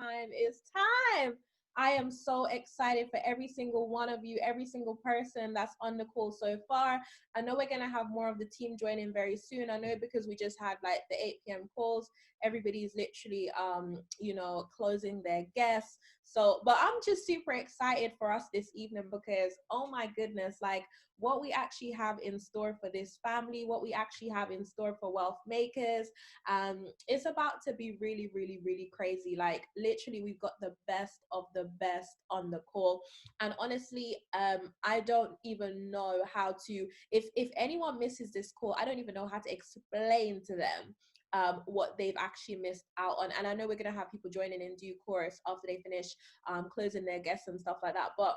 It's time. I am so excited for every single one of you, every single person that's on the call so far. I know we're going to have more of the team joining very soon. I know because we just had like the 8 p.m. calls, everybody's literally, closing their guests. So, but I'm just super excited for us this evening because, oh my goodness, like what we actually have in store for this family, what we actually have in store for wealth makers, it's about to be really, really, really crazy. Like literally we've got the best of the best on the call, and honestly, I don't even know how to, if anyone misses this call, I don't even know how to explain to them what they've actually missed out on. And I know we're going to have people joining in due course after they finish closing their guests and stuff like that, but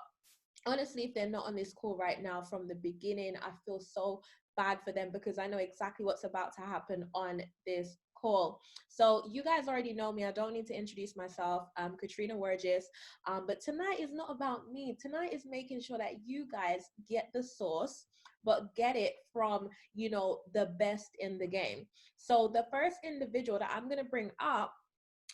honestly, if they're not on this call right now from the beginning, I feel so bad for them because I know exactly what's about to happen on this call. So you guys already know me. I don't need to introduce myself. I'm Katrina Wurgis. But tonight is not about me. Tonight is making sure that you guys get the source, but get it from, the best in the game. So the first individual that I'm going to bring up,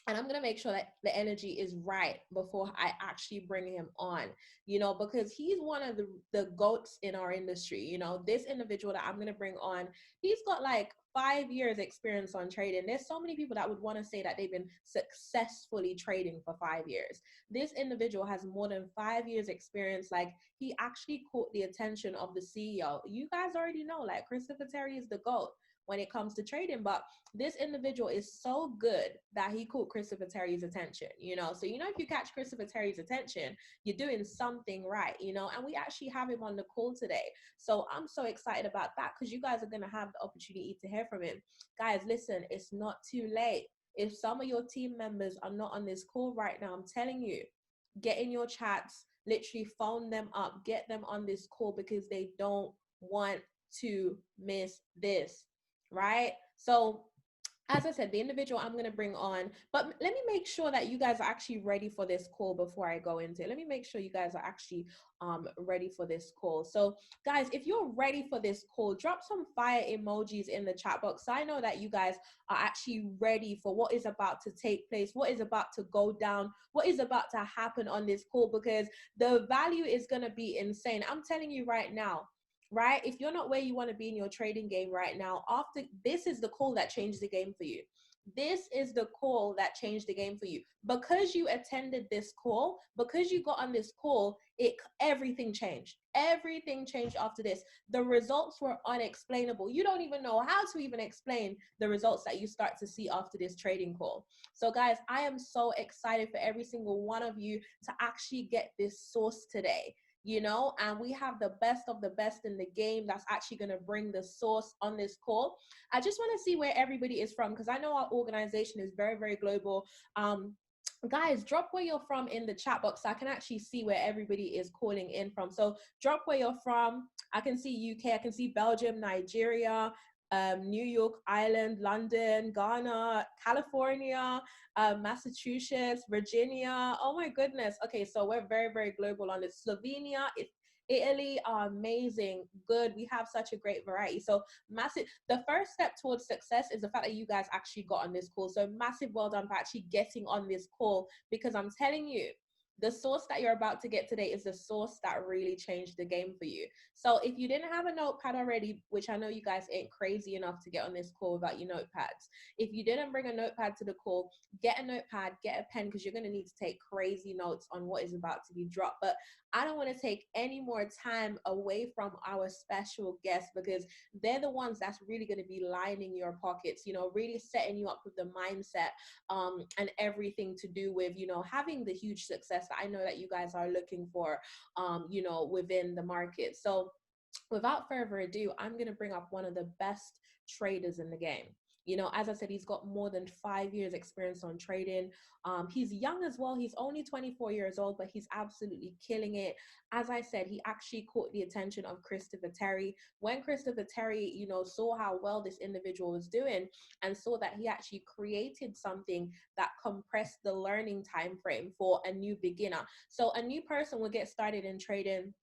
and I'm going to make sure that the energy is right before I actually bring him on, because he's one of the goats in our industry. This individual that I'm going to bring on, he's got like 5 years experience on trading. There's so many people that would want to say that they've been successfully trading for 5 years. This individual has more than 5 years experience. Like he actually caught the attention of the CEO. You guys already know, like Christopher Terry is the GOAT when it comes to trading, but this individual is so good that he caught Christopher Terry's attention, So, if you catch Christopher Terry's attention, you're doing something right, and we actually have him on the call today. So I'm so excited about that because you guys are going to have the opportunity to hear from him. Guys, listen, it's not too late. If some of your team members are not on this call right now, I'm telling you, get in your chats, literally phone them up, get them on this call because they don't want to miss this, right? So as I said, the individual I'm going to bring on, but let me make sure that you guys are actually ready for this call before I go into it. Let me make sure you guys are actually ready for this call. So guys, if you're ready for this call, drop some fire emojis in the chat box. So I know that you guys are actually ready for what is about to take place, what is about to go down, what is about to happen on this call, because the value is going to be insane. I'm telling you right now, right? If you're not where you want to be in your trading game right now, after this is the call that changed the game for you. This is the call that changed the game for you. Because you attended this call, because you got on this call, everything changed. Everything changed after this. The results were unexplainable. You don't even know how to even explain the results that you start to see after this trading call. So guys, I am so excited for every single one of you to actually get this source today, and we have the best of the best in the game that's actually going to bring the source on this call. I just want to see where everybody is from because I know our organization is very, very global. Guys, drop where you're from in the chat box so I can actually see where everybody is calling in from. So drop where you're from. I can see UK, I can see Belgium, Nigeria, New York, Ireland, London, Ghana, California, Massachusetts, Virginia. Oh my goodness. Okay, so we're very, very global on this. Slovenia, Italy are amazing. Good. We have such a great variety. So massive. The first step towards success is the fact that you guys actually got on this call. So massive well done for actually getting on this call, because I'm telling you, the source that you're about to get today is the source that really changed the game for you. So if you didn't have a notepad already, which I know you guys ain't crazy enough to get on this call without your notepads, if you didn't bring a notepad to the call, get a notepad, get a pen, because you're going to need to take crazy notes on what is about to be dropped. But I don't want to take any more time away from our special guests, because they're the ones that's really going to be lining your pockets, really setting you up with the mindset and everything to do with, having the huge success that I know that you guys are looking for, within the market. So without further ado, I'm going to bring up one of the best traders in the game. As I said, he's got more than 5 years experience on trading. He's young as well. He's only 24 years old, but he's absolutely killing it. As I said, he actually caught the attention of Christopher Terry. When Christopher Terry, saw how well this individual was doing and saw that he actually created something that compressed the learning time frame for a new beginner. So a new person will get started in trading,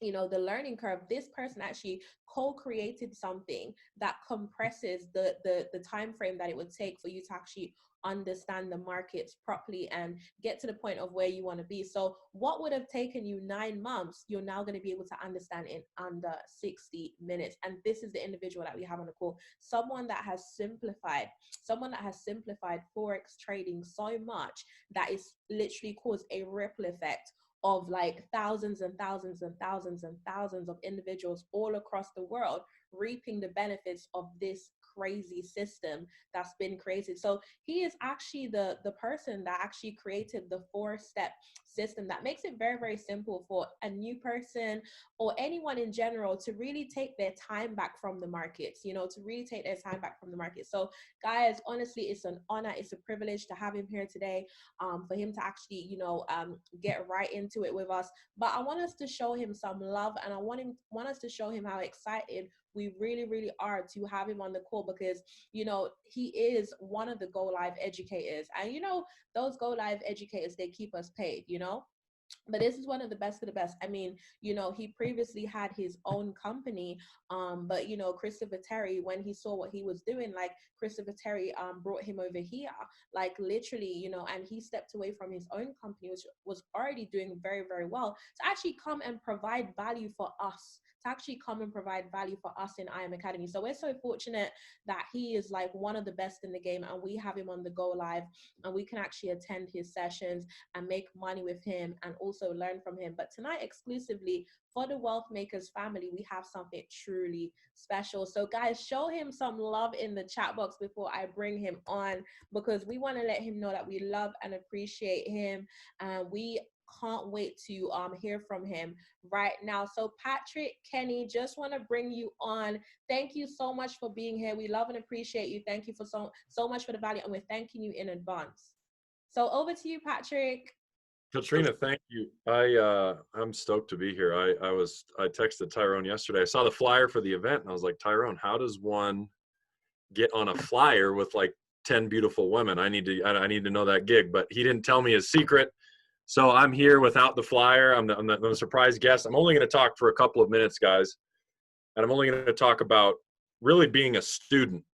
the learning curve. This person actually co-created something that compresses the time frame that it would take for you to actually understand the markets properly and get to the point of where you want to be. So what would have taken you 9 months, you're now going to be able to understand in under 60 minutes. And this is the individual that we have on the call, someone that has simplified forex trading so much that it's literally caused a ripple effect of like thousands and thousands and thousands and thousands of individuals all across the world reaping the benefits of this crazy system that's been created. So he is actually the person that actually created the 4-step system that makes it very, very simple for a new person or anyone in general to really take their time back from the markets, you know, to really take their time back from the market. So guys, honestly, it's an honor, it's a privilege to have him here today, for him to actually, you know, get right into it with us. But I want us to show him some love, and I want us to show him how excited we really, really are to have him on the call, because, you know, he is one of the Go Live educators. And, you know, those Go Live educators, they keep us paid, you know. But this is one of the best of the best. I mean, you know, he previously had his own company, but, you know, Christopher Terry, when he saw what he was doing, like Christopher Terry brought him over here, like literally, you know, and he stepped away from his own company, which was already doing very, very well, to actually come and provide value for us, in I Am Academy. So we're so fortunate that he is like one of the best in the game, and we have him on the Go Live, and we can actually attend his sessions and make money with him and also learn from him. But tonight, exclusively for the Wealth Makers family, we have something truly special. So guys, show him some love in the chat box before I bring him on, because we want to let him know that we love and appreciate him, and we can't wait to hear from him right now. So Patrick, Kenny, just want to bring you on. Thank you so much for being here. We love and appreciate you. Thank you for so much for the value, and we're thanking you in advance. So over to you, Patrick. Katrina, thank you. I'm stoked to be here. I texted Tyrone yesterday. I saw the flyer for the event and I was like, Tyrone, how does one get on a flyer with like 10 beautiful women? I need to know that gig, but he didn't tell me his secret. So I'm here without the flyer. I'm the surprise guest. I'm only going to talk for a couple of minutes, guys. And I'm only going to talk about really being a student.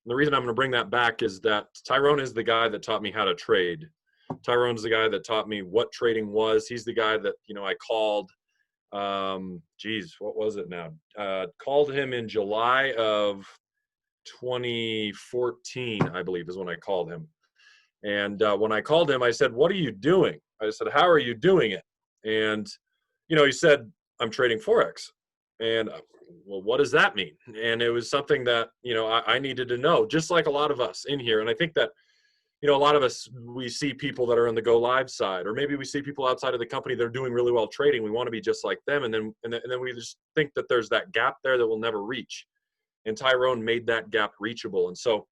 And the reason I'm going to bring that back is that Tyrone is the guy that taught me how to trade. Tyrone's the guy that taught me what trading was. He's the guy that, you know, I called, what was it now? Called him in July of 2014, I believe is when I called him. And when I called him, I said, what are you doing? I said, how are you doing it? And, you know, he said, I'm trading forex. And well, what does that mean? And it was something that, you know, I needed to know, just like a lot of us in here. And I think that, you know, a lot of us, we see people that are on the Go Live side, or maybe we see people outside of the company that are doing really well trading. We want to be just like them. And then we just think that there's that gap there that we'll never reach. And Tyrone made that gap reachable. And so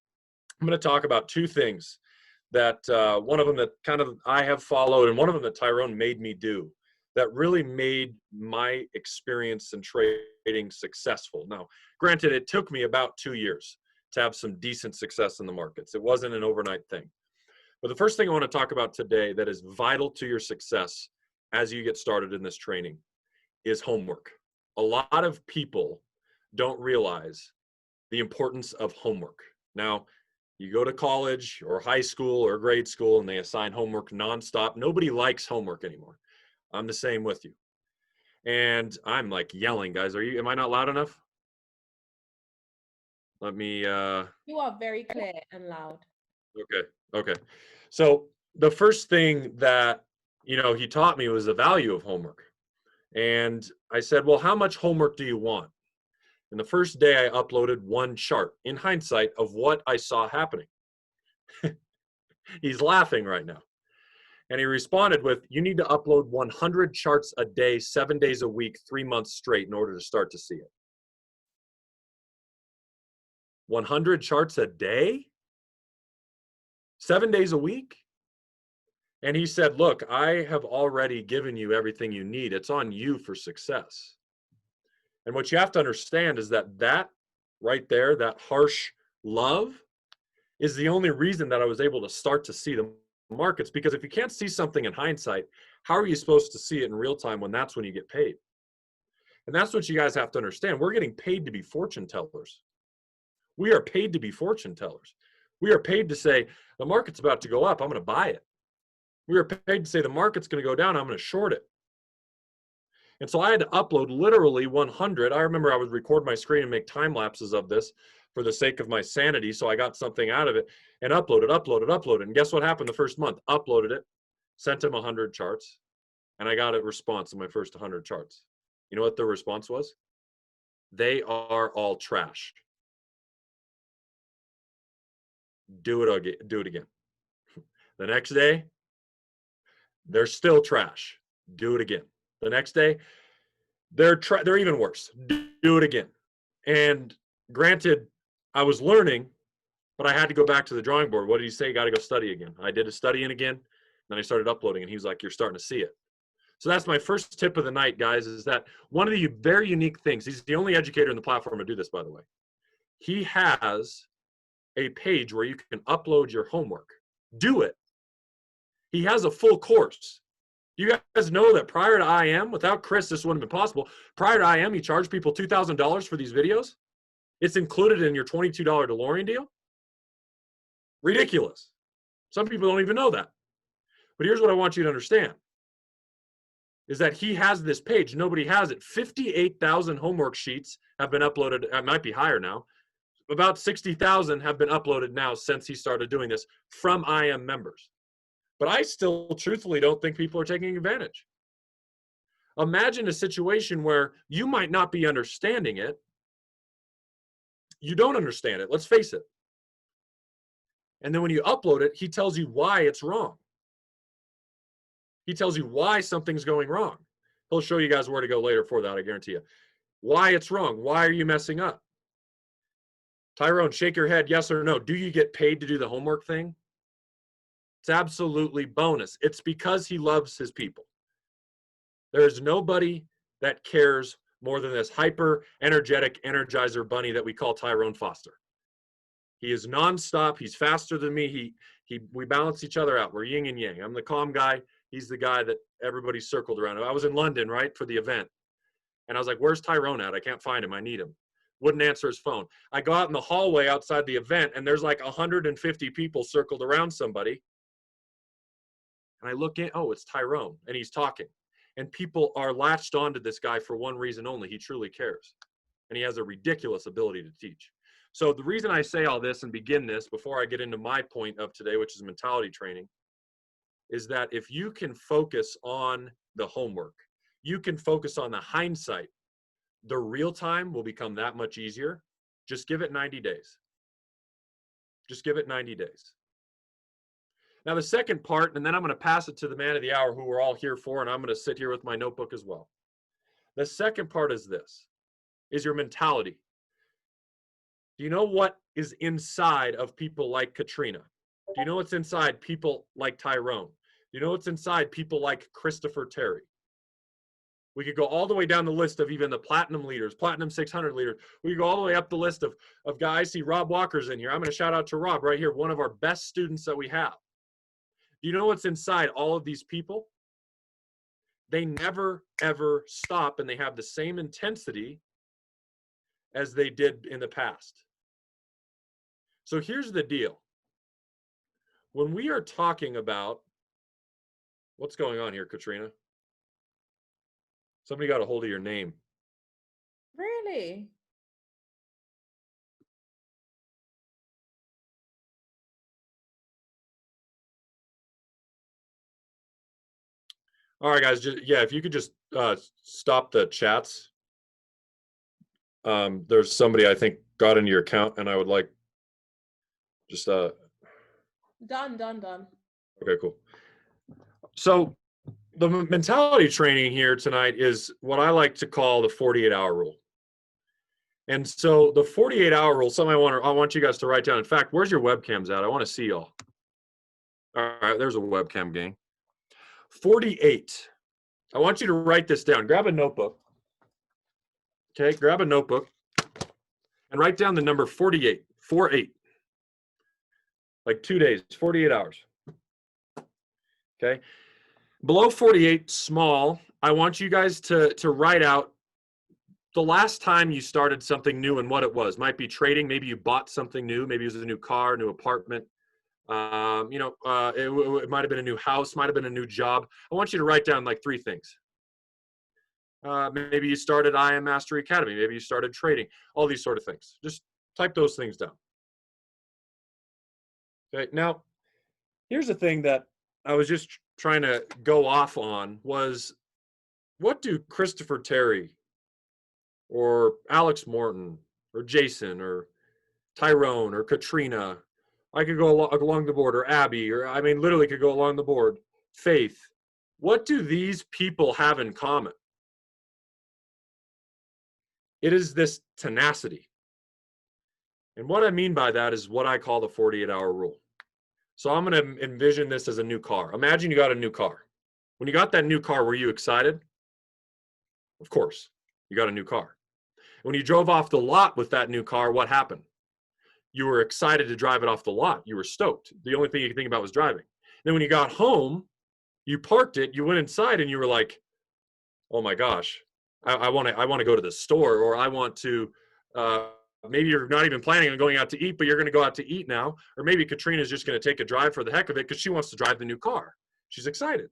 I'm going to talk about two things that one of them that kind of I have followed, and one of them that Tyrone made me do that really made my experience in trading successful. Now, granted, it took me about 2 years to have some decent success in the markets. It wasn't an overnight thing. But the first thing I want to talk about today that is vital to your success as you get started in this training is homework. A lot of people don't realize the importance of homework. Now, you go to college or high school or grade school and they assign homework nonstop. Nobody likes homework anymore. I'm the same with you. And I'm like yelling, guys. Am I not loud enough? Let me You are very clear and loud. Okay. So the first thing that, you know, he taught me was the value of homework. And I said, well, how much homework do you want? And the first day I uploaded one chart in hindsight of what I saw happening. He's laughing right now. And he responded with, you need to upload 100 charts a day, 7 days a week, 3 months straight in order to start to see it. 100 charts a day? 7 days a week? And he said, look, I have already given you everything you need. It's on you for success. And what you have to understand is that right there, that harsh love is the only reason that I was able to start to see the markets. Because if you can't see something in hindsight, how are you supposed to see it in real time when that's when you get paid? And that's what you guys have to understand. We're getting paid to be fortune tellers. We are paid to be fortune tellers. We are paid to say, the market's about to go up, I'm going to buy it. We are paid to say, the market's going to go down, I'm going to short it. And so I had to upload literally 100. I remember I would record my screen and make time lapses of this for the sake of my sanity, so I got something out of it, and uploaded. And guess what happened the first month? Uploaded it, sent him 100 charts, and I got a response in my first 100 charts. You know what the response was? They are all trash. Do it again. The next day, they're still trash. Do it again. The next day, they're even worse. Do it again. And granted, I was learning, but I had to go back to the drawing board. What did he say? You got to go study again. I did a studying again. Then I started uploading, and he was like, you're starting to see it. So that's my first tip of the night, guys, is that one of the very unique things, he's the only educator in the platform to do this, by the way. He has a page where you can upload your homework. Do it. He has a full course. You guys know that prior to IM, without Chris, this wouldn't have been possible. Prior to IM, he charged people $2,000 for these videos. It's included in your $22 Delorean deal. Ridiculous. Some people don't even know that. But here's what I want you to understand, is that he has this page. Nobody has it. 58,000 homework sheets have been uploaded. It might be higher now. About 60,000 have been uploaded now since he started doing this from IM members. But I still truthfully don't think people are taking advantage. Imagine a situation where you might not be understanding it. You don't understand it. Let's face it. And then when you upload it, he tells you why it's wrong. He tells you why something's going wrong. He'll show you guys where to go later for that, I guarantee you. Why it's wrong. Why are you messing up? Tyrone, shake your head, yes or no. Do you get paid to do the homework thing? It's absolutely bonus. It's because he loves his people. There's nobody that cares more than this hyper energetic energizer bunny that we call Tyrone Foster. He is nonstop. He's faster than me. We balance each other out. We're yin and yang. I'm the calm guy. He's the guy that everybody circled around. I was in London, right, for the event. And I was like, where's Tyrone at? I can't find him. I need him. Wouldn't answer his phone. I go out in the hallway outside the event, and there's like 150 people circled around somebody. And I look in, oh, it's Tyrone, and he's talking. And people are latched onto this guy for one reason only. He truly cares. And he has a ridiculous ability to teach. So the reason I say all this and begin this before I get into my point of today, which is mentality training, is that if you can focus on the homework, you can focus on the hindsight, the real time will become that much easier. Just give it 90 days. Just give it 90 days. Now the second part, and then I'm going to pass it to the man of the hour who we're all here for, and I'm going to sit here with my notebook as well. The second part is this, is your mentality. Do you know what is inside of people like Katrina? Do you know what's inside people like Tyrone? Do you know what's inside people like Christopher Terry? We could go all the way down the list of even the platinum leaders, platinum 600 leaders. We could go all the way up the list of guys. See, Rob Walker's in here. I'm going to shout out to Rob right here, one of our best students that we have. Do you know what's inside all of these people? They never, ever stop, and they have the same intensity as they did in the past. So here's the deal. When we are talking about, what's going on here, Katrina? Somebody got a hold of your name. Really? All right, guys. Yeah, if you could just stop the chats. There's somebody I think got into your account, and I would like just Done. Okay, cool. So the mentality training here tonight is what I like to call the 48-hour rule. And so the 48-hour rule, something I want you guys to write down. In fact, where's your webcams at? I want to see y'all. All right, there's a webcam gang. 48. I want you to write this down. Grab a notebook. Okay, grab a notebook and write down the number 48. 48. Like 2 days, 48 hours. Okay. Below 48, small, I want you guys to write out the last time you started something new and what it was. Might be trading. Maybe you bought something new. Maybe it was a new car, new apartment. It might have been a new house, might have been a new job. I want you to write down like 3 things. Maybe you started IM Mastery Academy. Maybe you started trading. All these sort of things. Just type those things down. Okay. Now, here's the thing that I was just trying to go off on was, what do Christopher Terry or Alex Morton or Jason or Tyrone or Katrina, I could go along the board, or Abby, or I mean, literally could go along the board, Faith. What do these people have in common? It is this tenacity. And what I mean by that is what I call the 48-hour rule. So I'm going to envision this as a new car. Imagine you got a new car. When you got that new car, were you excited? Of course, you got a new car. When you drove off the lot with that new car, what happened? You were excited to drive it off the lot. You were stoked. The only thing you could think about was driving. Then when you got home, you parked it, you went inside, and you were like, oh my gosh, I want to go to the store, or I want to, maybe you're not even planning on going out to eat, but you're going to go out to eat now. Or maybe Katrina's just going to take a drive for the heck of it because she wants to drive the new car. She's excited.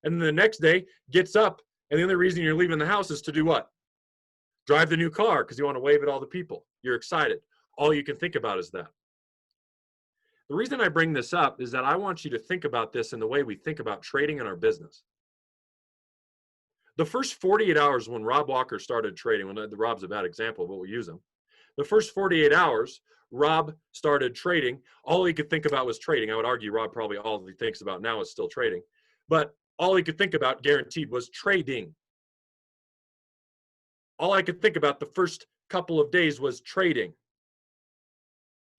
And then the next day gets up, and the only reason you're leaving the house is to do what? Drive the new car because you want to wave at all the people. You're excited. All you can think about is that. The reason I bring this up is that I want you to think about this in the way we think about trading in our business. The first 48 hours when Rob Walker started trading, Rob's a bad example, but we'll use him. The first 48 hours, Rob started trading. All he could think about was trading. I would argue Rob probably all he thinks about now is still trading. But all he could think about, guaranteed, was trading. All I could think about the first couple of days was trading.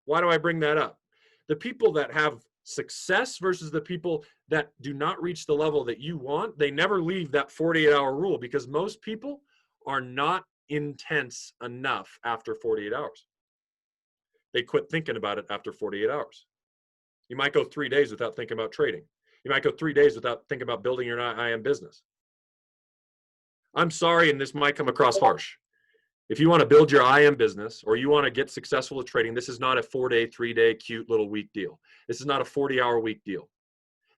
Why do I bring that up? The people that have success versus the people that do not reach the level that you want, they never leave that 48-hour rule, because most people are not intense enough after 48 hours. They quit thinking about it after 48 hours. You might go 3 days without thinking about trading. You might go 3 days without thinking about building your IM business. I'm sorry, and this might come across harsh. If you want to build your IM business, or you want to get successful at trading, this is not a 4-day, 3-day, cute little week deal. This is not a 40-hour week deal.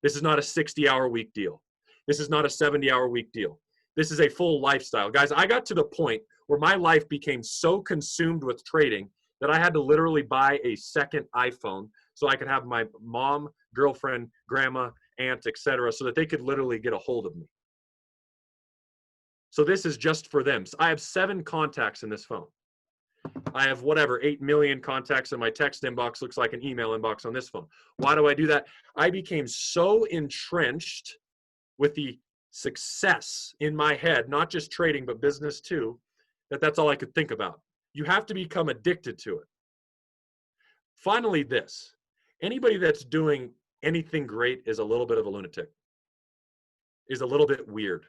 This is not a 60-hour week deal. This is not a 70-hour week deal. This is a full lifestyle. Guys, I got to the point where my life became so consumed with trading that I had to literally buy a second iPhone so I could have my mom, girlfriend, grandma, aunt, etc., so that they could literally get a hold of me. So this is just for them. So I have 7 contacts in this phone. I have 8 million contacts in my text inbox. Looks like an email inbox on this phone. Why do I do that? I became so entrenched with the success in my head, not just trading, but business too, that's all I could think about. You have to become addicted to it. Finally, this. Anybody that's doing anything great is a little bit of a lunatic, is a little bit weird.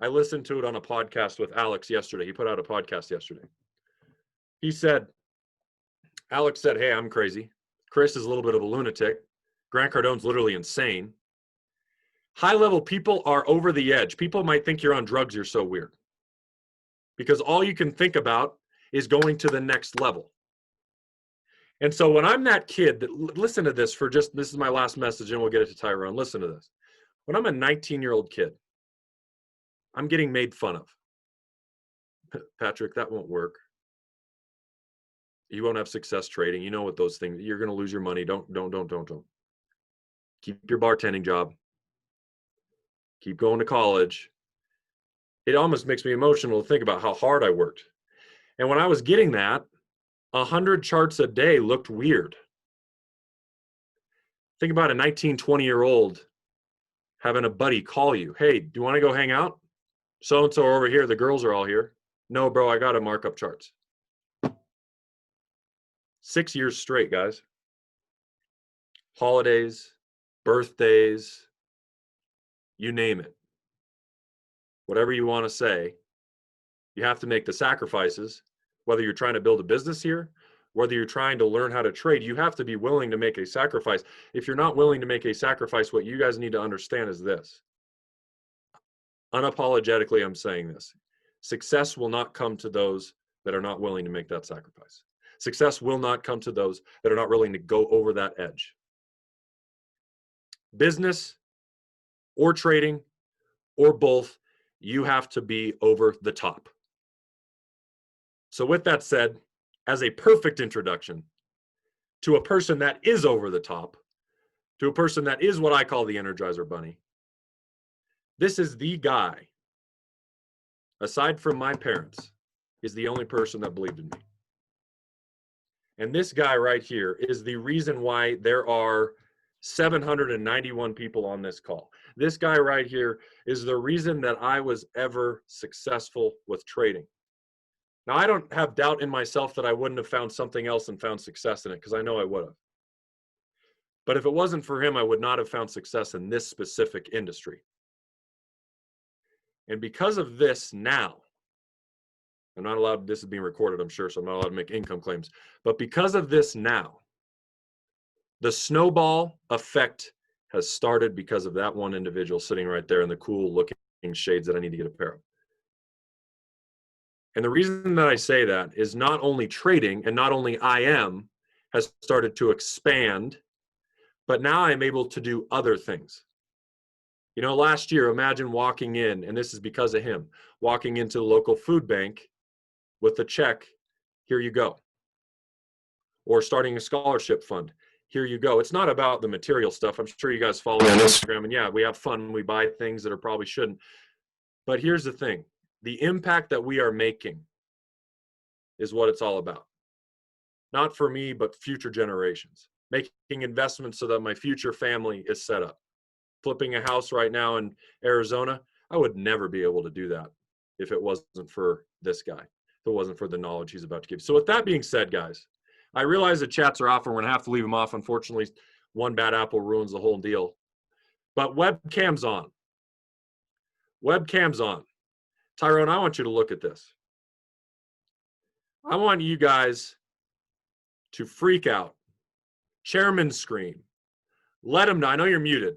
I listened to it on a podcast with Alex yesterday. He put out a podcast yesterday. He said, Alex said, hey, I'm crazy. Chris is a little bit of a lunatic. Grant Cardone's literally insane. High-level people are over the edge. People might think you're on drugs, you're so weird. Because all you can think about is going to the next level. And so when I'm that kid, listen to this this is my last message, and we'll get it to Tyrone. Listen to this. When I'm a 19-year-old kid, I'm getting made fun of. Patrick, that won't work. You won't have success trading. You know what those things, you're going to lose your money. Don't. Keep your bartending job. Keep going to college. It almost makes me emotional to think about how hard I worked. And when I was getting that, 100 charts a day looked weird. Think about a 19, 20-year-old having a buddy call you. Hey, do you want to go hang out? So-and-so are over here. The girls are all here. No, bro, I got to mark up charts. 6 years straight, guys. Holidays, birthdays, you name it. Whatever you want to say, you have to make the sacrifices. Whether you're trying to build a business here, whether you're trying to learn how to trade, you have to be willing to make a sacrifice. If you're not willing to make a sacrifice, what you guys need to understand is this. Unapologetically, I'm saying this. Success will not come to those that are not willing to make that sacrifice. Success will not come to those that are not willing to go over that edge. Business or trading or both, you have to be over the top. So with that said, as a perfect introduction to a person that is over the top, to a person that is what I call the Energizer Bunny, this is the guy, aside from my parents, is the only person that believed in me. And this guy right here is the reason why there are 791 people on this call. This guy right here is the reason that I was ever successful with trading. Now, I don't have doubt in myself that I wouldn't have found something else and found success in it, because I know I would have. But if it wasn't for him, I would not have found success in this specific industry. And because of this now, I'm not allowed, this is being recorded, I'm sure, so I'm not allowed to make income claims. But because of this now, the snowball effect has started because of that one individual sitting right there in the cool looking shades that I need to get a pair of. And the reason that I say that is not only trading and not only IM has started to expand, but now I'm able to do other things. You know, last year, imagine walking in, and this is because of him, walking into the local food bank with a check, here you go. Or starting a scholarship fund, here you go. It's not about the material stuff. I'm sure you guys follow me on Instagram, and yeah, we have fun. We buy things that are probably shouldn't. But here's the thing. The impact that we are making is what it's all about. Not for me, but future generations. Making investments so that my future family is set up. Flipping a house right now in Arizona, I would never be able to do that if it wasn't for this guy, if it wasn't for the knowledge he's about to give. So with that being said, guys, I realize the chats are off and we're going to have to leave them off. Unfortunately, one bad apple ruins the whole deal. But webcam's on. Webcam's on. Tyrone, I want you to look at this. I want you guys to freak out. Chairman scream. Let him know. I know you're muted.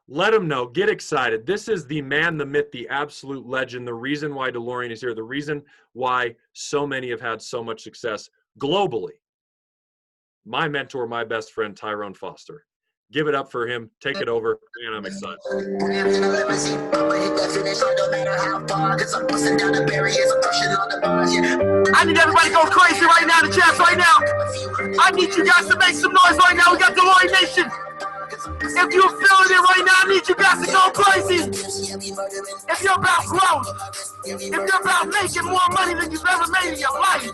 Let him know. Get excited. This is the man, the myth, the absolute legend, the reason why Delorean is here, the reason why so many have had so much success globally. My mentor, my best friend, Tyrone Foster. Give it up for him. Take it over. And I'm excited. I need everybody to go crazy right now in the chat right now. I need you guys to make some noise right now. We got Delorean Nation. If you're feeling it right now, I need you guys to go crazy. If you're about growth, if you're about making more money than you've ever made in your life,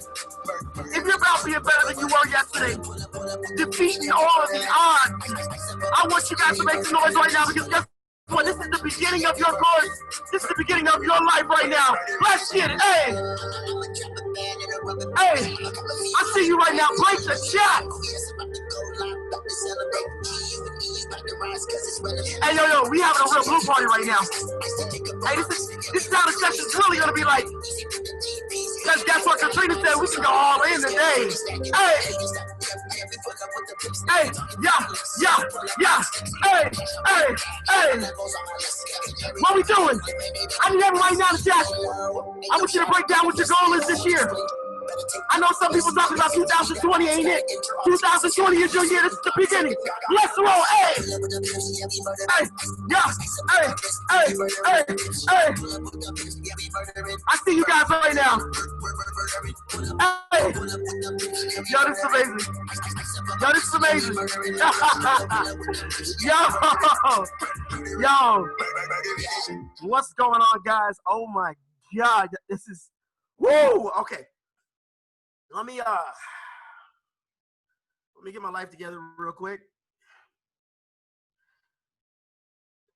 if you're about being better than you were yesterday, defeating all of the odds, I want you guys to make some noise right now, because guess what? This is the beginning of your course. This is the beginning of your life right now. Let's get it. Hey. Hey. I see you right now. Break the chat. Hey, yo, we having a real blue party right now. Hey, this is how the session's really going to be like. Because guess what? Katrina said we can go all in today. Hey. Hey, yeah. Hey. What we doing? I need everyone right now to chat. I want you to break down what your goal is this year. I know some people talking about 2020 ain't it. 2020 is your year. This is the beginning. Let's roll. Hey. Hey. Yeah. Hey. I see you guys right now. Hey. Yo, this is amazing. Yo. What's going on, guys? Oh my God. This is, whoa. Okay. Let me get my life together real quick.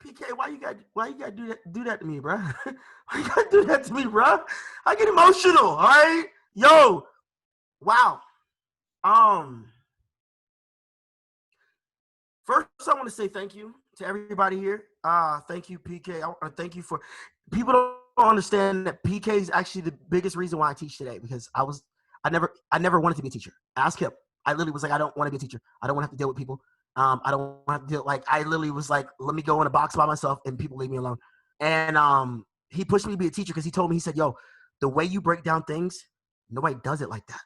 PK, why you gotta do that to me, bro? Why you gotta do that to me, bro? I get emotional, all right? Yo, wow. First I want to say thank you to everybody here. Thank you, PK. Thank you for, people don't understand that PK is actually the biggest reason why I teach today, because I never wanted to be a teacher. Ask him. I literally was like, I don't want to be a teacher. I don't want to have to deal with people. I don't want to deal, like, I literally was like, let me go in a box by myself and people leave me alone. And he pushed me to be a teacher because he told me, he said, yo, the way you break down things, nobody does it like that.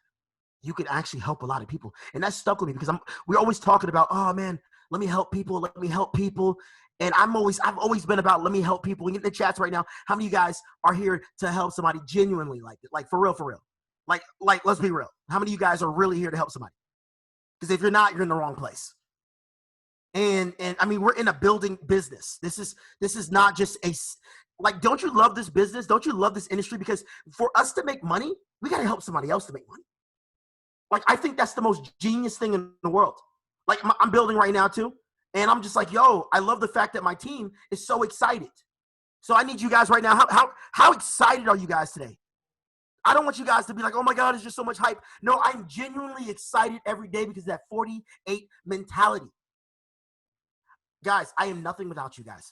You can actually help a lot of people. And that stuck with me because we're always talking about, oh man, let me help people. Let me help people. And I've always been about, let me help people. We get in the chats right now. How many of you guys are here to help somebody genuinely like for real? Like, let's be real. How many of you guys are really here to help somebody? Because if you're not, you're in the wrong place. And I mean, we're in a building business. This is not just like, don't you love this business? Don't you love this industry? Because for us to make money, we got to help somebody else to make money. Like, I think that's the most genius thing in the world. Like, I'm building right now too. And I'm just like, yo, I love the fact that my team is so excited. So I need you guys right now. How excited are you guys today? I don't want you guys to be like, oh my God, it's just so much hype. No, I'm genuinely excited every day because of that 48 mentality. Guys, I am nothing without you guys.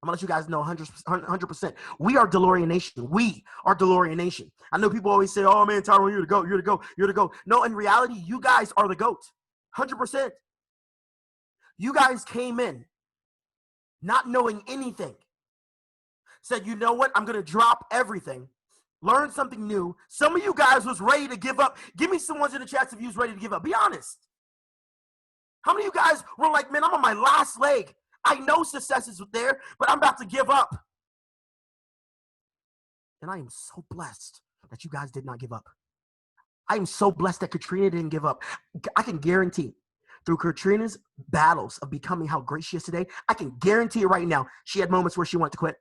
I'm going to let you guys know 100%. We are Delorean Nation. We are Delorean Nation. I know people always say, oh man, Tyrone, you're the GOAT, you're the GOAT, you're the GOAT. No, in reality, you guys are the GOAT. 100%. You guys came in not knowing anything. Said, you know what? I'm going to drop everything. Learn something new. Some of you guys was ready to give up. Give me some ones in the chats if you was ready to give up. Be honest. How many of you guys were like, man, I'm on my last leg. I know success is there, but I'm about to give up. And I am so blessed that you guys did not give up. I am so blessed that Katrina didn't give up. I can guarantee through Katrina's battles of becoming how great she is today, I can guarantee it right now, she had moments where she wanted to quit.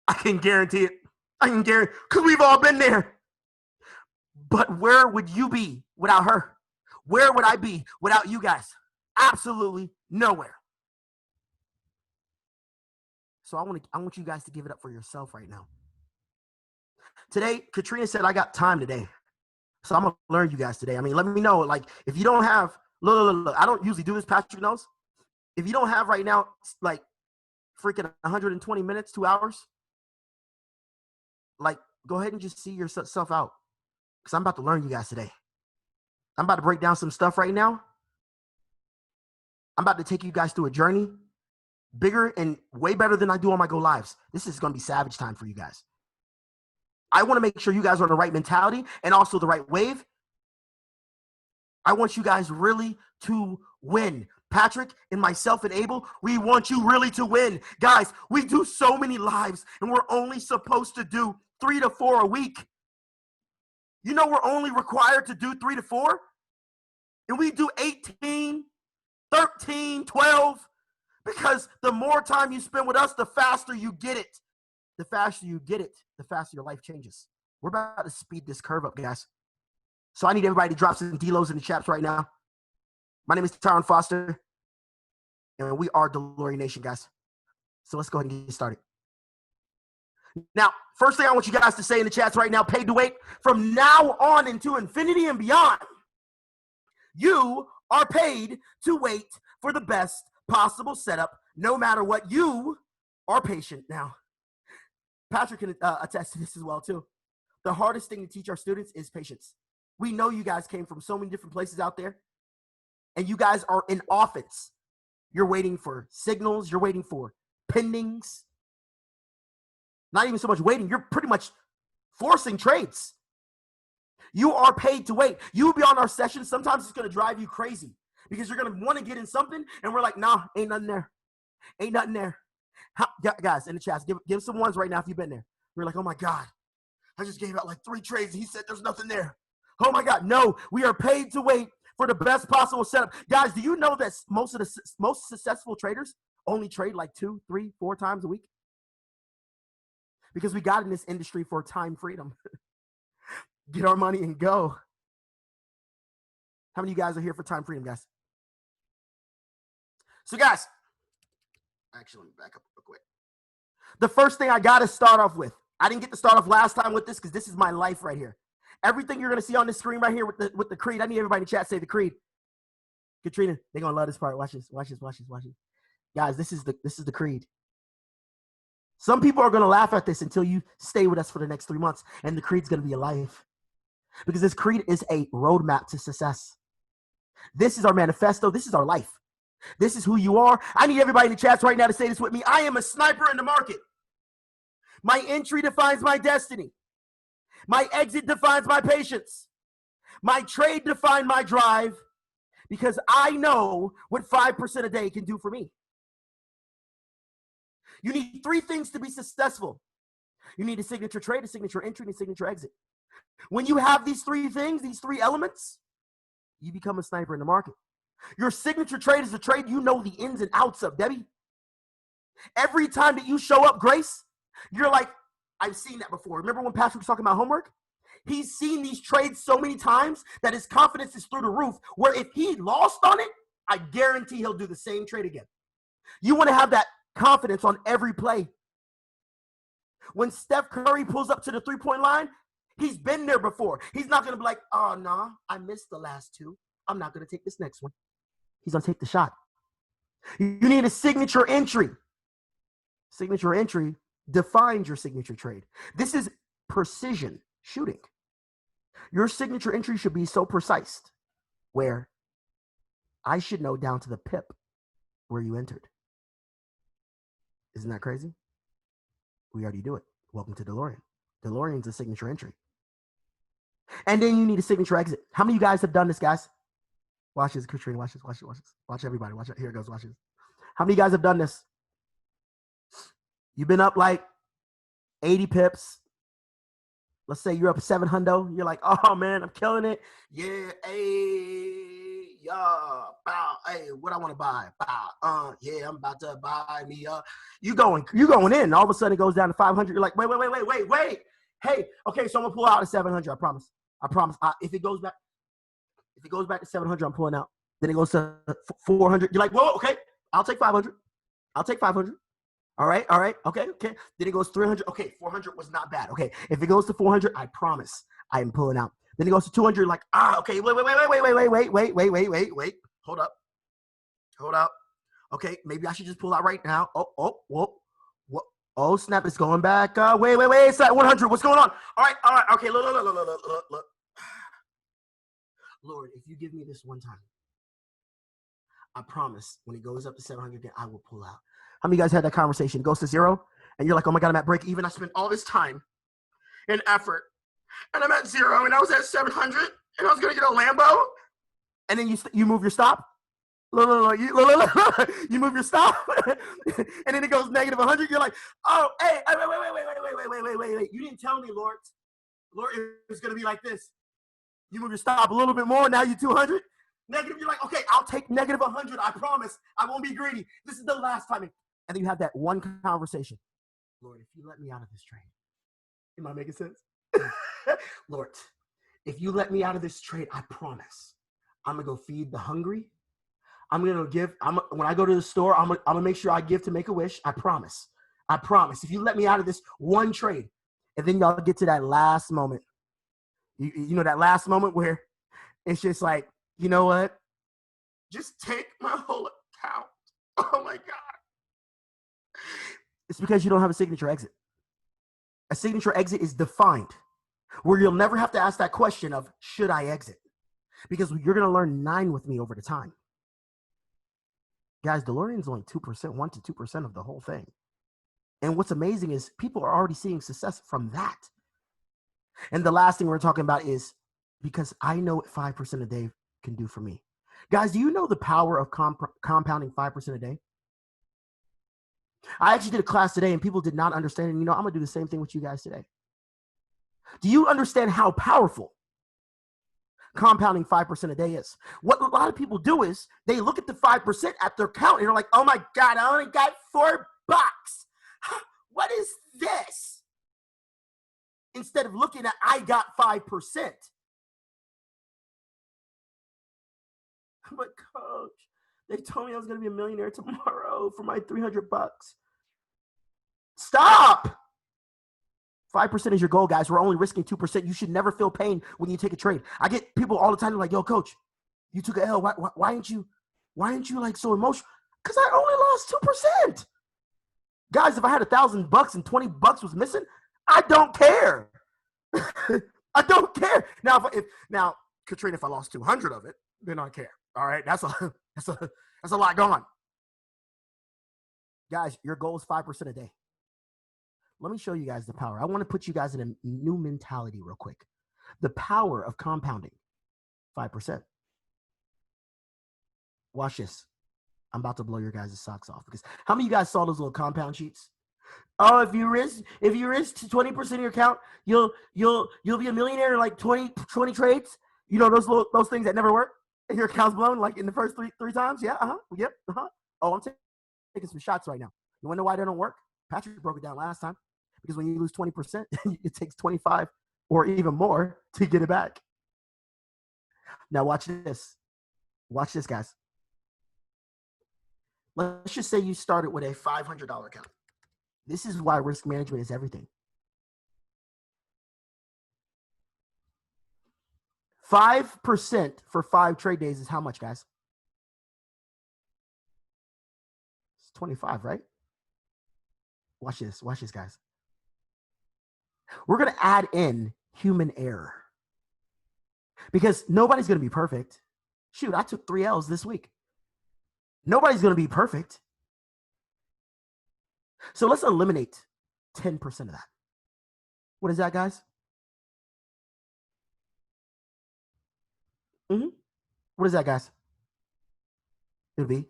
I can guarantee it. I can guarantee, because we've all been there. But where would you be without her? Where would I be without you guys? Absolutely nowhere. So I want you guys to give it up for yourself right now. Today, Katrina said, I got time today. So I'm going to learn you guys today. I mean, let me know, like, if you don't have, look, I don't usually do this, Patrick knows. If you don't have right now, like, freaking 120 minutes, 2 hours, like, go ahead and just see yourself out. Because I'm about to learn you guys today. I'm about to break down some stuff right now. I'm about to take you guys through a journey bigger and way better than I do on my Go Lives. This is going to be savage time for you guys. I want to make sure you guys are in the right mentality and also the right wave. I want you guys really to win. Patrick and myself and Abel, we want you really to win. Guys, we do so many lives and we're only supposed to do 3 to 4 a week. You know we're only required to do 3 to 4? And we do 18, 13, 12. Because the more time you spend with us, the faster you get it. The faster you get it, the faster your life changes. We're about to speed this curve up, guys. So I need everybody to drop some D-Los in the chats right now. My name is Tyrone Foster, and we are Delorean Nation, guys. So let's go ahead and get started. Now, first thing I want you guys to say in the chats right now, paid to wait, from now on into infinity and beyond, you are paid to wait for the best possible setup, no matter what. You are patient. Now, Patrick can attest to this as well too. The hardest thing to teach our students is patience. We know you guys came from so many different places out there, and you guys are in offense. You're waiting for signals. You're waiting for pendings. Not even so much waiting. You're pretty much forcing trades. You are paid to wait. You will be on our session. Sometimes it's going to drive you crazy because you're going to want to get in something, and we're like, nah, ain't nothing there. Ain't nothing there. Guys, in the chats, give some ones right now if you've been there. We're like, oh my God, I just gave out like 3 trades. And he said there's nothing there. Oh my God, no, we are paid to wait for the best possible setup. Guys, do you know that most successful traders only trade like 2, 3, 4 times a week? Because we got in this industry for time freedom. Get our money and go. How many of you guys are here for time freedom, guys? So guys, actually, let me back up real quick. The first thing I got to start off with, I didn't get to start off last time with this because this is my life right here. Everything you're going to see on the screen right here with the creed. I need everybody in the chat say the creed. Katrina, they're going to love this part. Watch this, watch this, watch this, watch this. Guys, this is the creed. Some people are going to laugh at this until you stay with us for the next 3 months, and the creed's going to be your life. Because this creed is a roadmap to success. This is our manifesto. This is our life. This is who you are. I need everybody in the chats right now to say this with me. I am a sniper in the market. My entry defines my destiny. My exit defines my patience. My trade defined my drive because I know what 5% a day can do for me. You need 3 things to be successful. You need a signature trade, a signature entry, and a signature exit. When you have these 3 things, these 3 elements, you become a sniper in the market. Your signature trade is a trade you know the ins and outs of, Debbie. Every time that you show up, Grace, you're like, I've seen that before. Remember when Patrick was talking about homework? He's seen these trades so many times that his confidence is through the roof, where if he lost on it, I guarantee he'll do the same trade again. You want to have that confidence on every play. When Steph Curry pulls up to the 3-point line, he's been there before. He's not going to be like, oh, nah, I missed the last 2. I'm not going to take this next one. He's going to take the shot. You need a signature entry. Signature entry defines your signature trade. This is precision shooting. Your signature entry should be so precise where I should know down to the pip where you entered. Isn't that crazy? We already do it. Welcome to Delorean. Delorean's a signature entry. And then you need a signature exit. How many of you guys have done this, guys? Watch this, Katrina. Watch this. Watch this. Watch this. Watch everybody. Watch it. Here it goes. Watch this. How many of you guys have done this? You've been up like 80 pips. Let's say you're up 700. You're like, oh man, I'm killing it. Yeah, hey, yeah, bow, hey, what I want to buy? Bow, yeah, I'm about to buy me. You going in. All of a sudden it goes down to 500. You're like, wait. Hey, okay, so I'm gonna pull out at 700. I promise. If it goes back to 700, I'm pulling out. Then it goes to 400. You're like, whoa, okay, I'll take 500. All right. Okay. Then it goes 300. Okay, 400 was not bad. Okay, if it goes to 400, I promise I am pulling out. Then it goes to 200. Like, okay, wait. Hold up. Okay, maybe I should just pull out right now. Oh, snap! It's going back. Wait. It's at 100. What's going on? All right. Okay, look. Lord, if you give me this one time, I promise when it goes up to 700 again, I will pull out. How many of you guys had that conversation? It goes to 0, and you're like, oh my God, I'm at break even. I spent all this time and effort, and I'm at 0, and I was at 700, and I was going to get a Lambo. And then you move your stop. Look. You move your stop, and then it goes negative 100. You're like, oh, hey, wait. You didn't tell me, Lord. Lord, it was going to be like this. You move your stop a little bit more. Now you're 200. Negative, you're like, okay, I'll take negative 100. I promise. I won't be greedy. This is the last time. And then you have that one conversation. Lord, if you let me out of this trade, am I making sense? Lord, if you let me out of this trade, I promise I'm going to go feed the hungry. I'm going to give. When I go to the store, I'm going to make sure I give to Make-A-Wish. I promise. If you let me out of this one trade, and then y'all get to that last moment. You know, that last moment where it's just like, you know what? Just take my whole account. Oh, my God. It's because you don't have a signature exit. A signature exit is defined where you'll never have to ask that question of, should I exit? Because you're going to learn 9 with me over the time. Guys, DeLorean's only 2%, 1 to 2% of the whole thing. And what's amazing is people are already seeing success from that. And the last thing we're talking about is because I know what 5% a day can do for me. Guys, do you know the power of compounding 5% a day? I actually did a class today and people did not understand. And, I'm going to do the same thing with you guys today. Do you understand how powerful compounding 5% a day is? What a lot of people do is they look at the 5% at their count and they're like, oh my God, I only got $4. What is this? Instead of looking at, I got 5%. But coach, they told me I was going to be a millionaire tomorrow for my $300. Stop. 5% is your goal, guys. We're only risking 2%. You should never feel pain when you take a trade. I get people all the time like, yo, coach, you took a L. Why aren't you like so emotional? Because I only lost 2%. Guys, if I had $1,000 and $20 was missing, I don't care. I don't care. Now, Katrina, if I lost 200 of it, then I care. All right, that's a lot gone. Guys, your goal is 5% a day. Let me show you guys the power. I want to put you guys in a new mentality real quick. The power of compounding, 5%. Watch this. I'm about to blow your guys' socks off because how many of you guys saw those little compound sheets? Oh, if you risk 20% of your account, you'll be a millionaire in like 20 trades. You know those things that never work and your account's blown like in the first three times. Yeah, yep, Oh, I'm taking some shots right now. You want to know why they don't work? Patrick broke it down last time because when you lose 20%, it takes 25 or even more to get it back. Now watch this. Watch this, guys. Let's just say you started with a $500 account. This is why risk management is everything. 5% for 5 trade days is how much, guys? It's 25, right? Watch this, guys. We're going to add in human error because nobody's going to be perfect. Shoot, I took 3 L's this week. Nobody's going to be perfect. So let's eliminate 10% of that. What is that, guys? What is that, guys? It'll be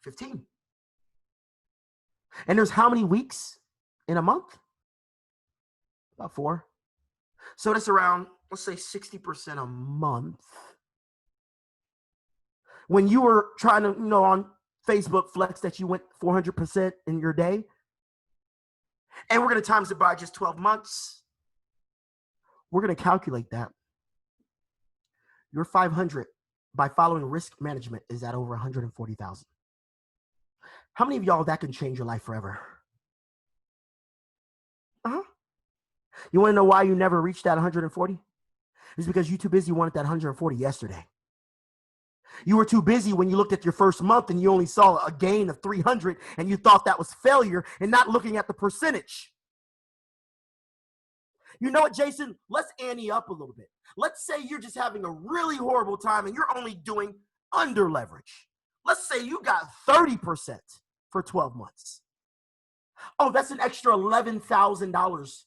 15. And there's how many weeks in a month? About 4. So that's around, let's say 60% a month. When you were trying to, on Facebook flex that you went 400% in your day, and we're going to times it by just 12 months, we're going to calculate that. Your 500 by following risk management is at over 140,000. How many of y'all that can change your life forever? You want to know why you never reached that 140? It's because you're too busy wanted that 140 yesterday. You were too busy when you looked at your first month and you only saw a gain of 300 and you thought that was failure and not looking at the percentage. You know what, Jason? Let's ante up a little bit. Let's say you're just having a really horrible time and you're only doing under leverage. Let's say you got 30% for 12 months. Oh, that's an extra $11,000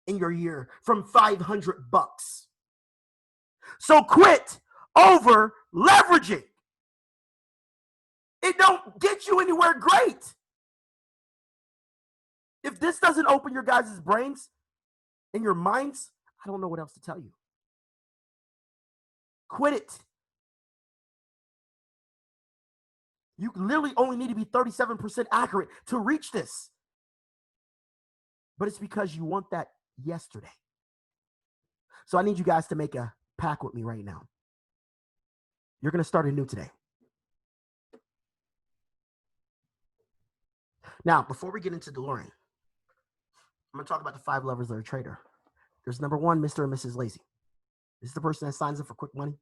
in your year from $500. So quit over leveraging. It don't get you anywhere great. If this doesn't open your guys' brains and your minds, I don't know what else to tell you. Quit it. You literally only need to be 37% accurate to reach this. But it's because you want that yesterday. So I need you guys to make a pact with me right now. You're going to start anew today. Now, before we get into Delorean, I'm going to talk about the 5 levers of a trader. There's number 1, Mr. and Mrs. Lazy. This is the person that signs up for quick money.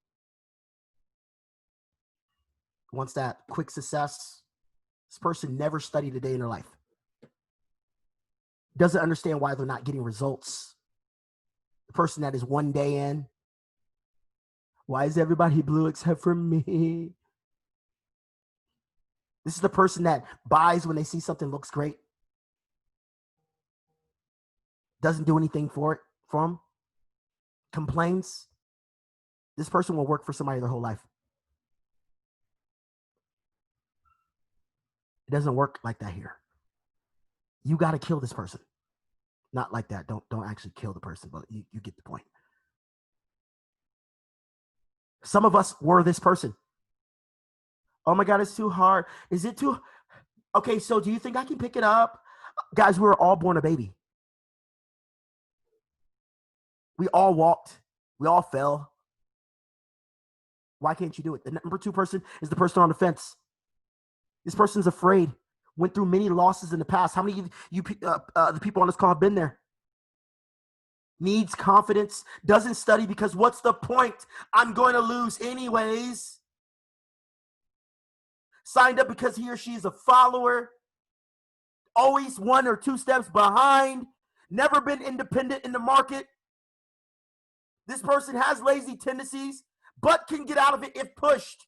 Wants that quick success. This person never studied a day in their life. Doesn't understand why they're not getting results. The person that is 1 day in. Why is everybody blue except for me? This is the person that buys when they see something looks great. Doesn't do anything for them. Complains. This person will work for somebody their whole life. It doesn't work like that here. You got to kill this person. Not like that. Don't actually kill the person, but you get the point. Some of us were this person. Oh my God, it's too hard. Is it too? Okay, so do you think I can pick it up? Guys, we were all born a baby. We all walked. We all fell. Why can't you do it? The number 2 person is the person on the fence. This person's afraid. Went through many losses in the past. How many of you, the people on this call have been there? Needs confidence. Doesn't study because what's the point? I'm going to lose anyways. Signed up because he or she is a follower. Always 1 or 2 steps behind. Never been independent in the market. This person has lazy tendencies, but can get out of it if pushed.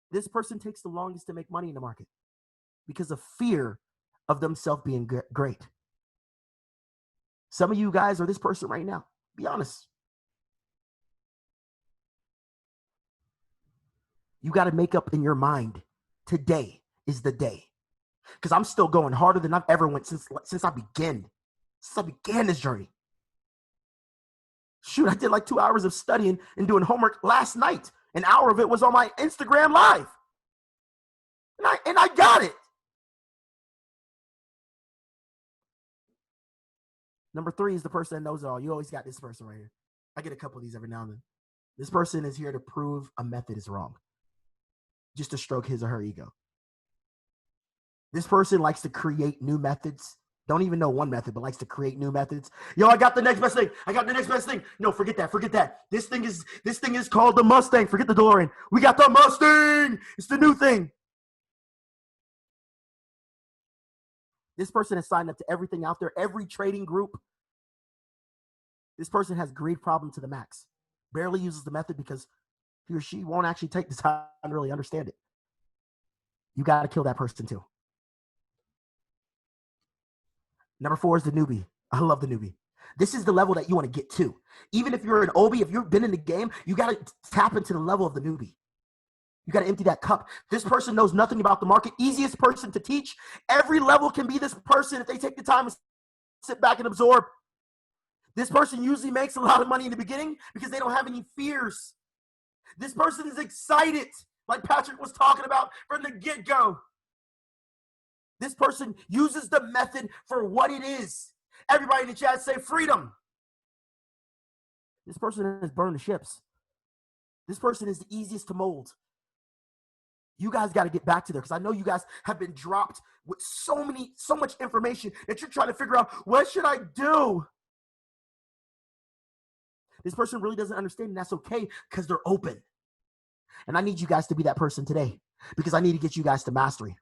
This person takes the longest to make money in the market because of fear of themselves being great. Some of you guys are this person right now. Be honest. You got to make up in your mind, today is the day. Because I'm still going harder than I've ever went since I began this journey. Shoot, I did like 2 hours of studying and doing homework last night. An hour of it was on my Instagram live. And I got it. Number 3 is the person that knows it all. You always got this person right here. I get a couple of these every now and then. This person is here to prove a method is wrong, just to stroke his or her ego. This person likes to create new methods. Don't even know one method, but likes to create new methods. Yo, I got the next best thing. I got the next best thing. No, forget that. Forget that. This thing is called the Mustang. Forget the DeLorean. We got the Mustang. It's the new thing. This person has signed up to everything out there, every trading group. This person has greed problem to the max. Barely uses the method because he or she won't actually take the time to really understand it. You got to kill that person too. Number 4 is the newbie. I love the newbie. This is the level that you want to get to. Even if you're an OB, if you've been in the game, you got to tap into the level of the newbie. You got to empty that cup. This person knows nothing about the market. Easiest person to teach. Every level can be this person if they take the time to sit back and absorb. This person usually makes a lot of money in the beginning because they don't have any fears. This person is excited, like Patrick was talking about from the get-go. This person uses the method for what it is. Everybody in the chat say freedom. This person has burned the ships. This person is the easiest to mold. You guys got to get back to there because I know you guys have been dropped with so much information that you're trying to figure out, what should I do? This person really doesn't understand, and that's okay because they're open. And I need you guys to be that person today because I need to get you guys to mastery.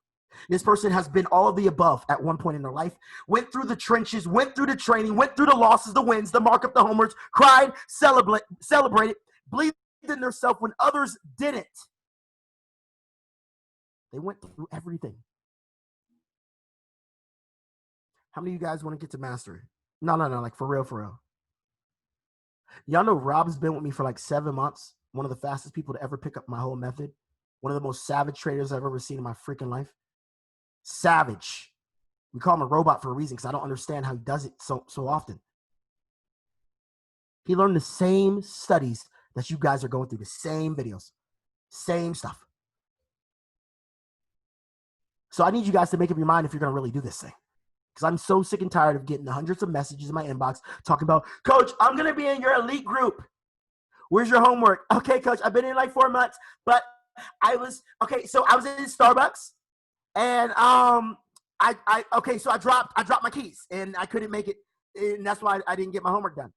This person has been all of the above at one point in their life, went through the trenches, went through the training, went through the losses, the wins, the markup, the homers, cried, celebrated, believed in themselves when others didn't. They went through everything. How many of you guys want to get to mastery? No, like for real. Y'all know Rob's been with me for like 7 months. One of the fastest people to ever pick up my whole method. One of the most savage traders I've ever seen in my freaking life. Savage. We call him a robot for a reason because I don't understand how he does it so often. He learned the same studies that you guys are going through, the same videos, same stuff. So I need you guys to make up your mind if you're going to really do this thing. Because I'm so sick and tired of getting the hundreds of messages in my inbox talking about, Coach, I'm going to be in your elite group. Where's your homework? Okay, Coach, I've been in like 4 months, but I was in Starbucks and so I dropped my keys and I couldn't make it. And that's why I didn't get my homework done.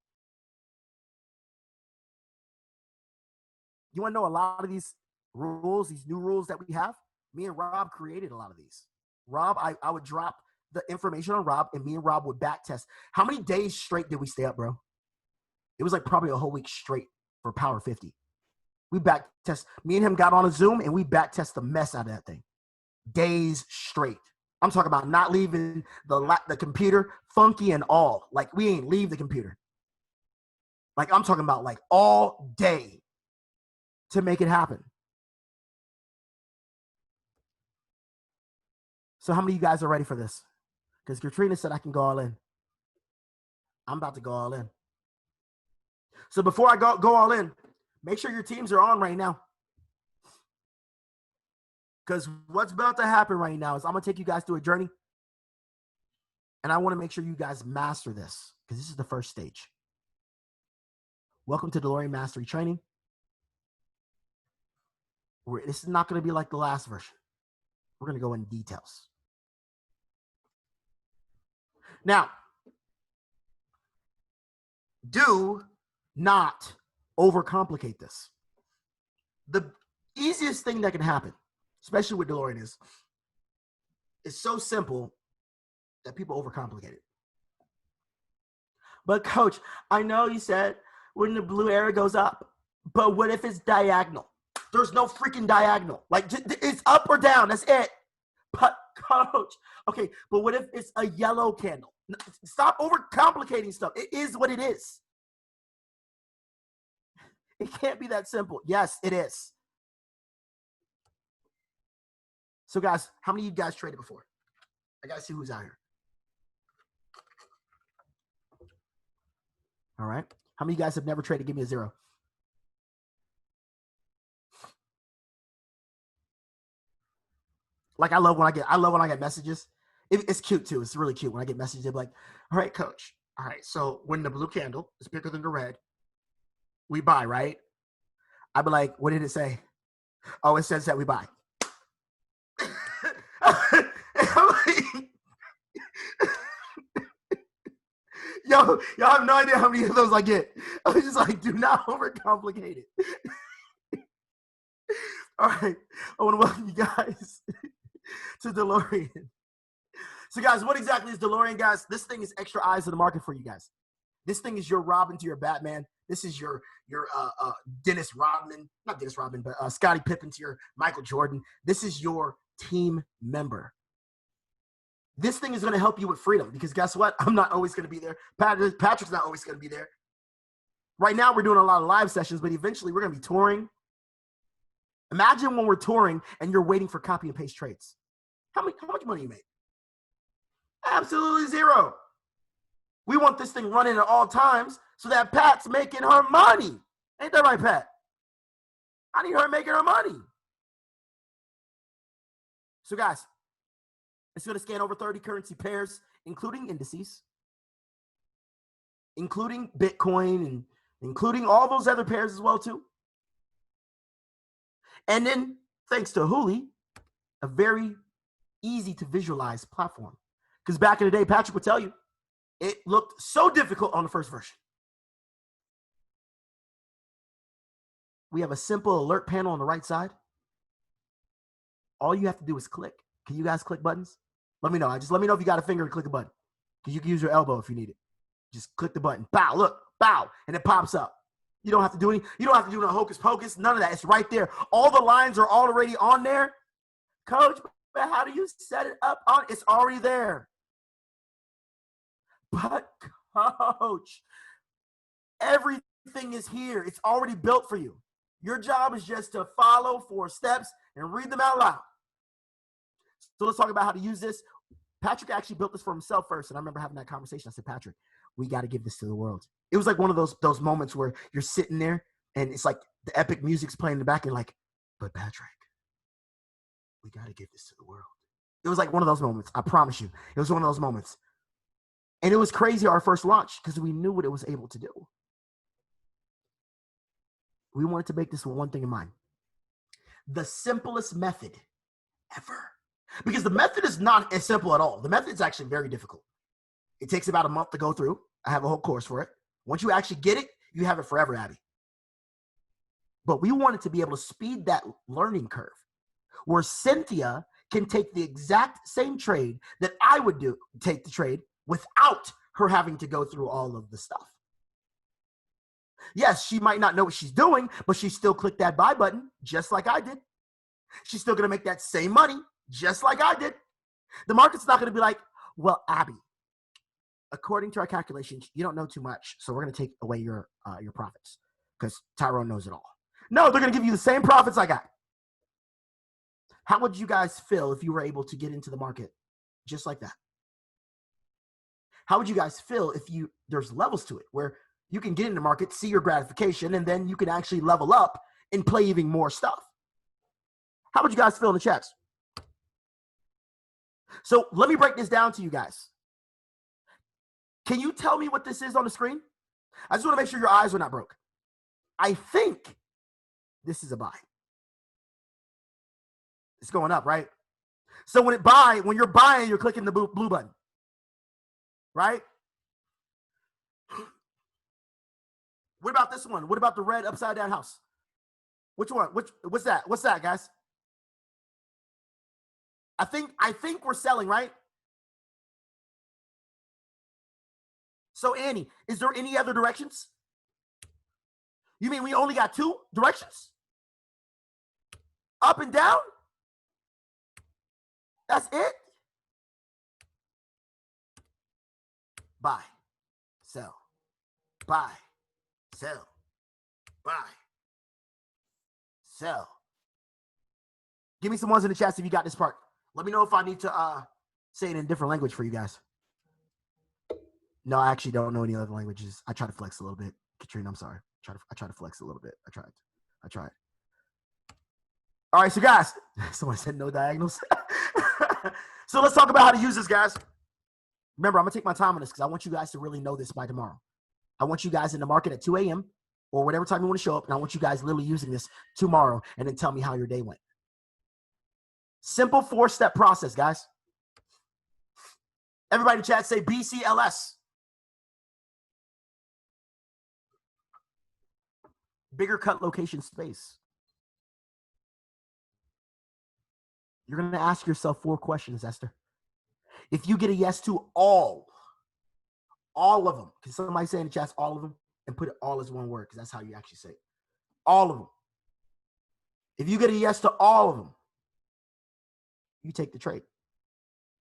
You want to know a lot of these rules, these new rules that we have? Me and Rob created a lot of these. Rob, I would drop the information on Rob and me and Rob would back test. How many days straight did we stay up, bro? It was like probably a whole week straight for Power 50. We back test. Me and him got on a Zoom and we back test the mess out of that thing. Days straight. I'm talking about not leaving the computer, funky and all. Like we ain't leave the computer. Like I'm talking about like all day to make it happen. So how many of you guys are ready for this? Because Katrina said I can go all in. I'm about to go all in. So before I go all in, make sure your teams are on right now. Because what's about to happen right now is I'm going to take you guys through a journey. And I want to make sure you guys master this. Because this is the first stage. Welcome to Delorean Mastery Training. This is not going to be like the last version. We're going to go in details. Now, do not overcomplicate this. The easiest thing that can happen, especially with Delorean, is it's so simple that people overcomplicate it. But Coach, I know you said when the blue arrow goes up, but what if it's diagonal? There's no freaking diagonal. Like it's up or down. That's it. But Coach. Okay, but what if it's a yellow candle? Stop overcomplicating stuff. It is what it is. It can't be that simple. Yes, it is. So, guys, how many of you guys traded before? I got to see who's out here. All right. How many of you guys have never traded? Give me a 0. Like, I love when I get messages. It's cute too. It's really cute when I get messages. They're like, all right, coach. All right. So when the blue candle is bigger than the red, we buy, right? I'd be like, what did it say? Oh, it says that we buy. Yo, y'all have no idea how many of those I get. I was just like, do not overcomplicate it. All right. I want to welcome you guys to Delorean. So, guys, what exactly is Delorean, guys? This thing is extra eyes in the market for you guys. This thing is your Robin to your Batman. This is your Dennis Rodman, not Dennis Rodman, but Scottie Pippen to your Michael Jordan. This is your team member. This thing is going to help you with freedom because guess what? I'm not always going to be there. Patrick's not always going to be there. Right now, we're doing a lot of live sessions, but eventually we're going to be touring. Imagine when we're touring and you're waiting for copy and paste trades. How much money you make? Absolutely 0. We want this thing running at all times so that Pat's making her money. Ain't that right, Pat? I need her making her money. So, guys, it's going to scan over 30 currency pairs, including indices, including Bitcoin, and including all those other pairs as well, too. And then, thanks to Hooli, a very easy to visualize platform. Because back in the day, Patrick would tell you, it looked so difficult on the first version. We have a simple alert panel on the right side. All you have to do is click. Can you guys click buttons? Let me know. Just let me know if you got a finger to click a button. Because you can use your elbow if you need it. Just click the button. Bow, look, bow, and it pops up. You don't have to do no hocus pocus, none of that. It's right there. All the lines are already on there. Coach, but how do you set it up on? It's already there. But coach, everything is here. It's already built for you. Your job is just to follow 4 steps and read them out loud. So let's talk about how to use this. Patrick actually built this for himself first, and I remember having that conversation. I said, Patrick, we got to give this to the world. It was like one of those moments where you're sitting there, and it's like the epic music's playing in the back, and you're like, but Patrick, we got to give this to the world. It was like one of those moments. I promise you. It was one of those moments. And it was crazy our first launch because we knew what it was able to do. We wanted to make this with one thing in mind. The simplest method ever. Because the method is not as simple at all. The method is actually very difficult. It takes about a month to go through. I have a whole course for it. Once you actually get it, you have it forever, Abby. But we wanted to be able to speed that learning curve where Cynthia can take the exact same trade that I would take the trade without her having to go through all of the stuff. Yes, she might not know what she's doing, but she still clicked that buy button just like I did. She's still going to make that same money just like I did. The market's not going to be like, well, Abby, according to our calculations, you don't know too much, so we're going to take away your profits because Tyrone knows it all. No, they're going to give you the same profits I got. How would you guys feel if you were able to get into the market just like that? How would you guys feel if there's levels to it where you can get in the market, see your gratification, and then you can actually level up and play even more stuff? How would you guys feel in the chats? So let me break this down to you guys. Can you tell me what this is on the screen? I just want to make sure your eyes are not broke. I think this is a buy. It's going up, right? So when you're buying, you're clicking the blue button. Right? What about this one? What about the red upside down house? Which one? What's that? What's that, guys? I think we're selling, right? So Annie, is there any other directions? You mean we only got 2 directions? Up and down? That's it? buy, sell, buy, sell, buy, sell. Give me some ones in the chat if you got this part. Let me know if I need to say it in a different language for you guys. No, I actually don't know any other languages. I try to flex a little bit. Katrina, I'm sorry. I try to flex a little bit. I tried. All right, so guys, someone said no diagonals. So let's talk about how to use this, guys. Remember, I'm going to take my time on this because I want you guys to really know this by tomorrow. I want you guys in the market at 2 a.m. or whatever time you want to show up, and I want you guys literally using this tomorrow and then tell me how your day went. Simple 4-step process, guys. Everybody in chat say BCLS. Bigger cut location space. You're going to ask yourself 4 questions, Esther. If you get a yes to all of them, can somebody say in the chat all of them and put it all as one word because that's how you actually say it. All of them. If you get a yes to all of them, you take the trade.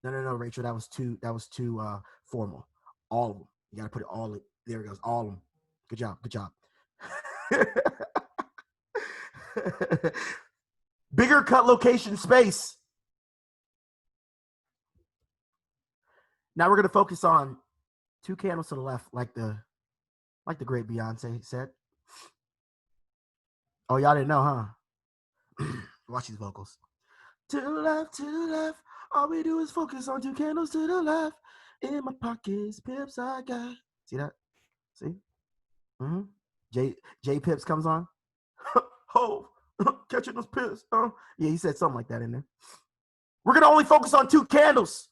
No, Rachel, that was too formal. All of them. You got to put it all in. There it goes. All of them. Good job. Bigger cut location space. Now we're going to focus on 2 candles to the left, like the great Beyonce said. Oh, y'all didn't know, huh? Watch these vocals. To the left, all we do is focus on 2 candles to the left. In my pockets, pips I got. See that? See? Mm-hmm. J Pips comes on. Oh, catching those pips. Oh, yeah, he said something like that in there. We're going to only focus on 2 candles.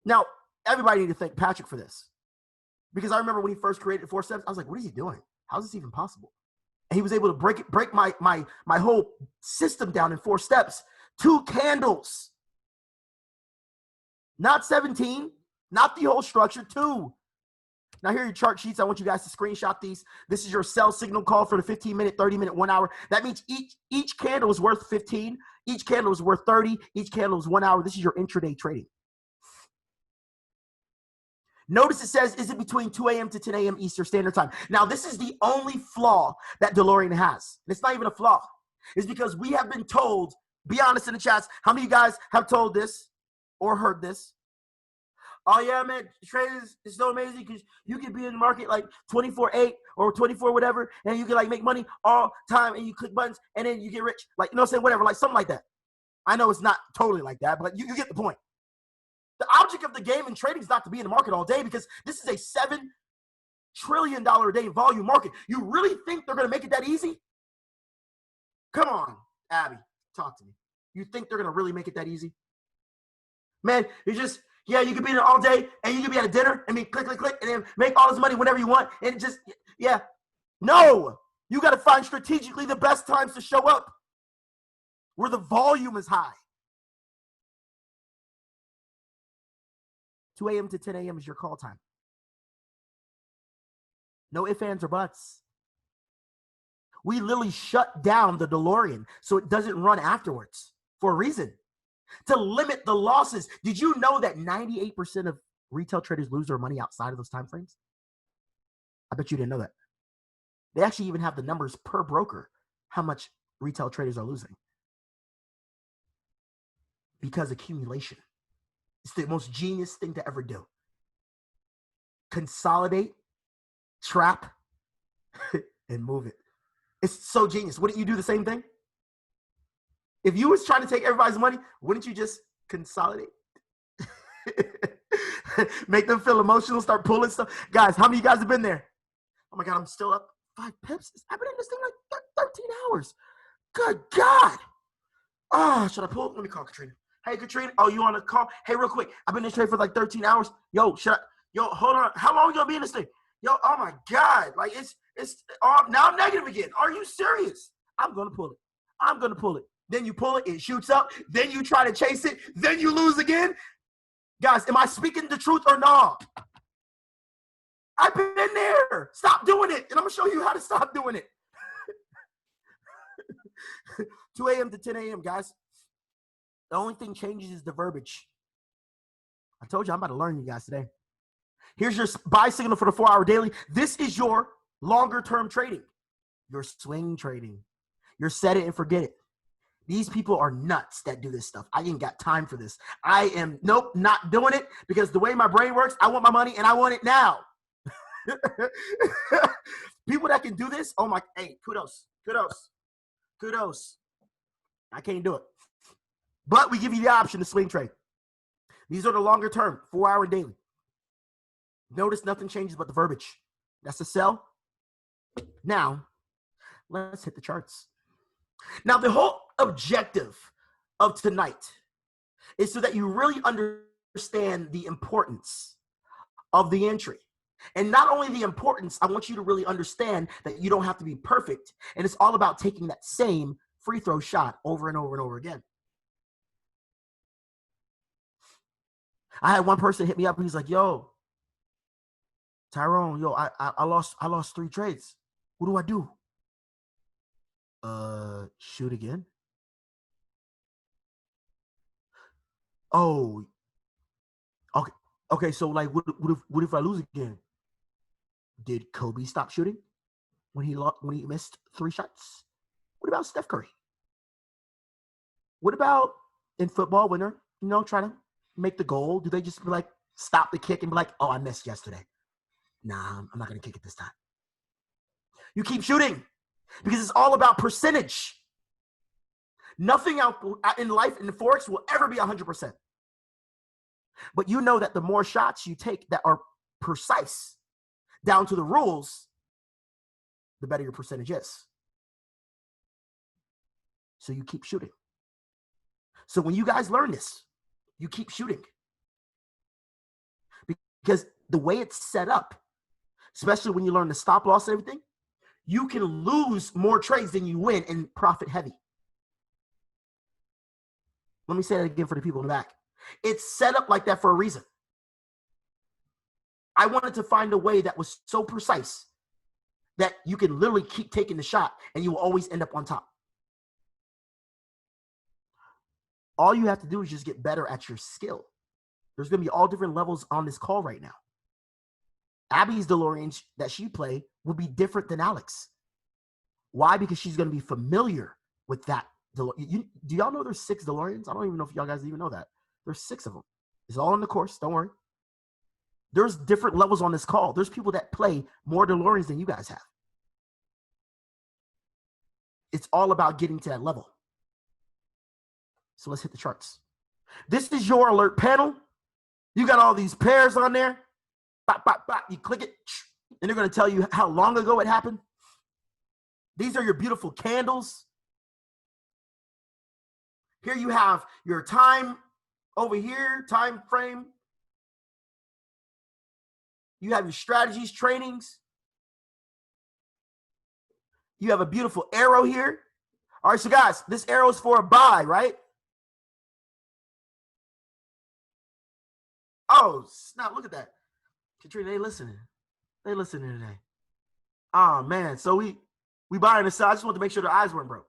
Now, everybody need to thank Patrick for this. Because I remember when he first created 4 steps, I was like, what is he doing? How is this even possible? And he was able to break my whole system down in 4 steps. 2 candles. Not 17. Not the whole structure. 2. Now here are your chart sheets. I want you guys to screenshot these. This is your sell signal call for the 15-minute, 30-minute, 1 hour. That means each candle is worth 15. Each candle is worth 30. Each candle is 1 hour. This is your intraday trading. Notice it says, is it between 2 a.m. to 10 a.m. Eastern Standard Time? Now, this is the only flaw that Delorean has. And it's not even a flaw. It's because we have been told, be honest in the chats, how many of you guys have told this or heard this? Oh, yeah, man, traders is so amazing because you can be in the market like 24/8 or 24 whatever, and you can like make money all time, and you click buttons, and then you get rich. Like, you know what I'm saying? Whatever, like something like that. I know it's not totally like that, but you get the point. The object of the game in trading is not to be in the market all day because this is a $7 trillion a day volume market. You really think they're going to make it that easy? Come on, Abby, talk to me. You think they're going to really make it that easy? Man, you just, yeah, you could be there all day and you could be at a dinner and click, and then make all this money whenever you want and just, yeah. No, you got to find strategically the best times to show up where the volume is high. 2 a.m. to 10 a.m. is your call time. No ifs, ands, or buts. We literally shut down the Delorean so it doesn't run afterwards for a reason. To limit the losses. Did you know that 98% of retail traders lose their money outside of those time frames? I bet you didn't know that. They actually even have the numbers per broker, how much retail traders are losing. Because accumulation. It's the most genius thing to ever do. Consolidate, trap, and move it. It's so genius. Wouldn't you do the same thing? If you was trying to take everybody's money, wouldn't you just consolidate? Make them feel emotional, start pulling stuff. Guys, how many of you guys have been there? Oh my God, I'm still up 5 pips. I've been in this thing like 13 hours. Good God. Oh, should I pull? Let me call Katrina. Hey, Katrina. Oh, you on a call? Hey, real quick. I've been in this trade for like 13 hours. Yo, hold on. How long are you going to be in this thing? Yo, oh my God. Like it's now I'm negative again. Are you serious? I'm going to pull it. Then you pull it, it shoots up. Then you try to chase it. Then you lose again. Guys, am I speaking the truth or not? I've been there. Stop doing it. And I'm going to show you how to stop doing it. 2 a.m. to 10 a.m., guys. The only thing changes is the verbiage. I told you I'm about to learn you guys today. Here's your buy signal for the 4-hour daily. This is your longer term trading, your swing trading, your set it and forget it. These people are nuts that do this stuff. I ain't got time for this. I am, nope, not doing it, because the way my brain works, I want my money and I want it now. People that can do this, oh my, hey, kudos. I can't do it. But we give you the option to swing trade. These are the longer term, 4-hour daily. Notice nothing changes but the verbiage. That's the sell. Now, let's hit the charts. Now, the whole objective of tonight is so that you really understand the importance of the entry. And not only the importance, I want you to really understand that you don't have to be perfect. And it's all about taking that same free throw shot over and over and over again. I had one person hit me up and he's like, yo, Tyrone, yo, I lost 3 trades. What do I do? Shoot again. Oh, okay. Okay, so like, what if I lose again? Did Kobe stop shooting when he missed 3 shots? What about Steph Curry? What about in football when they're, trying to make the goal? Do they just be like, stop the kick and be like, oh, I missed yesterday? Nah, I'm not going to kick it this time. You keep shooting because it's all about percentage. Nothing out in life in the forex will ever be 100%. But you know that the more shots you take that are precise down to the rules, the better your percentage is. So you keep shooting. So when you guys learn this, you keep shooting. Because the way it's set up, especially when you learn the stop loss and everything, you can lose more trades than you win and profit heavy. Let me say that again for the people in the back. It's set up like that for a reason. I wanted to find a way that was so precise that you can literally keep taking the shot and you will always end up on top. All you have to do is just get better at your skill. There's going to be all different levels on this call right now. Abby's Delorean that she play will be different than Alex. Why? Because she's going to be familiar with that. Do y'all know there's 6 Deloreans? I don't even know if y'all guys even know that. There's 6 of them. It's all in the course. Don't worry. There's different levels on this call. There's people that play more Deloreans than you guys have. It's all about getting to that level. So let's hit the charts. This is your alert panel. You got all these pairs on there. Bop, bop, bop. You click it, and they're going to tell you how long ago it happened. These are your beautiful candles. Here you have your time over here, time frame. You have your strategies, trainings. You have a beautiful arrow here. All right, so guys, this arrow is for a buy, right? Oh, snap, look at that. Katrina, they listening. They listening today. Oh, man, so we buying this. I just want to make sure their eyes weren't broke.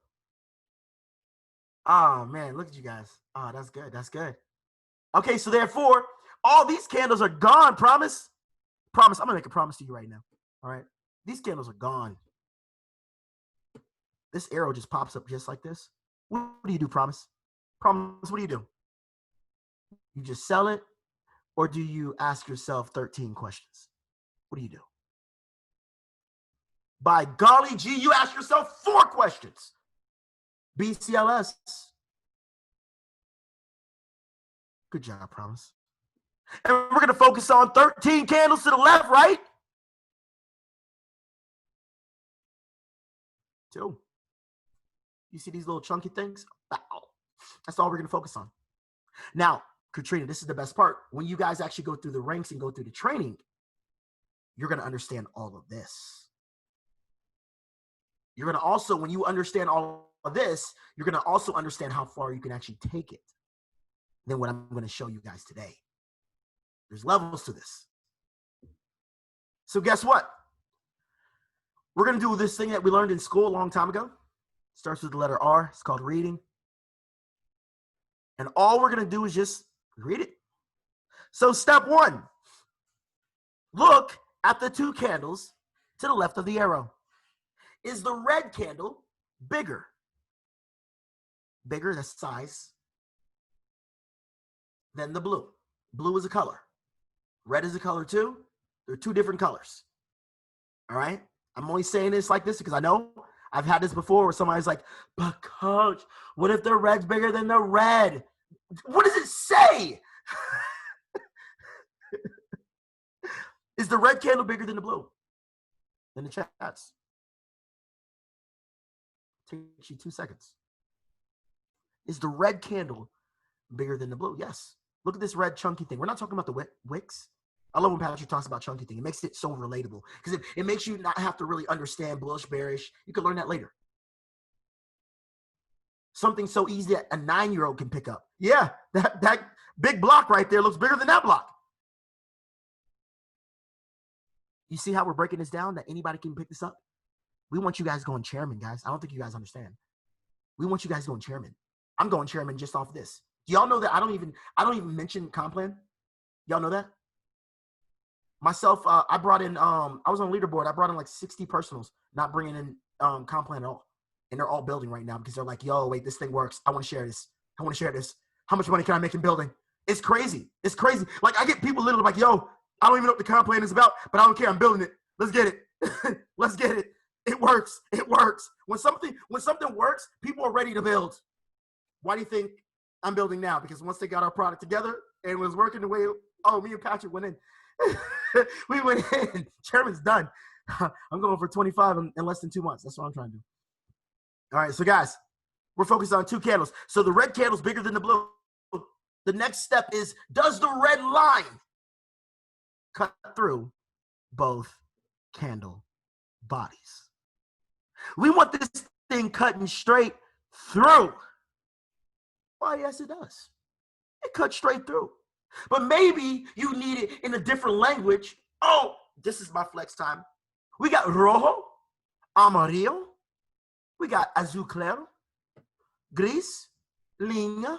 Oh, man, look at you guys. Oh, that's good. That's good. Okay, so therefore, all these candles are gone, promise? Promise. I'm going to make a promise to you right now. All right? These candles are gone. This arrow just pops up just like this. What do you do, promise? Promise, what do you do? You just sell it, or do you ask yourself 13 questions? What do you do? By golly gee, you ask yourself 4 questions. BCLS. Good job, promise. And we're going to focus on 13 candles to the left, right? 2. You see these little chunky things? That's all we're going to focus on. Now, Katrina, this is the best part. When you guys actually go through the ranks and go through the training, you're going to understand all of this. You're going to also, when you understand all of this, you're going to also understand how far you can actually take it than what I'm going to show you guys today. There's levels to this. So guess what? We're going to do this thing that we learned in school a long time ago. It starts with the letter R. It's called reading. And all we're going to do is just read it. So step 1, Look at the two candles to the left of the arrow. Is the red candle bigger? Bigger, that's size, than the blue. Blue is a color. Red is a color too. They're two different colors. All right? I'm only saying this like this because I know I've had this before where somebody's like, but coach, what if the red's bigger than the red? What does it say? Is the red candle bigger than the blue? In the chats. Takes you 2 seconds. Is the red candle bigger than the blue? Yes. Look at this red chunky thing. We're not talking about the wicks. I love when Patrick talks about chunky thing. It makes it so relatable because it makes you not have to really understand bullish, bearish. You can learn that later. Something so easy that a 9-year-old can pick up. Yeah, that big block right there looks bigger than that block. You see how we're breaking this down that anybody can pick this up? We want you guys going chairman, guys. I don't think you guys understand. We want you guys going chairman. I'm going chairman just off this. Do y'all know that I don't even mention comp plan? Y'all know that? Myself, I brought in, I was on leaderboard. I brought in like 60 personals, not bringing in comp plan at all. And they're all building right now because they're like, yo, wait, this thing works. I want to share this. I want to share this. How much money can I make in building? It's crazy. It's crazy. Like I get people literally like, yo, I don't even know what the comp plan is about, but I don't care. I'm building it. Let's get it. Let's get it. It works. It works. When something works, people are ready to build. Why do you think I'm building now? Because once they got our product together and it was working the way, me and Patrick went in. We went in. Chairman's done. I'm going for 25 in less than 2 months. That's what I'm trying to do. All right, so guys, we're focused on two candles. So the red candle's bigger than the blue. The next step is, does the red line cut through both candle bodies? We want this thing cutting straight through. Why, yes, it does. It cuts straight through. But maybe you need it in a different language. Oh, this is my flex time. We got rojo, amarillo. We got azul claro, gris, linea,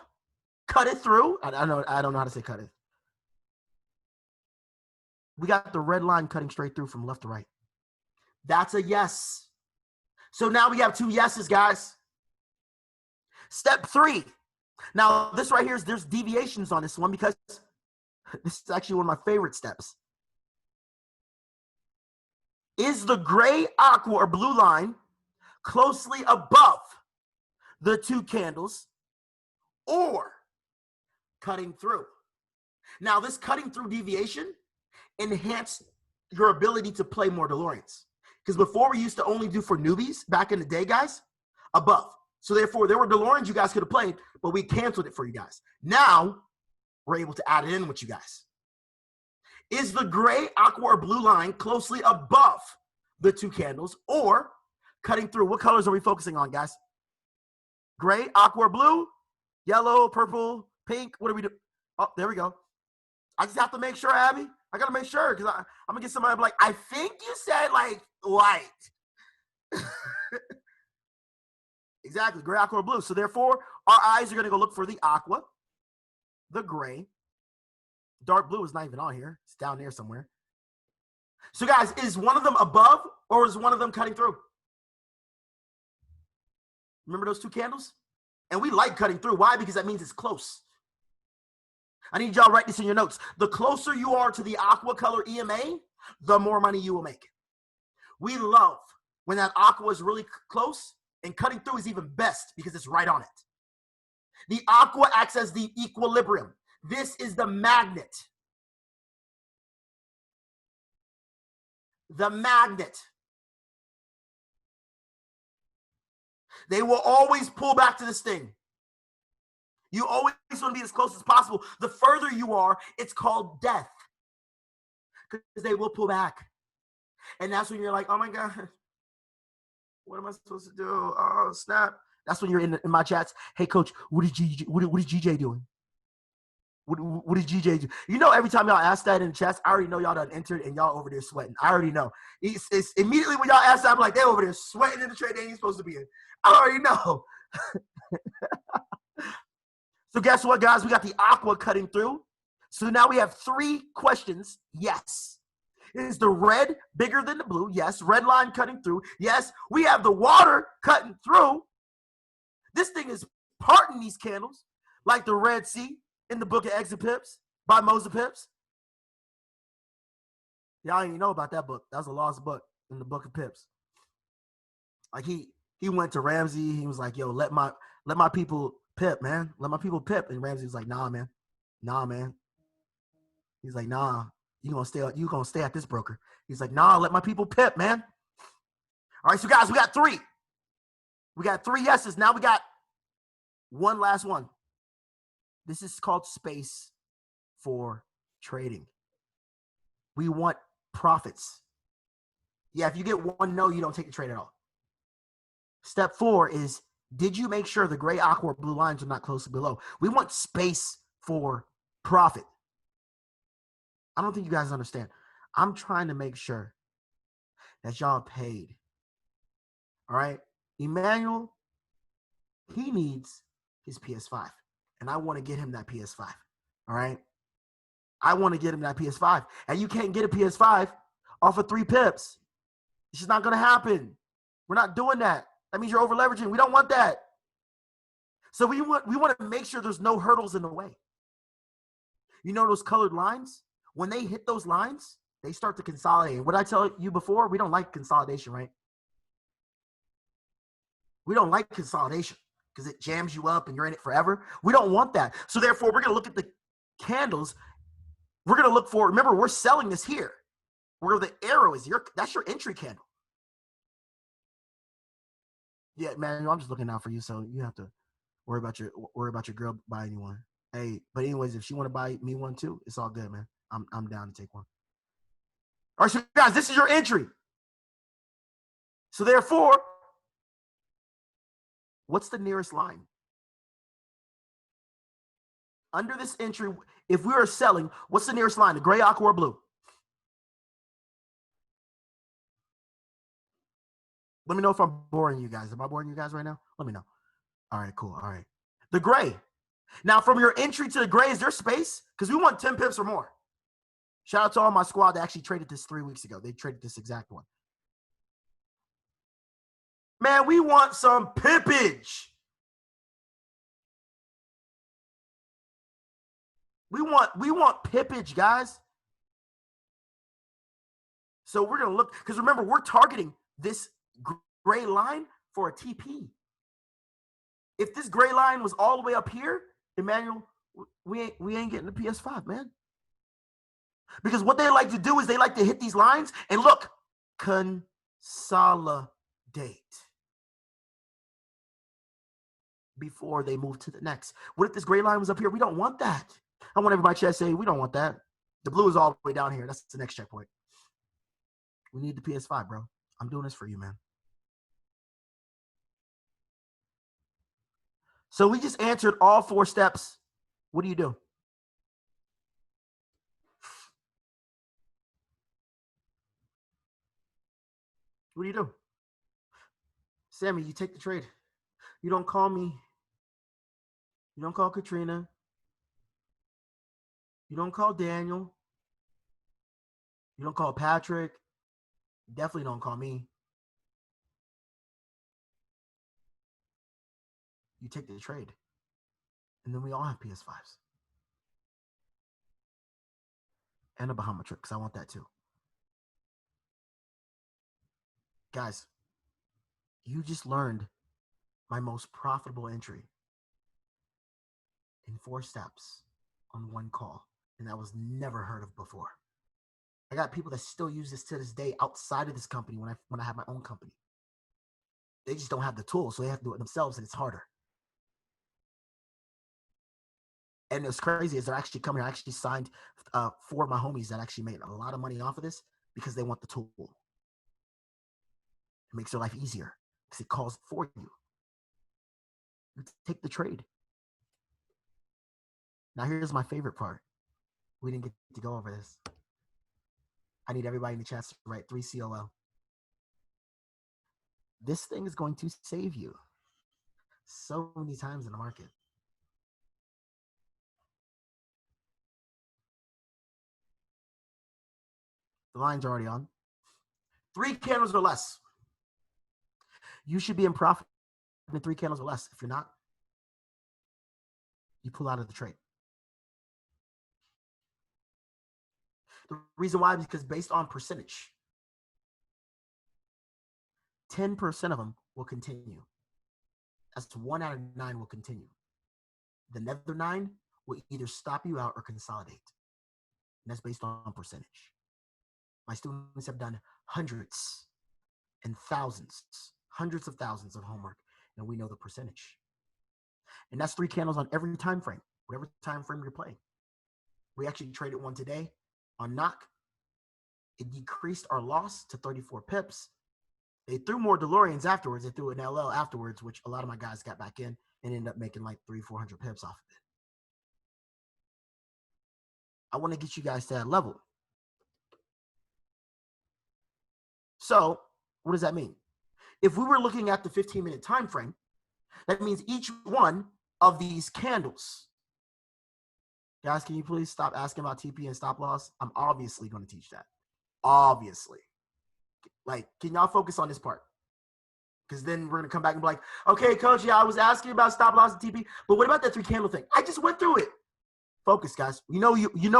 cut it through. I don't know how to say cut it. We got the red line cutting straight through from left to right. That's a yes. So now we have 2 yeses, guys. Step 3. Now, this right here there's deviations on this one because this is actually one of my favorite steps. Is the gray, aqua, or blue line closely above the 2 candles or cutting through? Now, this cutting through deviation enhanced your ability to play more Deloreans. Because before we used to only do for newbies back in the day, guys, above. So therefore, there were Deloreans you guys could have played, but we canceled it for you guys. Now, we're able to add it in with you guys. Is the gray, aqua, or blue line closely above the 2 candles or cutting through? What colors are we focusing on, guys? Gray, aqua, or blue, yellow, purple, pink. What do we do? Oh, there we go. I just have to make sure, Abby. I got to make sure because I'm going to get somebody like, I think you said like white. Exactly, gray, aqua, or blue. So therefore, our eyes are going to go look for the aqua, the gray. Dark blue is not even on here. It's down there somewhere. So guys, is one of them above or is one of them cutting through? Remember those 2 candles? And we like cutting through. Why? Because that means it's close. I need y'all to write this in your notes. The closer you are to the aqua color EMA, the more money you will make. We love when that aqua is really close, and cutting through is even best because it's right on it. The aqua acts as the equilibrium. This is the magnet. The magnet. They will always pull back to this thing. You always want to be as close as possible. The further you are, it's called death. Because they will pull back. And that's when you're like, oh my God, what am I supposed to do? Oh, snap. That's when you're in my chats. Hey, coach, what is GJ doing? What did GJ do? You know, every time y'all ask that in the chats, I already know y'all done entered and y'all over there sweating. I already know. It's immediately when y'all ask that, I'm like, they over there sweating in the trade they ain't supposed to be in. I already know. So guess what, guys? We got the aqua cutting through. So now we have 3 questions. Yes. Is the red bigger than the blue? Yes. Red line cutting through. Yes. We have the water cutting through. This thing is parting these candles like the Red Sea in the book of Exit Pips by Moses Pips. Y'all didn't even know about that book. That was a lost book in the book of Pips. Like he went to Ramsey. He was like, yo, let my people pip, man. Let my people pip. And Ramsey was like, nah, man. Nah, man. He's like, nah, you gonna stay at this broker. He's like, nah, let my people pip, man. All right, so guys, we got three. We got three yeses. Now we got one last one. This is called space for trading. We want profits. Yeah, if you get one no, you don't take the trade at all. Step 4 is, did you make sure the gray, aqua, or blue lines are not close to below? We want space for profit. I don't think you guys understand. I'm trying to make sure that y'all paid. All right? Emmanuel, he needs his PS5. And I want to get him that PS5. All right? I want to get him that PS5. And you can't get a PS5 off of 3 pips. It's just not going to happen. We're not doing that. That means you're over leveraging. We don't want that. So we want to make sure there's no hurdles in the way. You know those colored lines? When they hit those lines, they start to consolidate. What I tell you before, we don't like consolidation, right? We don't like consolidation because it jams you up and you're in it forever. We don't want that. So therefore, we're going to look at the candles. We're going to look for, remember, we're selling this here. Where the arrow is, that's your entry candle. Yeah, man, I'm just looking out for you, so you have to worry about your girl buying you one. Hey, but anyways, if she want to buy me one too, it's all good, man. I'm down to take one. All right, so guys, this is your entry. So therefore, what's the nearest line? Under this entry, if we are selling, what's the nearest line? The gray, aqua, or blue? Let me know if I'm boring you guys. Am I boring you guys right now? Let me know. All right, cool. All right. The gray. Now, from your entry to the gray, is there space? Because we want 10 pips or more. Shout out to all my squad that actually traded this 3 weeks ago. They traded this exact one. Man, we want some pippage. We want pippage, guys. So we're going to look, because remember, we're targeting this gray line for a TP. If this gray line was all the way up here, Emmanuel, we ain't getting the PS5, man. Because what they like to do is they like to hit these lines and look, consolidate. Before they move to the next. What if this gray line was up here? We don't want that. I want everybody to say, we don't want that. The blue is all the way down here. That's the next checkpoint. We need the PS5, bro. I'm doing this for you, man. So we just answered all 4 steps. What do you do? What do you do? Sammy, you take the trade. You don't call me. You don't call Katrina. You don't call Daniel. You don't call Patrick. You definitely don't call me. You take the trade. And then we all have PS5s. And a Bahama trip, because I want that too. Guys, you just learned my most profitable entry in 4 steps on 1 call. And that was never heard of before. I got people that still use this to this day outside of this company when I have my own company. They just don't have the tools, so they have to do it themselves, and it's harder. And what's crazy is they're actually coming here. I actually signed 4 of my homies that actually made a lot of money off of this because they want the tool. It makes their life easier because it calls for you. You take the trade. Now here's my favorite part. We didn't get to go over this. I need everybody in the chat to write 3 COL. This thing is going to save you so many times in the market. The line's already on. 3 candles or less. You should be in profit in 3 candles or less. If you're not, you pull out of the trade. The reason why is because based on percentage, 10% of them will continue. That's 1 out of 9 will continue. The other 9 will either stop you out or consolidate. And that's based on percentage. My students have done hundreds and thousands, hundreds of thousands of homework, and we know the percentage. And that's 3 candles on every time frame, whatever time frame you're playing. We actually traded one today on knock. It decreased our loss to 34 pips. They threw more Deloreans afterwards. They threw an LL afterwards, which a lot of my guys got back in and ended up making like 300-400 pips off of it. I want to get you guys to that level. So what does that mean? If we were looking at the 15-minute time frame, that means each one of these candles. Guys, can you please stop asking about TP and stop loss? I'm obviously going to teach that. Obviously. Like, can y'all focus on this part? Because then we're going to come back and be like, okay, coach, yeah, I was asking about stop loss and TP, but what about that 3 candle thing? I just went through it. Focus, guys. You know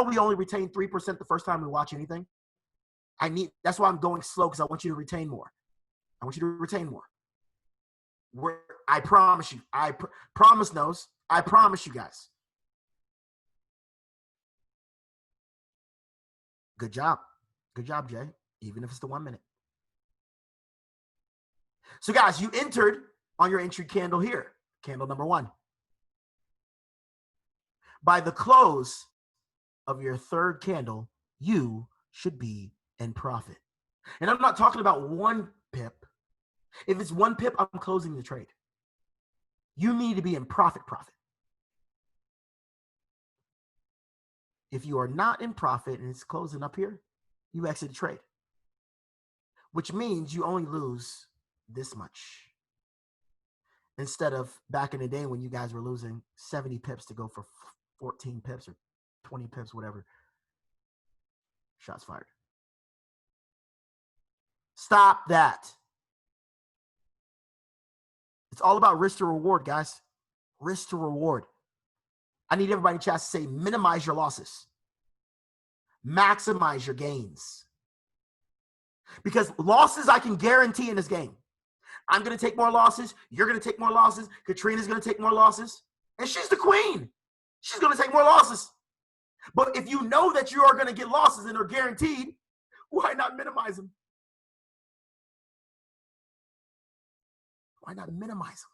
we only retain 3% the first time we watch anything. That's why I'm going slow, because I want you to retain more. I want you to retain more. I promise you. Promise knows. I promise you guys. Good job. Good job, Jay. Even if it's the 1 minute. So guys, you entered on your entry candle here. Candle number 1. By the close of your 3rd candle, you should be in profit. And I'm not talking about 1 pip. If it's 1 pip, I'm closing the trade. You need to be in profit. If you are not in profit and it's closing up here, you exit the trade, which means you only lose this much. Instead of back in the day when you guys were losing 70 pips to go for 14 pips or 20 pips, whatever. Shots fired. Stop that. It's all about risk to reward, guys. Risk to reward. I need everybody in chat to say minimize your losses. Maximize your gains. Because losses I can guarantee in this game. I'm going to take more losses. You're going to take more losses. Katrina's going to take more losses. And she's the queen. She's going to take more losses. But if you know that you are going to get losses and they're guaranteed, why not minimize them? Why not minimize them?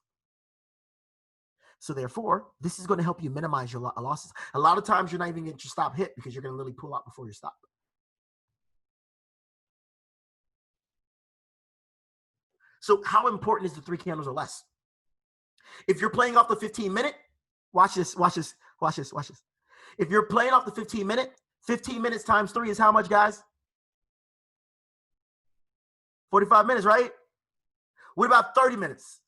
So therefore, this is going to help you minimize your losses. A lot of times you're not even going to get your stop hit because you're going to literally pull out before you stop. So how important is the 3 candles or less? If you're playing off the 15-minute, watch this. If you're playing off the 15-minute, 15 minutes times 3 is how much, guys? 45 minutes, right? What about 30 minutes?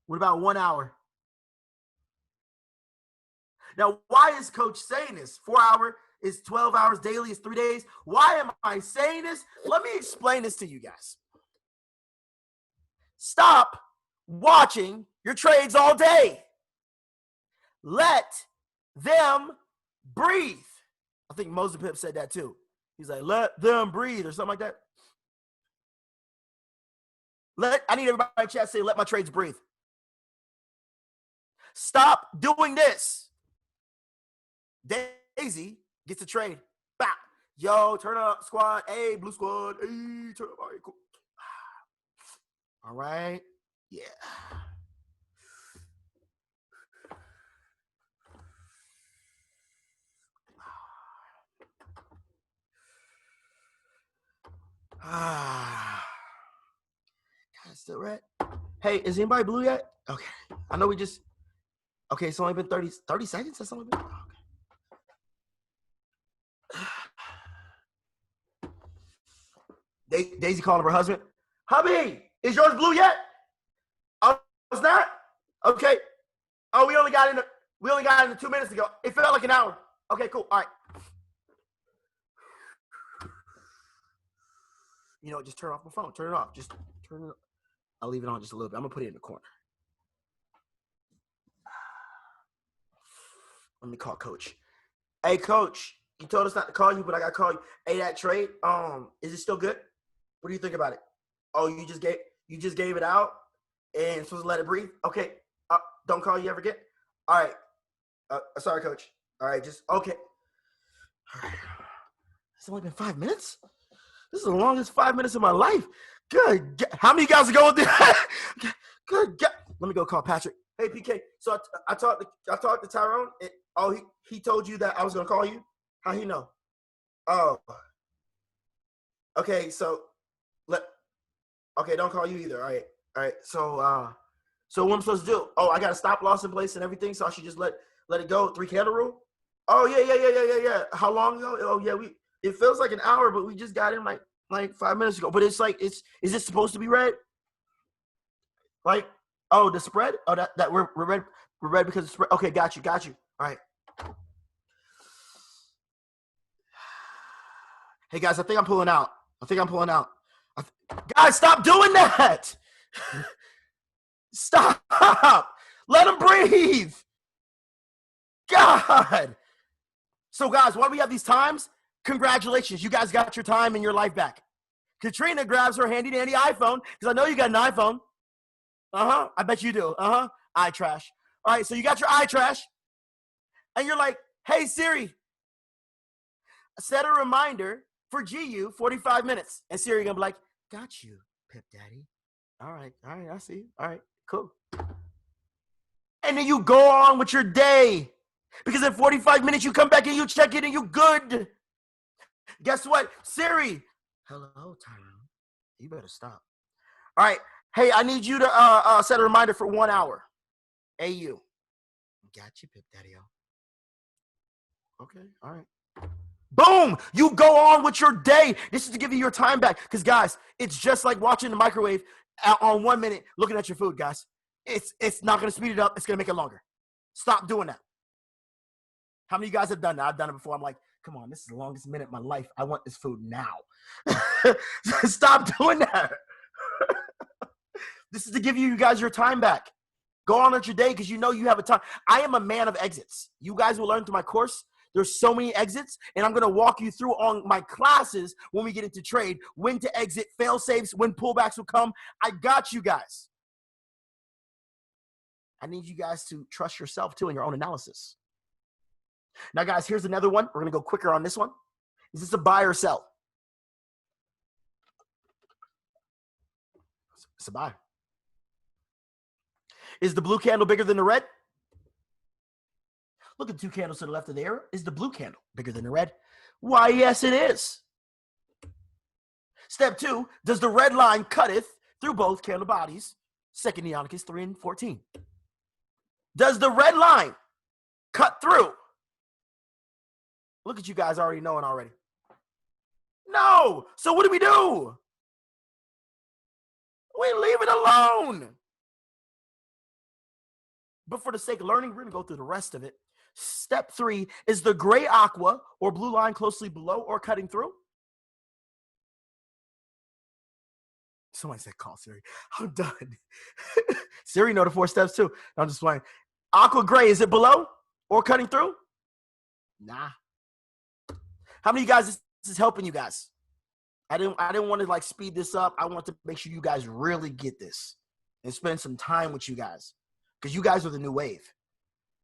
What about 1 hour? Now, why is coach saying this? 4 hour is 12 hours daily, is 3 days. Why am I saying this? Let me explain this to you guys. Stop watching your trades all day. Let them breathe. I think Moses Pip said that too. He's like, let them breathe or something like that. I need everybody in chat to say, let my trades breathe. Stop doing this. Daisy gets a trade. Bop. Yo, turn up, squad. Hey, blue squad. Hey, turn up. All right, cool. All right. Yeah. Guys, still red? Hey, is anybody blue yet? Okay. I know we just. Okay, it's only been 30 seconds. That's only been. Okay. Daisy calling her husband. Hubby, is yours blue yet? Oh, it's not? Okay. Oh, we only got in 2 minutes ago. It felt like an hour. Okay, cool. All right. You know, just turn off my phone. Turn it off. Just turn it. I'll leave it on just a little bit. I'm gonna put it in the corner. Let me call Coach. Hey, Coach, you told us not to call you, but I gotta call you. Hey, that trade, is it still good? What do you think about it? Oh, you just gave it out and supposed to let it breathe? Okay. Don't call you ever again? All right. Sorry, Coach. All right, just okay. All right. It's only been 5 minutes? This is the longest 5 minutes of my life. Good. How many guys are going through that? Good. Let me go call Patrick. Hey, PK. So I talked to Tyrone. And, he told you that I was gonna call you. How he know? Oh. Okay. So Okay. Don't call you either. All right. So what I'm supposed to do? Oh, I got a stop loss in place and everything. So I should just let it go. 3 candle rule. Oh yeah. How long ago? Oh yeah. It feels like an hour, but we just got in like 5 minutes ago. But it's like is it supposed to be red? Like, oh, the spread? Oh, that we're red because it's spread. Okay, got you. All right. Hey guys, I think I'm pulling out. Guys, stop doing that. Stop. Let him breathe. God. So guys, why do we have these times? Congratulations, you guys got your time and your life back. Katrina grabs her handy dandy iPhone because I know you got an iPhone. I bet you do. Eye trash. All right, so you got your eye trash, and you're like, "Hey Siri, set a reminder for GU 45 minutes." And Siri gonna be like, "Got you, Pip Daddy." All right, I see. All right, cool. And then you go on with your day because in 45 minutes you come back and you check it and you good. Guess what, Siri? Hello, Tyrone. You better stop. All right. Hey, I need you to set a reminder for 1 hour. AU. Got you, Pip Daddy. Okay, all right. Boom! You go on with your day. This is to give you your time back. Because, guys, it's just like watching the microwave on 1 minute looking at your food, guys. It's not going to speed it up. It's going to make it longer. Stop doing that. How many of you guys have done that? I've done it before. I'm like, come on, this is the longest minute of my life. I want this food now. Stop doing that. This is to give you guys your time back. Go on with your day because you know you have a time. I am a man of exits. You guys will learn through my course. There's so many exits, and I'm going to walk you through on my classes when we get into trade, when to exit, fail safes, when pullbacks will come. I got you guys. I need you guys to trust yourself, too, in your own analysis. Now, guys, here's another one. We're going to go quicker on this one. Is this a buy or sell? It's a buy. Is the blue candle bigger than the red? Look at 2 candles to the left of the arrow. Is the blue candle bigger than the red? Why, yes, it is. Step 2, does the red line cutteth through both candle bodies? 2 Neonicus 3 and 14. Does the red line cut through? Look at you guys already knowing already. No. So what do? We leave it alone. But for the sake of learning, we're going to go through the rest of it. Step 3, is the gray aqua or blue line closely below or cutting through? Somebody said call Siri. I'm done. Siri know the 4 steps too. I'm just playing. Aqua gray, is it below or cutting through? Nah. How many of you guys this is helping you guys? I didn't want to like speed this up. I want to make sure you guys really get this and spend some time with you guys because you guys are the new wave.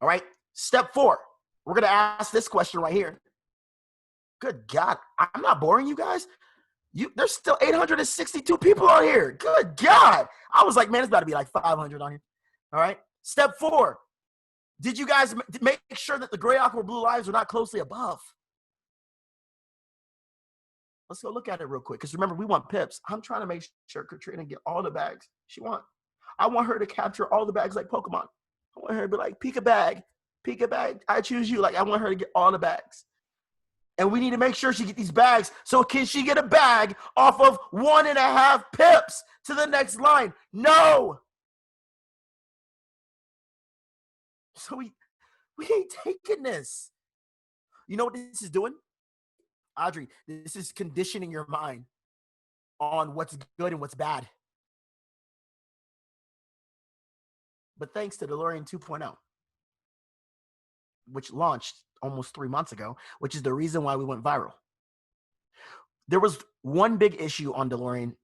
All right. Step 4. We're going to ask this question right here. Good God. I'm not boring you guys. There's still 862 people on here. Good God. I was like, man, it's about to be like 500 on here. All right. Step 4. Did you guys make sure that the gray, aqua, blue lines are not closely above? Let's go look at it real quick. Because remember, we want pips. I'm trying to make sure Katrina get all the bags she wants. I want her to capture all the bags like Pokemon. I want her to be like, pick a bag, I choose you. Like, I want her to get all the bags. And we need to make sure she get these bags. So can she get a bag off of 1.5 pips to the next line? No. So we ain't taking this. You know what this is doing? Audrey, this is conditioning your mind. on what's good and what's bad. But thanks to Delorean 2.0, which launched almost 3 months ago, which is the reason why we went viral. There was one big issue on Delorean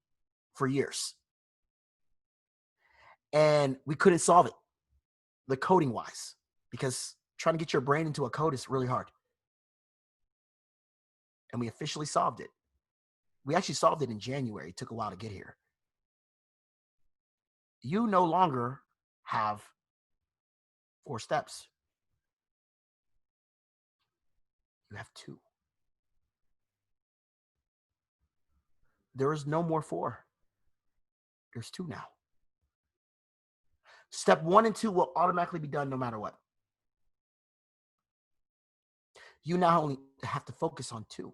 for years, and we couldn't solve it, the coding wise, because trying to get your brain into a code is really hard. And we officially solved it. We actually solved it in January. It took a while to get here. You no longer have 4 steps. You have 2. There is no more 4. There's 2 now. Step 1 and 2 will automatically be done no matter what. You now only have to focus on 2.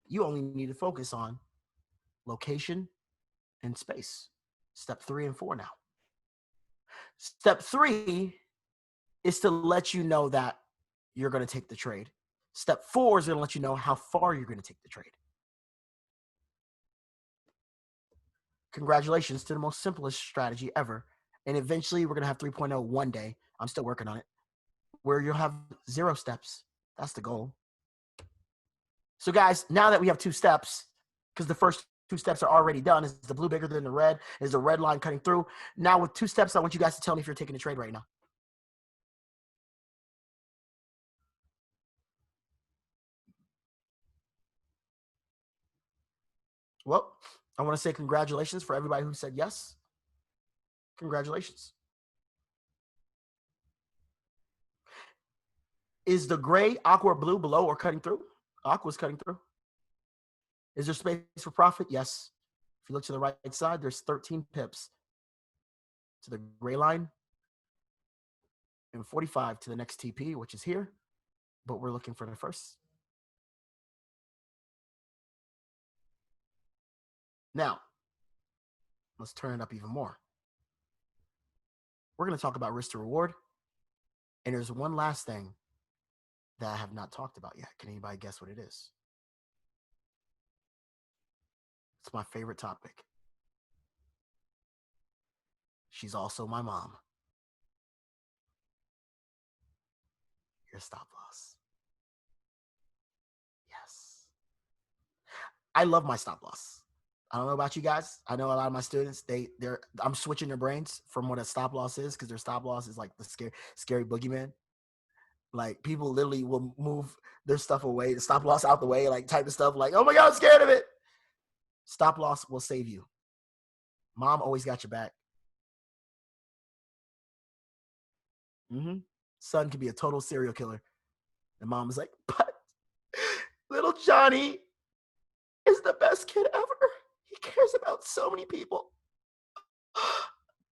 You only need to focus on location and space. Step 3 and 4 now. Step 3 is to let you know that you're going to take the trade. Step 4 is going to let you know how far you're going to take the trade. Congratulations to the most simplest strategy ever. And eventually we're going to have 3.0 one day. I'm still working on it, where you'll have 0 steps. That's the goal. So guys, now that we have 2 steps, because the first 2 steps are already done, is the blue bigger than the red? Is the red line cutting through? Now with 2 steps, I want you guys to tell me if you're taking a trade right now. Well, I want to say congratulations for everybody who said yes. Congratulations. Is the gray, aqua, blue below or cutting through? Aqua's cutting through. Is there space for profit? Yes. If you look to the right side, there's 13 pips to the gray line and 45 to the next TP, which is here, but we're looking for the first. Now, let's turn it up even more. We're going to talk about risk to reward, and there's one last thing that I have not talked about yet. Can anybody guess what it is? It's my favorite topic. She's also my mom. Your stop loss. Yes. I love my stop loss. I don't know about you guys. I know a lot of my students, I'm switching their brains from what a stop loss is, because their stop loss is like the scary boogeyman. Like, people literally will move their stuff away, the stop loss out the way, like type of stuff like, oh my God, I'm scared of it. Stop loss will save you. Mom always got your back. Son can be a total serial killer. And mom is like, but little Johnny is the best kid ever. He cares about so many people.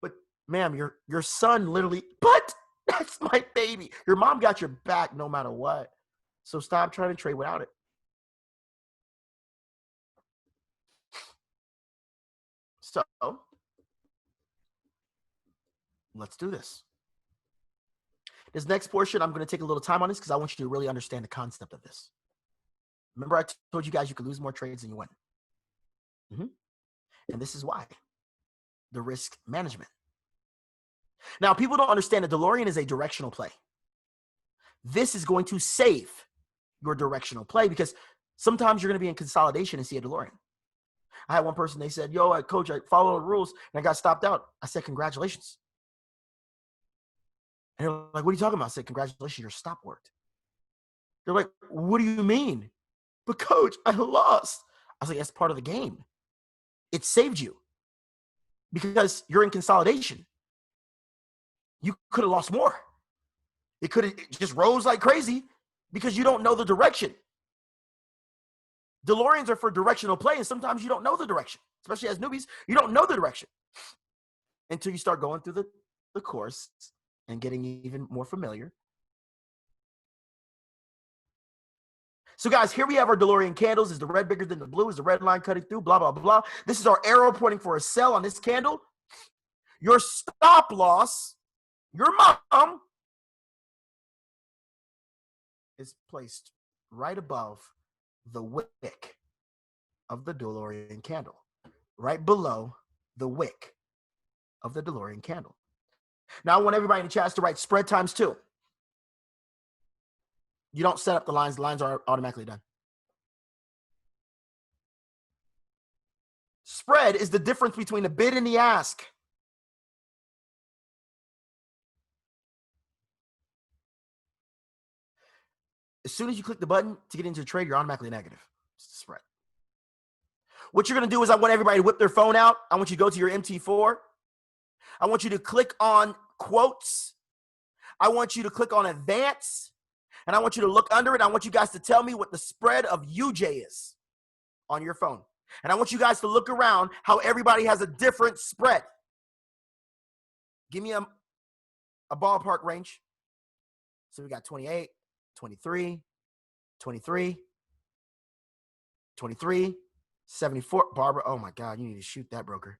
But ma'am, your son literally, but that's my baby. Your mom got your back no matter what. So stop trying to trade without it. So let's do this. This next portion, I'm going to take a little time on this because I want you to really understand the concept of this. Remember, I told you guys you could lose more trades than you win. And this is why. The risk management. Now, people don't understand that Delorean is a directional play. This is going to save your directional play, because sometimes you're going to be in consolidation and see a Delorean. I had one person, they said, yo, coach, I followed the rules and I got stopped out. I said, congratulations. And they're like, what are you talking about? I said, congratulations, your stop worked. They're like, what do you mean? But coach, I lost. I was like, that's part of the game. It saved you because you're in consolidation. You could have lost more. It could have just rose like crazy because you don't know the direction. Deloreans are for directional play, and sometimes you don't know the direction, especially as newbies. You don't know the direction until you start going through the course and getting even more familiar. So guys, here we have our Delorean candles. Is the red bigger than the blue? Is the red line cutting through? Blah, blah, blah. This is our arrow pointing for a sell on this candle. Your stop loss, your mom, is placed right above the wick of the Delorean candle, right below the wick of the Delorean candle. Now I want everybody in the chat to write spread times 2. You don't set up the lines. The lines are automatically done. Spread is the difference between the bid and the ask. As soon as you click the button to get into a trade, you're automatically negative. It's the spread. What you're going to do is I want everybody to whip their phone out. I want you to go to your MT4. I want you to click on quotes. I want you to click on advance. And I want you to look under it. I want you guys to tell me what the spread of UJ is on your phone. And I want you guys to look around how everybody has a different spread. Give me a ballpark range. So we got 28, 23, 23, 23, 74. Barbara, oh my God, you need to shoot that broker.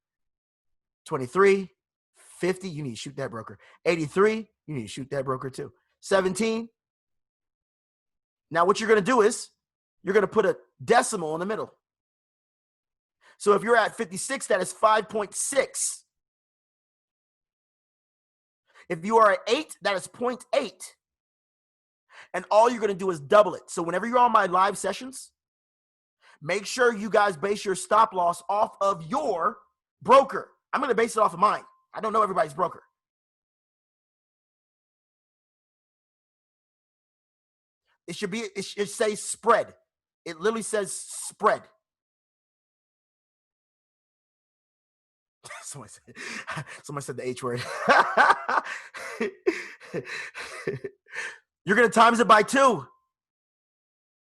23, 50, you need to shoot that broker. 83, you need to shoot that broker too. 17. Now what you're going to do is you're going to put a decimal in the middle. So if you're at 56, that is 5.6. If you are at 8, that is 0.8. And all you're going to do is double it. So whenever you're on my live sessions, make sure you guys base your stop loss off of your broker. I'm going to base it off of mine. I don't know everybody's broker. It should say spread. It literally says spread. Somebody said the H word. You're going to times it by 2.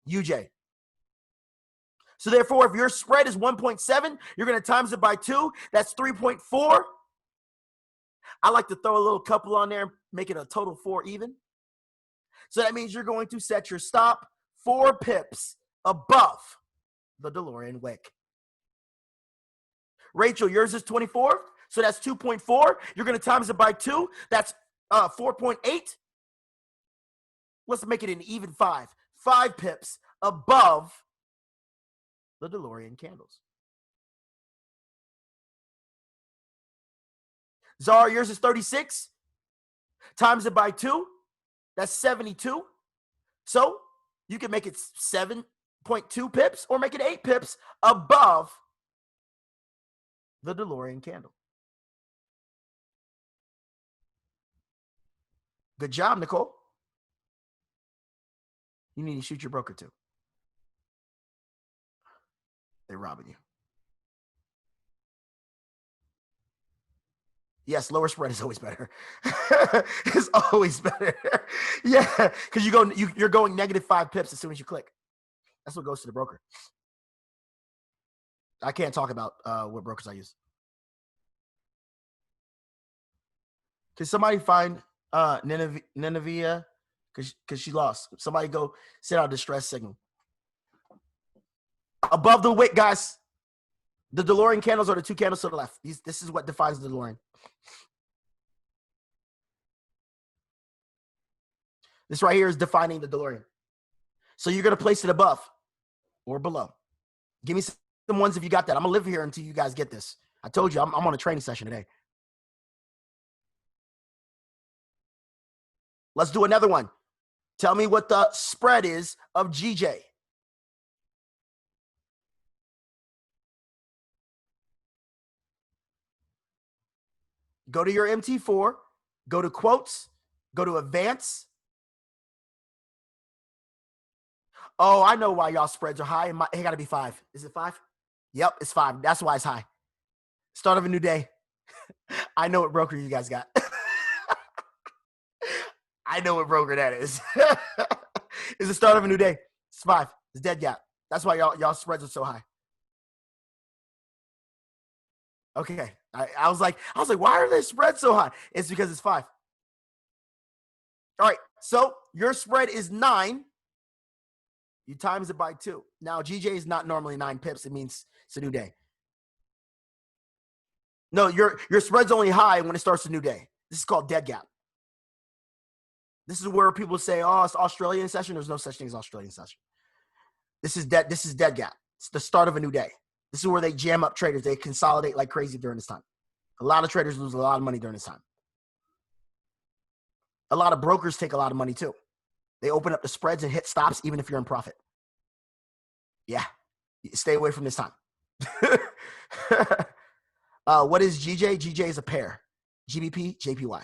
UJ. So therefore, if your spread is 1.7, you're going to times it by 2. That's 3.4. I like to throw a little couple on there, make it a total 4 even. So that means you're going to set your stop 4 pips above the Delorean wick. Rachel, yours is 24. So that's 2.4. You're going to times it by 2. That's 4.8. Let's make it an even 5. 5 pips above the Delorean candles. Zara, yours is 36. Times it by 2. That's 72. So you can make it 7.2 pips or make it 8 pips above the Delorean candle. Good job, Nicole. You need to shoot your broker too. They're robbing you. Yes, lower spread is always better. It's always better. Yeah, because you're going negative 5 pips as soon as you click. That's what goes to the broker. I can't talk about what brokers I use. Can somebody find Nineveh? Because she lost. Somebody go send out a distress signal. Above the wick, guys. The DeLorean candles are the 2 candles to the left. This is what defines the DeLorean. This right here is defining the DeLorean. So you're going to place it above or below. Give me some ones if you got that. I'm going to live here until you guys get this. I told you, I'm on a training session today. Let's do another one. Tell me what the spread is of GJ. Go to your MT4, go to quotes, go to advance. Oh, I know why y'all spreads are high. It got to be 5. Is it 5? Yep, it's 5. That's why it's high. Start of a new day. I know what broker you guys got. I know what broker that is. It's the start of a new day. It's 5. It's dead gap. That's why y'all spreads are so high. Okay. I was like, why are they spread so high? It's because it's 5. All right. So your spread is 9. You times it by 2. Now GJ is not normally 9 pips. It means it's a new day. No, your spread's only high when it starts a new day. This is called dead gap. This is where people say, oh, it's Australian session. There's no such thing as Australian session. This is dead gap. It's the start of a new day. This is where they jam up traders. They consolidate like crazy during this time. A lot of traders lose a lot of money during this time. A lot of brokers take a lot of money too. They open up the spreads and hit stops even if you're in profit. Yeah, stay away from this time. What is GJ? GJ is a pair. GBP, JPY.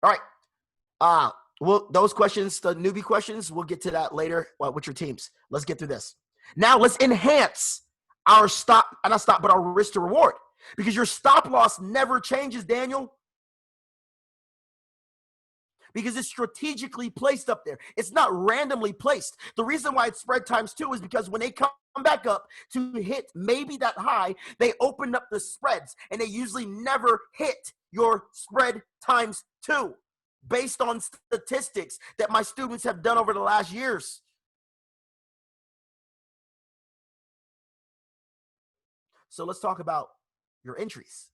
All right. Well, those questions, the newbie questions, we'll get to that later with your teams. Let's get through this. Now let's enhance our our risk to reward, because your stop loss never changes, Daniel, because it's strategically placed up there. It's not randomly placed. The reason why it's spread times 2 is because when they come back up to hit maybe that high, they open up the spreads, and they usually never hit your spread times 2 based on statistics that my students have done over the last years. So let's talk about your entries.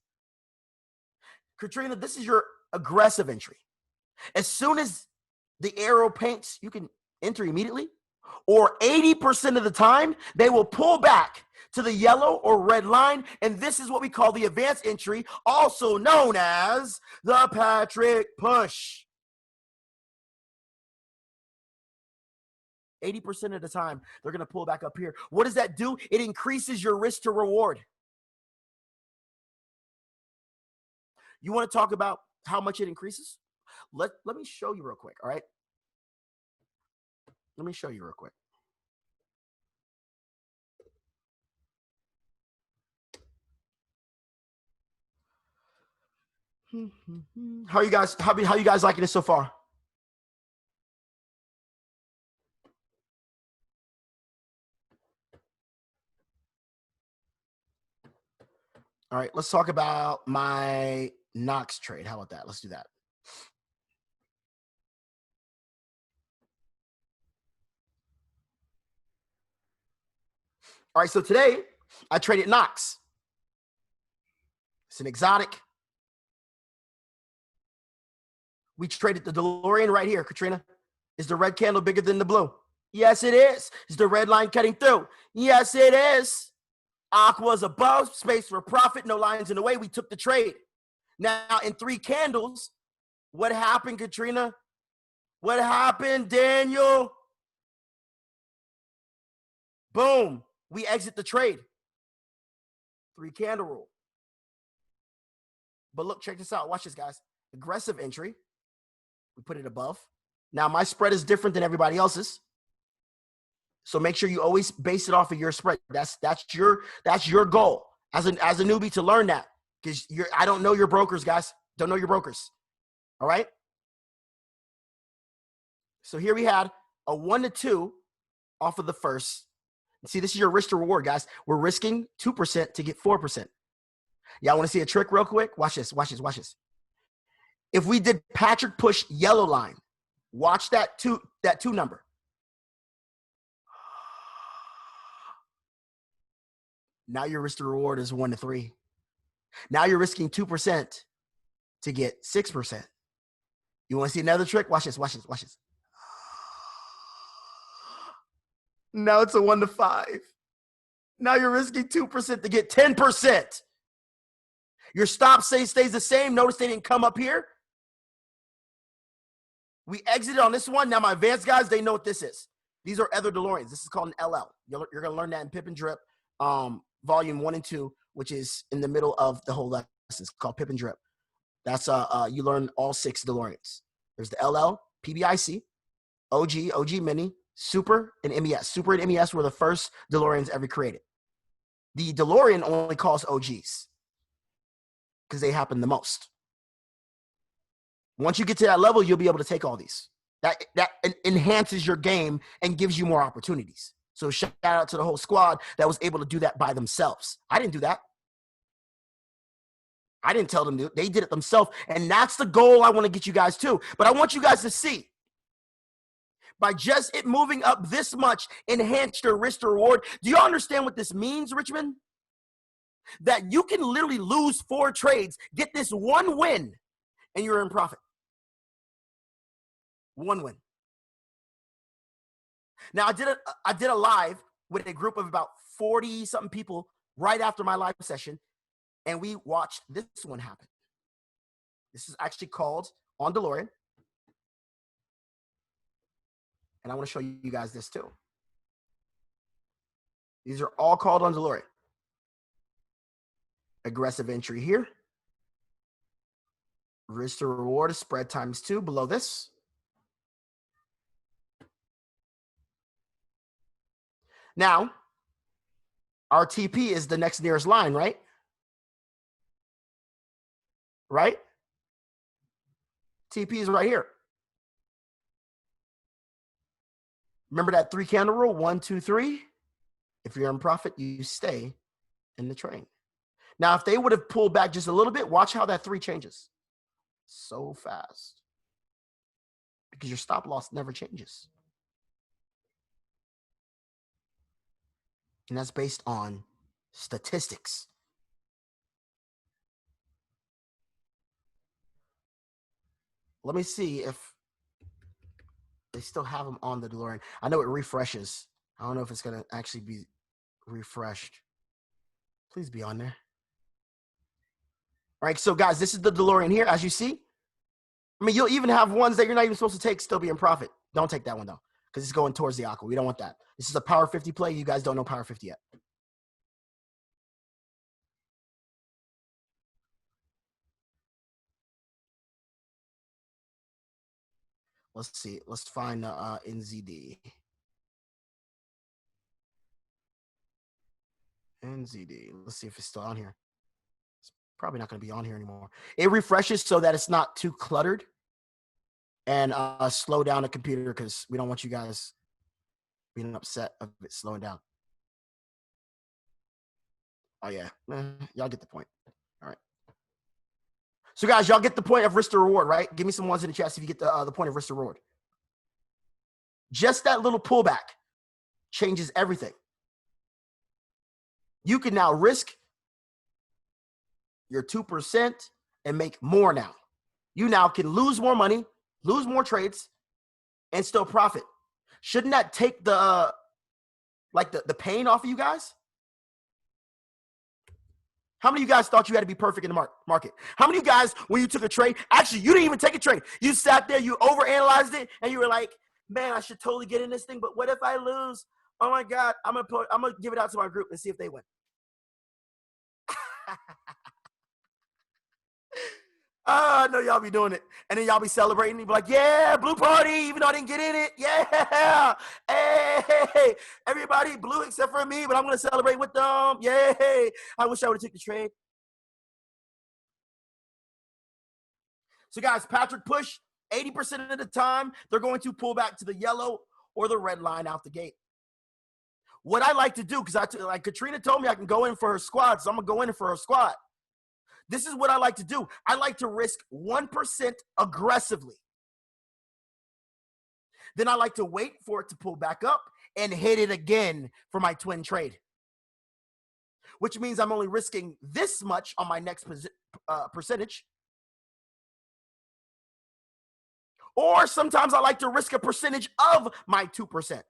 Katrina, this is your aggressive entry. As soon as the arrow paints, you can enter immediately, or 80% of the time, they will pull back to the yellow or red line, and this is what we call the advanced entry, also known as the Patrick push. 80% of the time, they're going to pull back up here. What does that do? It increases your risk to reward. You want to talk about how much it increases? Let me show you real quick, all right? Let me show you real quick. How you guys liking it so far? All right, let's talk about my Knox trade. How about that? Let's do that. All right, so today I traded Knox. It's an exotic. We traded the Delorean right here, Katrina. Is the red candle bigger than the blue? Yes, it is. Is the red line cutting through? Yes, it is. Aqua's above, space for profit, no lines in the way. We took the trade. Now, in 3 candles, what happened, Katrina? What happened, Daniel? Boom. We exit the trade. 3 candle rule. But look, check this out. Watch this, guys. Aggressive entry. We put it above. Now, my spread is different than everybody else's. So make sure you always base it off of your spread. That's your goal as a newbie, to learn that, because I don't know your brokers, guys. Don't know your brokers. All right. So here we had a 1 to 2 off of the first. See, this is your risk to reward, guys. We're risking 2% to get 4%. Y'all want to see a trick real quick? Watch this. Watch this. Watch this. If we did Patrick push yellow line, watch that two number. Now your risk to reward is 1 to 3. Now you're risking 2% to get 6%. You want to see another trick? Watch this, watch this, watch this. Now it's a 1 to 5. Now you're risking 2% to get 10%. Your stop stays the same. Notice they didn't come up here. We exited on this one. Now my advanced guys, they know what this is. These are other DeLoreans. This is called an LL. You're going to learn that in Pip and Drip. Volume 1 and 2, which is in the middle of the whole lesson. It's called Pip and Drip. That's you learn all 6 DeLoreans. There's the LL, PBIC, OG Mini, Super, and MES. Super and MES were the first DeLoreans ever created. The DeLorean only calls OGs because they happen the most. Once you get to that level, you'll be able to take all these. That enhances your game and gives you more opportunities. So shout out to the whole squad that was able to do that by themselves. I didn't do that. I didn't tell them to. They did it themselves. And that's the goal I want to get you guys to. But I want you guys to see, by just it moving up this much, enhance your risk to reward. Do you understand what this means, Richmond? That you can literally lose 4 trades, get this 1 win, and you're in profit. 1 win. Now, I did a live with a group of about 40 something people right after my live session, and we watched this one happen. This is actually called on Delorean. And I want to show you guys this too. These are all called on Delorean. Aggressive entry here. Risk to reward is spread times 2 below this. Now, our TP is the next nearest line, right? Right? TP is right here. Remember that 3 candle rule, 1, 2, 3. If you're in profit, you stay in the train. Now, if they would have pulled back just a little bit, watch how that 3 changes. So fast. Because your stop loss never changes. And that's based on statistics. Let me see if they still have them on the DeLorean. I know it refreshes. I don't know if it's going to actually be refreshed. Please be on there. All right, so guys, this is the DeLorean here, as you see. I mean, you'll even have ones that you're not even supposed to take still be in profit. Don't take that one, though, because it's going towards the aqua. We don't want that. This is a Power 50 play. You guys don't know Power 50 yet. Let's see. Let's find NZD. NZD. Let's see if it's still on here. It's probably not going to be on here anymore. It refreshes so that it's not too cluttered. And slow down the computer because we don't want you guys being upset of it slowing down. Oh, yeah. Y'all get the point. All right. So, guys, y'all get the point of risk to reward, right? Give me some ones in the chat if you get the point of risk to reward. Just that little pullback changes everything. You can now risk your 2% and make more now. You now can lose more money, lose more trades, and still profit. Shouldn't that take the pain off of you guys? How many of you guys thought you had to be perfect in the market? How many of you guys, when you took a trade, actually, you didn't even take a trade. You sat there, you overanalyzed it, and you were like, man, I should totally get in this thing, but what if I lose? Oh, my God, I'm gonna give it out to my group and see if they win. I know y'all be doing it. And then y'all be celebrating. You be like, yeah, blue party, even though I didn't get in it. Yeah. Hey, everybody blue except for me, but I'm going to celebrate with them. Yay. I wish I would have took the trade. So, guys, Patrick push, 80% of the time, they're going to pull back to the yellow or the red line out the gate. What I like to do, because like Katrina told me I can go in for her squad, so I'm going to go in for her squad. This is what I like to do. I like to risk 1% aggressively. Then I like to wait for it to pull back up and hit it again for my twin trade, which means I'm only risking this much on my next percentage. Or sometimes I like to risk a percentage of my 2%.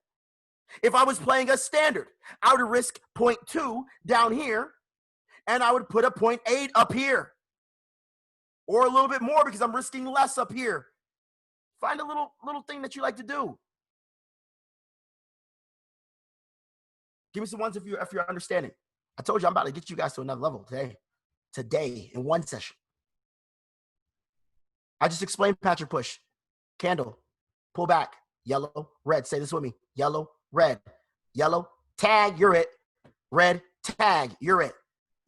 If I was playing a standard, I would risk 0.2 down here, and I would put a 0.8 up here. Or a little bit more because I'm risking less up here. Find a little thing that you like to do. Give me some ones if you're understanding. I told you I'm about to get you guys to another level today in one session. I just explained Patrick push. Candle, pull back, yellow, red. Say this with me. Yellow, red. Yellow, tag, you're it. Red, tag, you're it.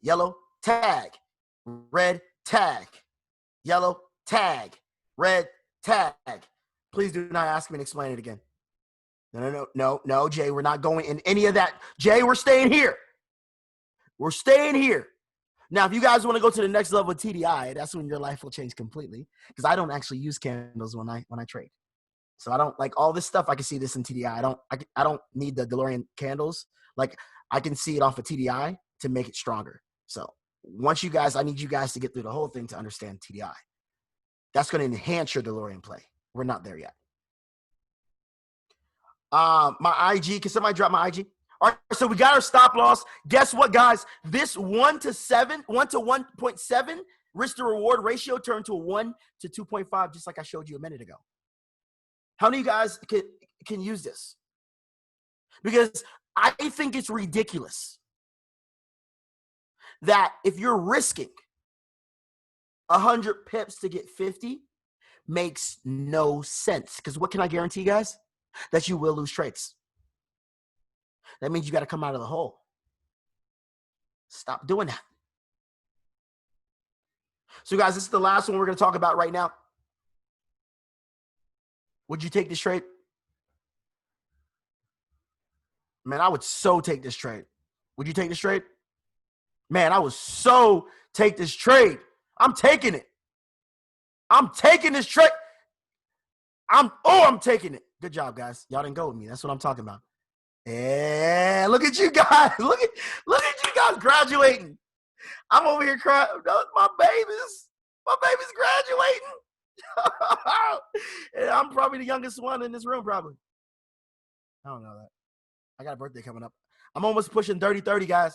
Yellow, tag. Red, tag. Yellow, tag. Red, tag. Please do not ask me to explain it again. No, Jay, we're not going in any of that. Jay, we're staying here. We're staying here. Now, if you guys want to go to the next level of TDI, that's when your life will change completely. Because I don't actually use candles when I trade. So I don't like all this stuff. I can see this in TDI. I don't need the DeLorean candles. Like I can see it off of TDI to make it stronger. So once I need you guys to get through the whole thing to understand TDI. That's going to enhance your DeLorean play. We're not there yet. My IG, can somebody drop my IG? All right, so we got our stop loss. Guess what, guys? This 1 to 1.7 risk to reward ratio turned to a 1 to 2.5, just like I showed you a minute ago. How many of you guys can use this? Because I think it's ridiculous that if you're risking 100 pips to get 50, makes no sense. Because what can I guarantee you guys? That you will lose trades. That means you got to come out of the hole. Stop doing that. So guys, this is the last one we're going to talk about right now. Would you take this trade? Man, I would so take this trade. Would you take this trade? Man, I would so take this trade. I'm taking it. I'm taking this trade. I'm taking it. Good job, guys. Y'all didn't go with me. That's what I'm talking about. Yeah, look at you guys. Look at you guys graduating. I'm over here crying. My baby's graduating. And I'm probably the youngest one in this room, probably. I don't know that. I got a birthday coming up. I'm almost pushing 30-30, guys.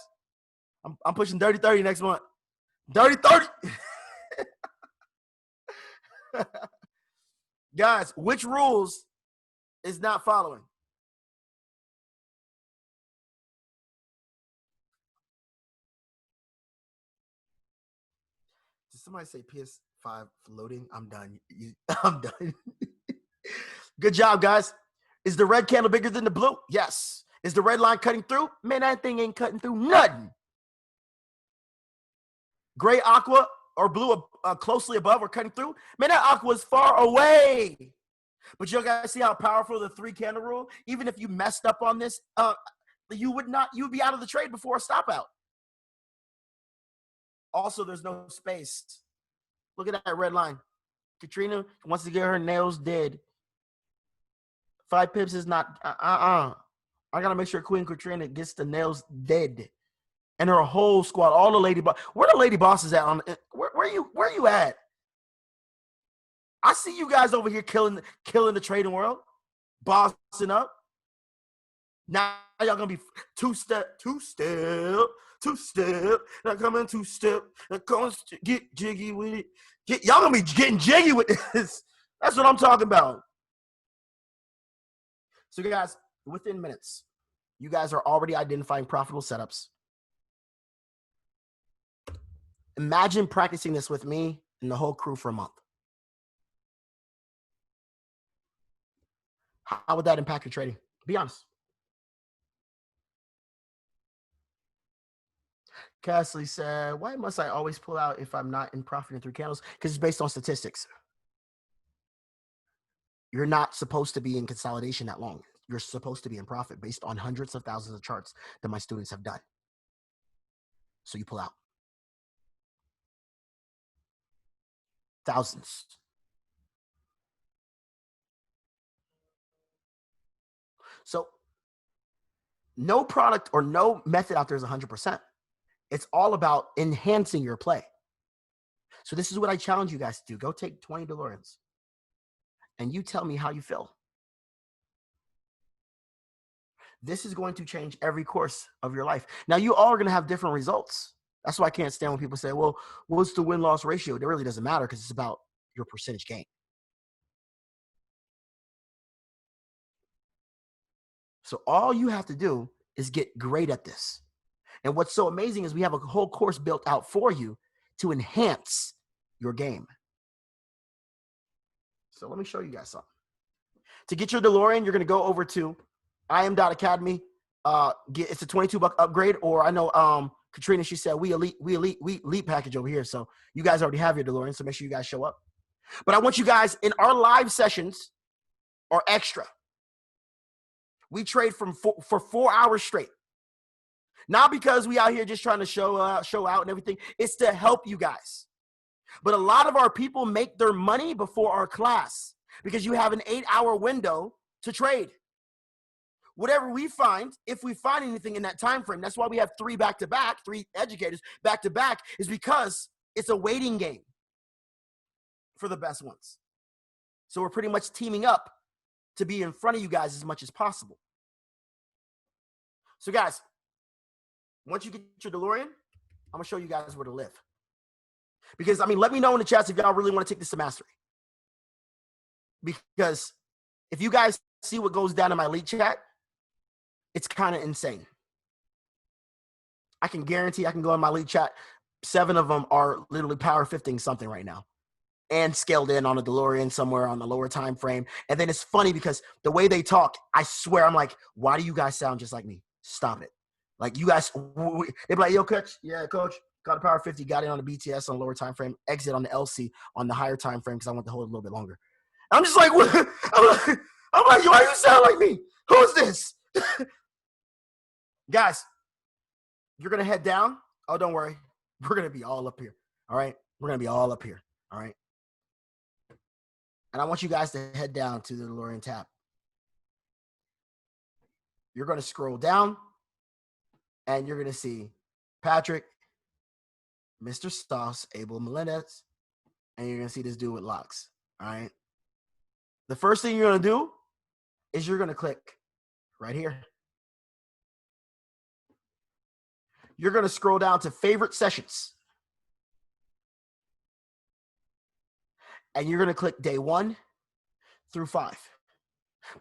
I'm pushing 30-30 next month. 30-30. Guys, which rules is not following? Did somebody say PS5 floating? I'm done. I'm done. Good job, guys. Is the red candle bigger than the blue? Yes. Is the red line cutting through? Man, that thing ain't cutting through nothing. Gray, aqua, or blue closely above or cutting through? Man, that aqua is far away. But you guys see how powerful the 3 candle rule? Even if you messed up on this, you'd be out of the trade before a stop out. Also, there's no space. Look at that red line. Katrina wants to get her nails did. 5 pips is not, I got to make sure Queen Katrina gets the nails dead. And her whole squad, all the lady boss. Where the lady bosses at? Where you at? I see you guys over here killing the trading world, bossing up. Now y'all gonna be two-step. Now come in 2-step. Get jiggy with it. Y'all gonna be getting jiggy with this. That's what I'm talking about. So guys, within minutes, you guys are already identifying profitable setups. Imagine practicing this with me and the whole crew for a month. How would that impact your trading? Be honest. Cassie said, why must I always pull out if I'm not in profit in 3 candles? Because it's based on statistics. You're not supposed to be in consolidation that long. You're supposed to be in profit based on hundreds of thousands of charts that my students have done. So you pull out. Thousands. So no product or no method out there is 100%. It's all about enhancing your play. So this is what I challenge you guys to do. Go take 20 Deloreans and you tell me how you feel. This is going to change every course of your life. Now, you all are going to have different results. That's why I can't stand when people say, well, what's the win-loss ratio? It really doesn't matter because it's about your percentage gain. So all you have to do is get great at this. And what's so amazing is we have a whole course built out for you to enhance your game. So let me show you guys something. To get your DeLorean, you're going to go over to im.academy. It's a $22 upgrade, or I know Katrina, she said we elite package over here. So you guys already have your DeLorean, so make sure you guys show up. But I want you guys in our live sessions are extra. We trade for 4 hours straight. Not because we out here just trying to show out and everything. It's to help you guys. But a lot of our people make their money before our class because you have an 8-hour window to trade. Whatever we find, if we find anything in that time frame, that's why we have 3 back-to-back, 3 educators back-to-back, is because it's a waiting game for the best ones. So we're pretty much teaming up to be in front of you guys as much as possible. So guys, once you get your DeLorean, I'm going to show you guys where to live. Because, I mean, let me know in the chats if y'all really want to take this to mastery. Because if you guys see what goes down in my lead chat, it's kind of insane. I can guarantee I can go in my lead chat. 7 of them are literally power 50ing something right now and scaled in on a DeLorean somewhere on the lower time frame. And then it's funny because the way they talk, I swear, I'm like, why do you guys sound just like me? Stop it. Like you guys, they're like, yo, coach. Yeah, coach. Got a power 50, got in on the BTS on the lower time frame, exit on the LC on the higher time frame because I want to hold it a little bit longer. I'm just like, what? I'm like, why you sound like me? Who's this? Guys, you're going to head down. Oh, don't worry. We're going to be all up here. All right? We're going to be all up here. All right? And I want you guys to head down to the DeLorean tab. You're going to scroll down, and you're going to see Patrick, Mr. Stoss, Abel Melendez, and you're going to see this dude with locks. All right? The first thing you're going to do is you're going to click right here. You're going to scroll down to favorite sessions. And you're going to click day 1 through 5.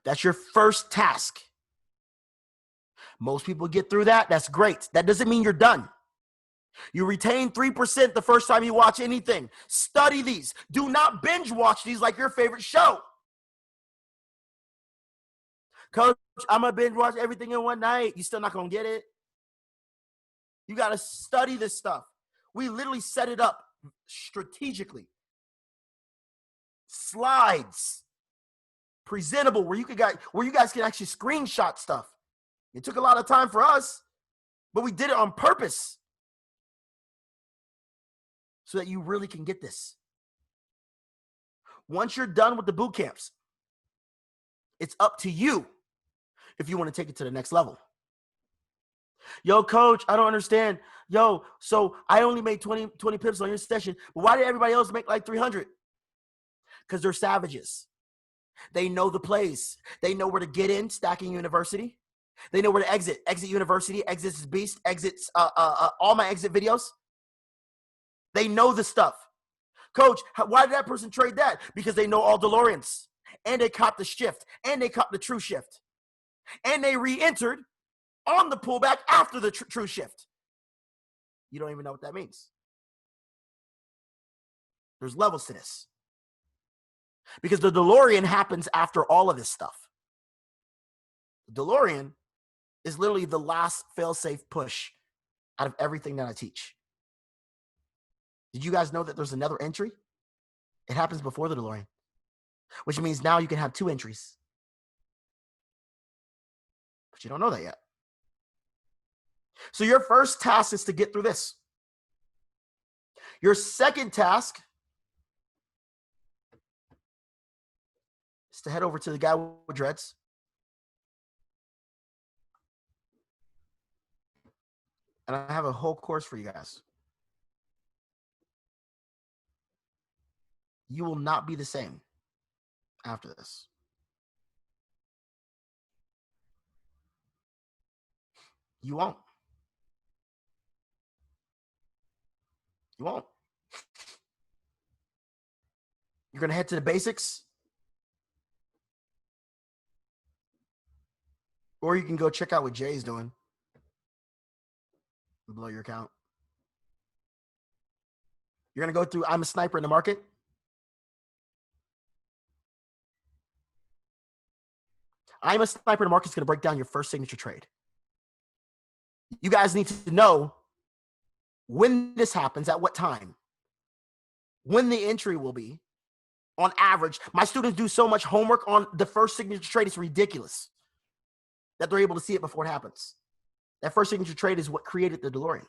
That's your first task. Most people get through that. That's great. That doesn't mean you're done. You retain 3% the first time you watch anything. Study these. Do not binge watch these like your favorite show. Coach, I'm going to binge watch everything in one night. You're still not going to get it. You got to study this stuff. We literally set it up strategically. Slides. Presentable where you guys can actually screenshot stuff. It took a lot of time for us, but we did it on purpose so that you really can get this. Once you're done with the boot camps, it's up to you if you want to take it to the next level. Yo, coach, I don't understand. Yo, so I only made 20 pips on your session, but why did everybody else make like 300? Because they're savages. They know the plays. They know where to get in, stacking university. They know where to exit. Exit university, exits beast, exits all my exit videos. They know the stuff. Coach, why did that person trade that? Because they know all DeLoreans. And they copped the shift. And they copped the true shift. And they re-entered on the pullback after the true shift. You don't even know what that means. There's levels to this. Because the DeLorean happens after all of this stuff. The DeLorean is literally the last fail-safe push out of everything that I teach. Did you guys know that there's another entry? It happens before the DeLorean, which means now you can have 2 entries. But you don't know that yet. So your first task is to get through this. Your second task is to head over to the guy with dreads. And I have a whole course for you guys. You will not be the same after this. You won't. You won't. You're going to head to the basics. Or you can go check out what Jay's doing. Blow your account. You're going to go through I'm a Sniper in the Market. I'm a Sniper in the Market is going to break down your first signature trade. You guys need to know when this happens, at what time, when the entry will be. On average, my students do so much homework on the first signature trade, it's ridiculous that they're able to see it before it happens. That first signature trade is what created the DeLorean.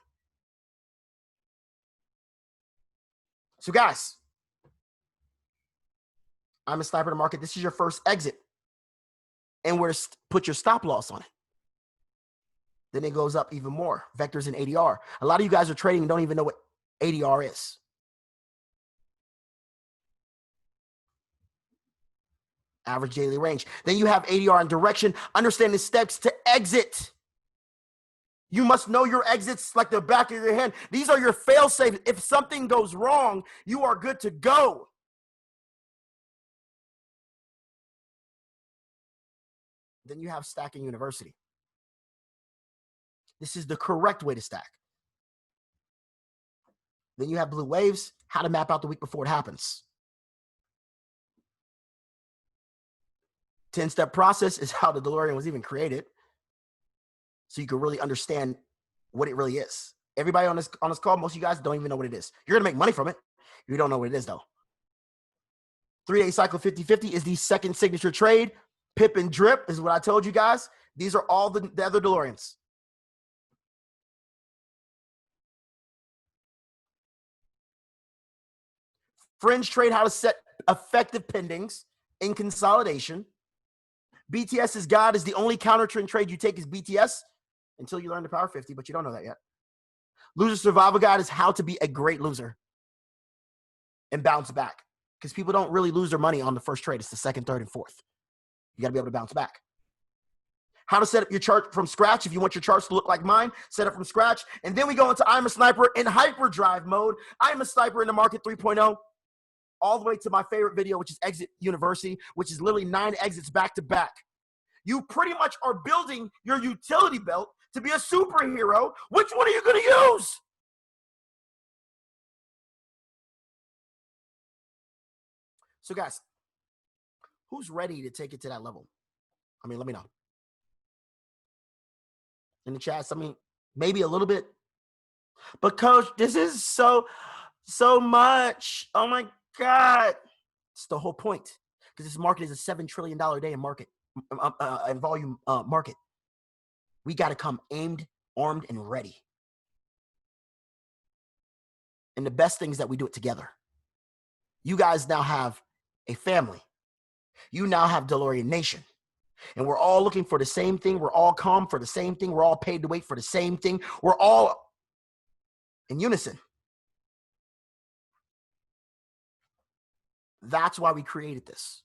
So guys, I'm a Sniper in the Market. This is your first exit. And where to put your stop loss on it. Then it goes up even more. Vectors and ADR. A lot of you guys are trading and don't even know what ADR is. Average daily range. Then you have ADR and direction. Understand the steps to exit. You must know your exits like the back of your hand. These are your fail safes. If something goes wrong, you are good to go. Then you have Stacking University. This is the correct way to stack. Then you have Blue Waves, how to map out the week before it happens. 10-step process is how the Delorean was even created. So you can really understand what it really is. Everybody on this call, most of you guys don't even know what it is. You're going to make money from it. You don't know what it is, though. 3-day cycle 50-50 is the second signature trade. Pip and drip is what I told you guys. These are all the other Deloreans. Fringe trade, how to set effective pendings in consolidation. BTS's God is the only counter trend trade you take is BTS until you learn the power 50, but you don't know that yet. Loser survival guide is how to be a great loser and bounce back, because people don't really lose their money on the first trade. It's the second, third, and fourth. You got to be able to bounce back. How to set up your chart from scratch. If you want your charts to look like mine, set up from scratch. And then we go into I'm a Sniper in hyperdrive mode. I'm a Sniper in the market 3.0. All the way to my favorite video, which is Exit University, which is literally 9 exits back to back. You pretty much are building your utility belt to be a superhero. Which one are you going to use? So guys, who's ready to take it to that level? I mean, let me know. In the chats, I mean, maybe a little bit. But coach, this is so much. Oh my God. It's the whole point. Because this market is a $7 trillion a day in market, in volume market. We got to come aimed, armed, and ready. And the best thing is that we do it together. You guys now have a family. You now have Delorean Nation. And we're all looking for the same thing. We're all calm for the same thing. We're all paid to wait for the same thing. We're all in unison. That's why we created this.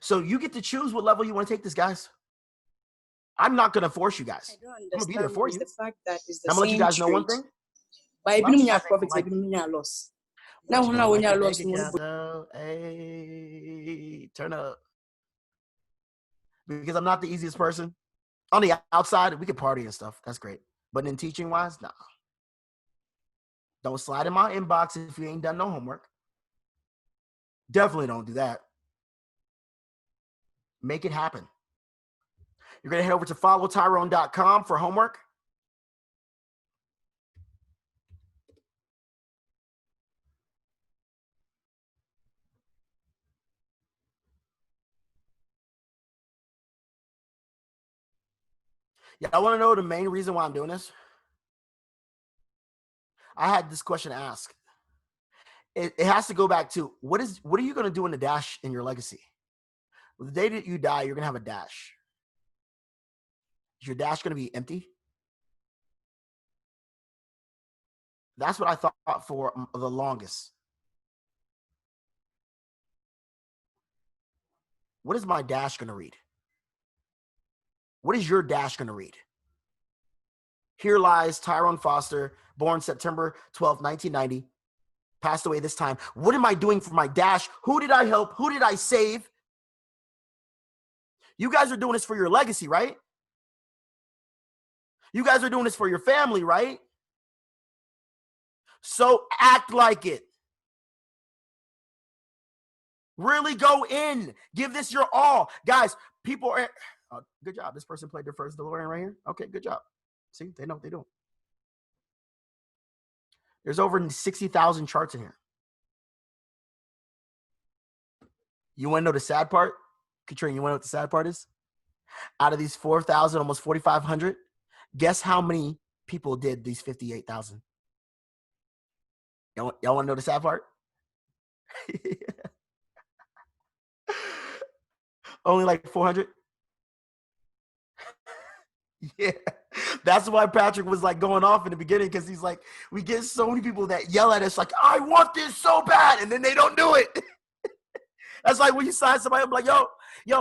So you get to choose what level you want to take this, guys. I'm not going to force you guys. I don't understand. I'm going to be there for you. The fact that it's the I'm going to let you guys know one thing. But even when you have profits, even when you are lost. Now when you are lost, hey, turn up. Because I'm not the easiest person. On the outside, we can party and stuff. That's great. But in teaching wise, nah. Don't slide in my inbox if you ain't done no homework. Definitely don't do that. Make it happen. You're going to head over to followtyrone.com for homework. Yeah, I want to know the main reason why I'm doing this. I had this question asked. It has to go back to what are you going to do in the dash in your legacy? The day that you die, you're going to have a dash. Is your dash going to be empty? That's what I thought for the longest. What is my dash going to read? What is your dash going to read? Here lies Tyrone Foster, born September 12, 1990, passed away this time. What am I doing for my dash? Who did I help? Who did I save? You guys are doing this for your legacy, right? You guys are doing this for your family, right? So act like it. Really go in. Give this your all. Guys, people are... good job. This person played their first Delorean right here. Okay, good job. See, they know what they're doing. There's over 60,000 charts in here. You want to know the sad part? Katrina, you want to know what the sad part is? Out of these 4,000, almost 4,500, guess how many people did these 58,000? Y'all want to know the sad part? Only like 400? Yeah, that's why Patrick was like going off in the beginning, because he's like, we get so many people that yell at us like, I want this so bad, and then they don't do it. That's like when you sign somebody up like, yo,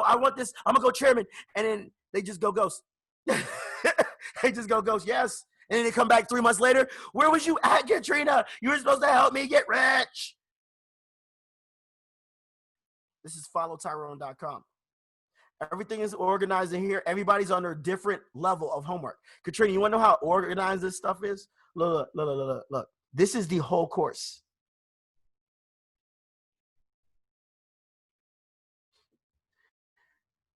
I want this, I'm gonna go chairman, and then they just go ghost. They just go ghost, yes. And then they come back 3 months later. Where was you at, Katrina? You were supposed to help me get rich. This is followtyrone.com. Everything is organized in here. Everybody's under a different level of homework. Katrina, you want to know how organized this stuff is? Look. This is the whole course.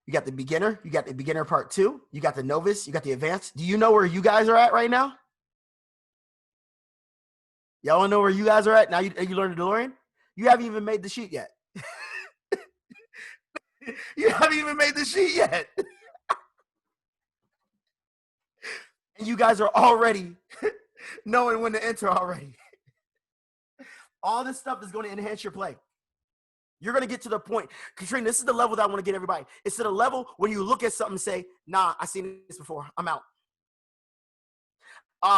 You got the beginner part 2, you got the novice, you got the advanced. Do you know where you guys are at right now? Y'all want to know where you guys are at? Now you learned the DeLorean? You haven't even made the sheet yet. You haven't even made the sheet yet. And you guys are already knowing when to enter already. All this stuff is going to enhance your play. You're going to get to the point. Katrina, this is the level that I want to get everybody. It's to the level when you look at something and say, nah, I've seen this before. I'm out.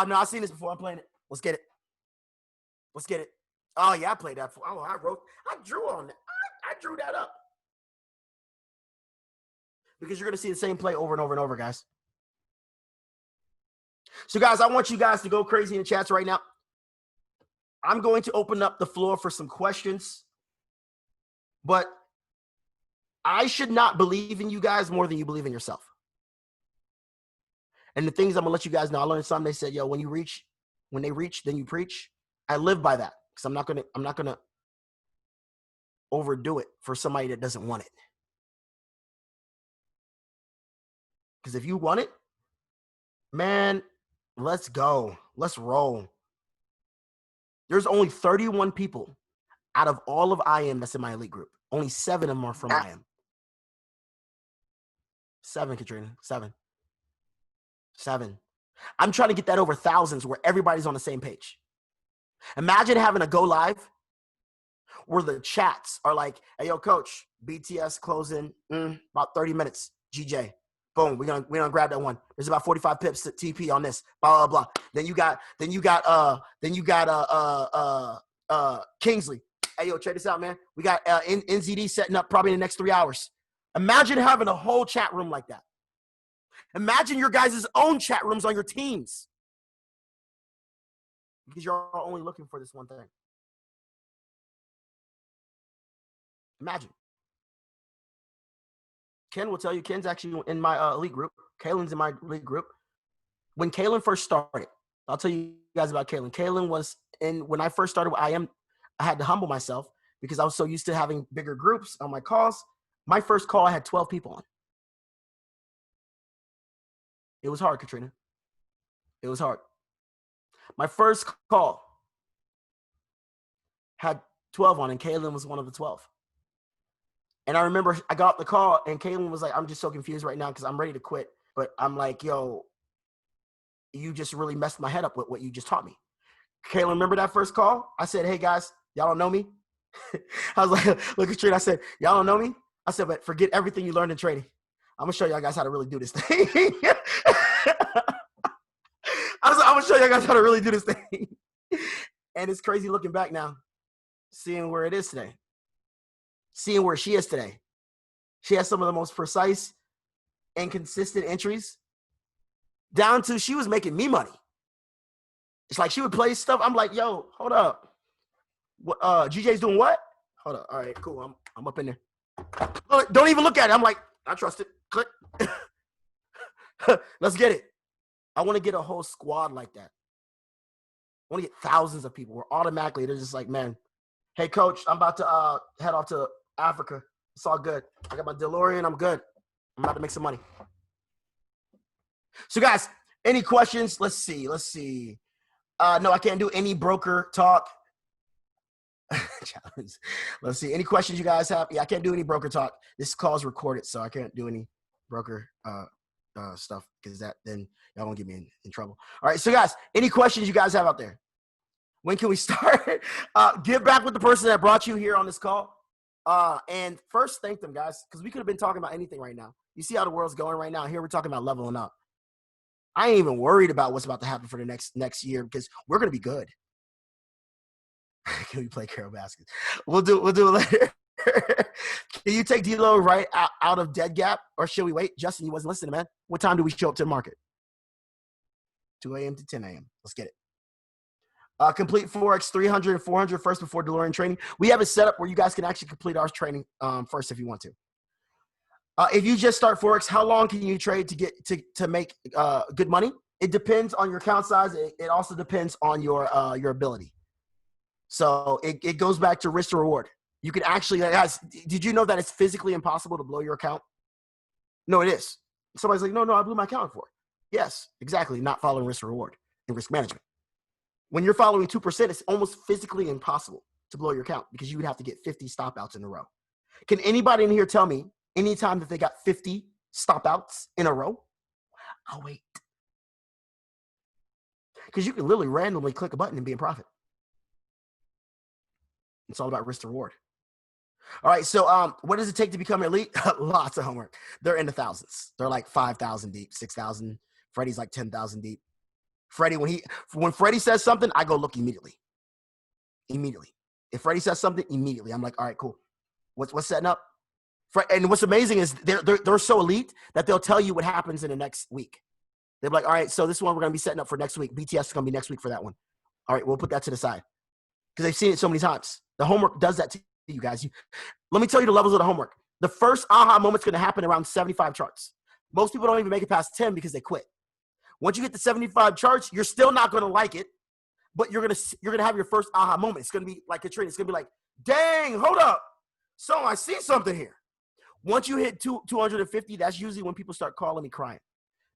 No, I've seen this before. I'm playing it. Let's get it. Let's get it. Oh, yeah, I played that before. Oh, I drew on it. I drew that up. Because you're going to see the same play over and over and over, guys. So, guys, I want you guys to go crazy in the chats right now. I'm going to open up the floor for some questions. But I should not believe in you guys more than you believe in yourself. And the things I'm going to let you guys know, I learned something. They said, yo, when they reach, then you preach. I live by that because I'm not going to overdo it for somebody that doesn't want it. Because if you want it, man, let's go. Let's roll. There's only 31 people out of all of IM that's in my elite group. Only 7 of them are from IM. 7, Katrina. 7. I'm trying to get that over thousands where everybody's on the same page. Imagine having a go live where the chats are like, hey, yo, coach, BTS closing about 30 minutes. GJ. Boom, we're gonna grab that one. There's about 45 pips to TP on this. Blah blah blah. Then you got Kingsley. Hey yo, check this out, man. We got NZD setting up probably in the next 3 hours. Imagine having a whole chat room like that. Imagine your guys' own chat rooms on your teams. Because you're only looking for this one thing. Imagine. Ken will tell you, Ken's actually in my elite group. Kalen's in my elite group. When Kalen first started, I'll tell you guys about Kalen. Kalen was when I first started with IM, I had to humble myself because I was so used to having bigger groups on my calls. My first call, I had 12 people on. It was hard, Katrina. It was hard. My first call had 12 on, and Kalen was one of the 12. And I remember I got the call, and Kalen was like, I'm just so confused right now because I'm ready to quit. But I'm like, yo, you just really messed my head up with what you just taught me. Kalen, remember that first call? I said, hey, guys, y'all don't know me? I was like, look at Trina. I said, y'all don't know me? I said, but forget everything you learned in trading. I'm going to show y'all guys how to really do this thing. I was like, I'm going to show y'all guys how to really do this thing. And it's crazy looking back now, seeing where it is today. Seeing where she is today. She has some of the most precise and consistent entries down to she was making me money. It's like she would play stuff. I'm like, yo, hold up. GJ's doing what? Hold up. All right, cool. I'm up in there. Don't even look at it. I'm like, I trust it. Click. Let's get it. I want to get a whole squad like that. I want to get thousands of people where automatically they're just like, man, hey, coach, I'm about to head off to Africa. It's all good. I got my Delorean. I'm good. I'm about to make some money. So, guys, any questions? Let's see. No, I can't do any broker talk. Challenge. Let's see. Any questions you guys have? Yeah, I can't do any broker talk. This call is recorded, so I can't do any broker stuff because then y'all won't get me in trouble. All right, so guys, any questions you guys have out there? When can we start? Get back with the person that brought you here on this call. And first, thank them, guys, because we could have been talking about anything right now. You see how the world's going right now? Here we're talking about leveling up. I ain't even worried about what's about to happen for the next year because we're going to be good. Can we play Carol Baskets? We'll do it later. Can you take D-Lo right out of dead gap, or should we wait? Justin, you wasn't listening, man. What time do we show up to the market? 2 a.m. to 10 a.m. Let's get it. Complete forex 300 and 400 first before Delorean training. We have it set up where you guys can actually complete our training first if you want to. If you just start forex, how long can you trade to get to make good money? It depends on your account size. It also depends on your ability. So it goes back to risk to reward. You can actually, guys, did you know that it's physically impossible to blow your account? No, it is. Somebody's like, no, I blew my account for. Yes, exactly. Not following risk to reward and risk management. When you're following 2%, it's almost physically impossible to blow your account because you would have to get 50 stop outs in a row. Can anybody in here tell me any time that they got 50 stop outs in a row? I'll wait. Because you can literally randomly click a button and be in profit. It's all about risk to reward. All right, so what does it take to become elite? Lots of homework. They're in the thousands. They're like 5,000 deep, 6,000. Freddie's like 10,000 deep. Freddie, when Freddie says something, I go look immediately. Immediately. If Freddie says something, immediately. I'm like, all right, cool. What's setting up? And what's amazing is they're so elite that they'll tell you what happens in the next week. They're like, all right, so this one we're going to be setting up for next week. BTS is going to be next week for that one. All right, we'll put that to the side. Because they've seen it so many times. The homework does that to you guys. Let me tell you the levels of the homework. The first aha moment's going to happen around 75 charts. Most people don't even make it past 10 because they quit. Once you get to 75 charts, you're still not going to like it, but you're gonna have your first aha moment. It's going to be like a trade. It's going to be like, dang, hold up. So I see something here. Once you hit 250, that's usually when people start calling me crying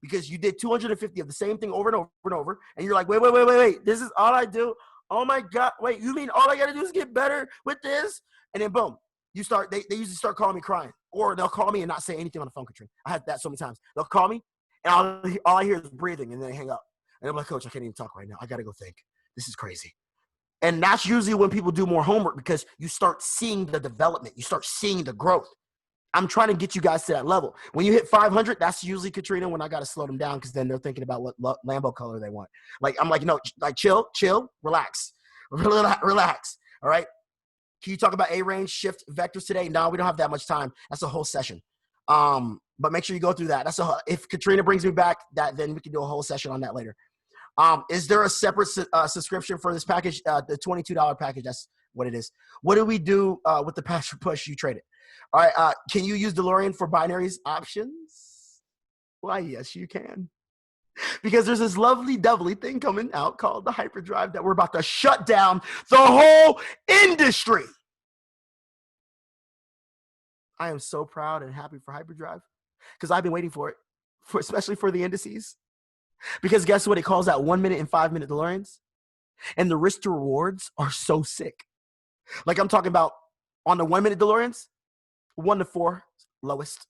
because you did 250 of the same thing over and over and over. And you're like, wait. This is all I do. Oh my God. Wait, you mean all I got to do is get better with this? And then boom, they usually start calling me crying, or they'll call me and not say anything on the phone, Katrina. I had that so many times. They'll call me and all I hear is breathing and then they hang up. And I'm like, coach, I can't even talk right now. I got to go think. This is crazy. And that's usually when people do more homework because you start seeing the development. You start seeing the growth. I'm trying to get you guys to that level. When you hit 500, that's usually, Katrina, when I got to slow them down because then they're thinking about what Lambo color they want. Like, I'm like, no, like chill, relax. Relax. All right. Can you talk about A-range shift vectors today? No, we don't have that much time. That's a whole session. But make sure you go through that. If Katrina brings me back, then we can do a whole session on that later. Is there a separate subscription for this package? The $22 package, that's what it is. What do we do with the push you traded? All right, can you use Delorean for binaries options? Why, yes, you can. Because there's this lovely doubly thing coming out called the hyperdrive that we're about to shut down the whole industry. I am so proud and happy for hyperdrive because I've been waiting for it, especially for the indices. Because guess what? It calls out 1 minute and 5 minute Deloreans. And the risk to rewards are so sick. Like I'm talking about on the 1 minute Deloreans, 1 to 4 lowest.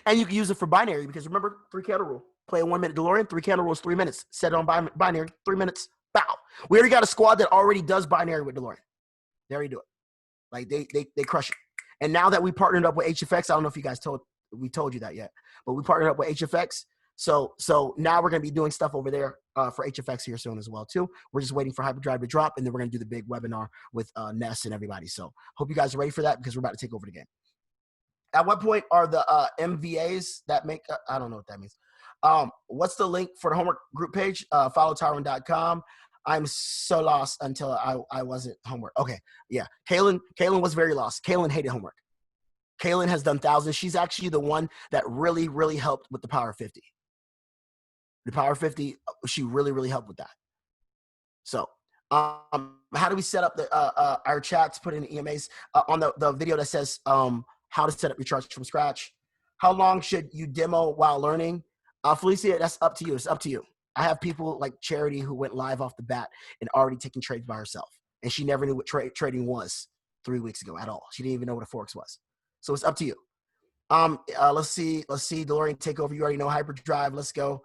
And you can use it for binary because remember, 3 candle rule. Play a 1 minute Delorean, 3 candle rules, 3 minutes. Set it on binary, 3 minutes, bow. We already got a squad that already does binary with Delorean. They already do it. Like they crush it. And now that we partnered up with HFX, I don't know if you guys told you that yet, but we partnered up with HFX. So now we're going to be doing stuff over there for HFX here soon as well too. We're just waiting for hyperdrive to drop, and then we're going to do the big webinar with Ness and everybody. So hope you guys are ready for that because we're about to take over the game. At what point are the MVAs that make I don't know what that means. What's the link for the homework group page? Follow Tyrone.com. I'm so lost until I wasn't homework. Okay, yeah. Kaylin was very lost. Kaylin hated homework. Kaylin has done thousands. She's actually the one that really, really helped with the Power 50. The Power 50, she really, really helped with that. So how do we set up our chats, put in EMAs on the video that says how to set up your charts from scratch? How long should you demo while learning? Felicia, that's up to you. It's up to you. I have people like Charity who went live off the bat and already taking trades by herself. And she never knew what trading was 3 weeks ago at all. She didn't even know what a forex was. So it's up to you. Let's see. Delorean takeover. You already know hyperdrive. Let's go.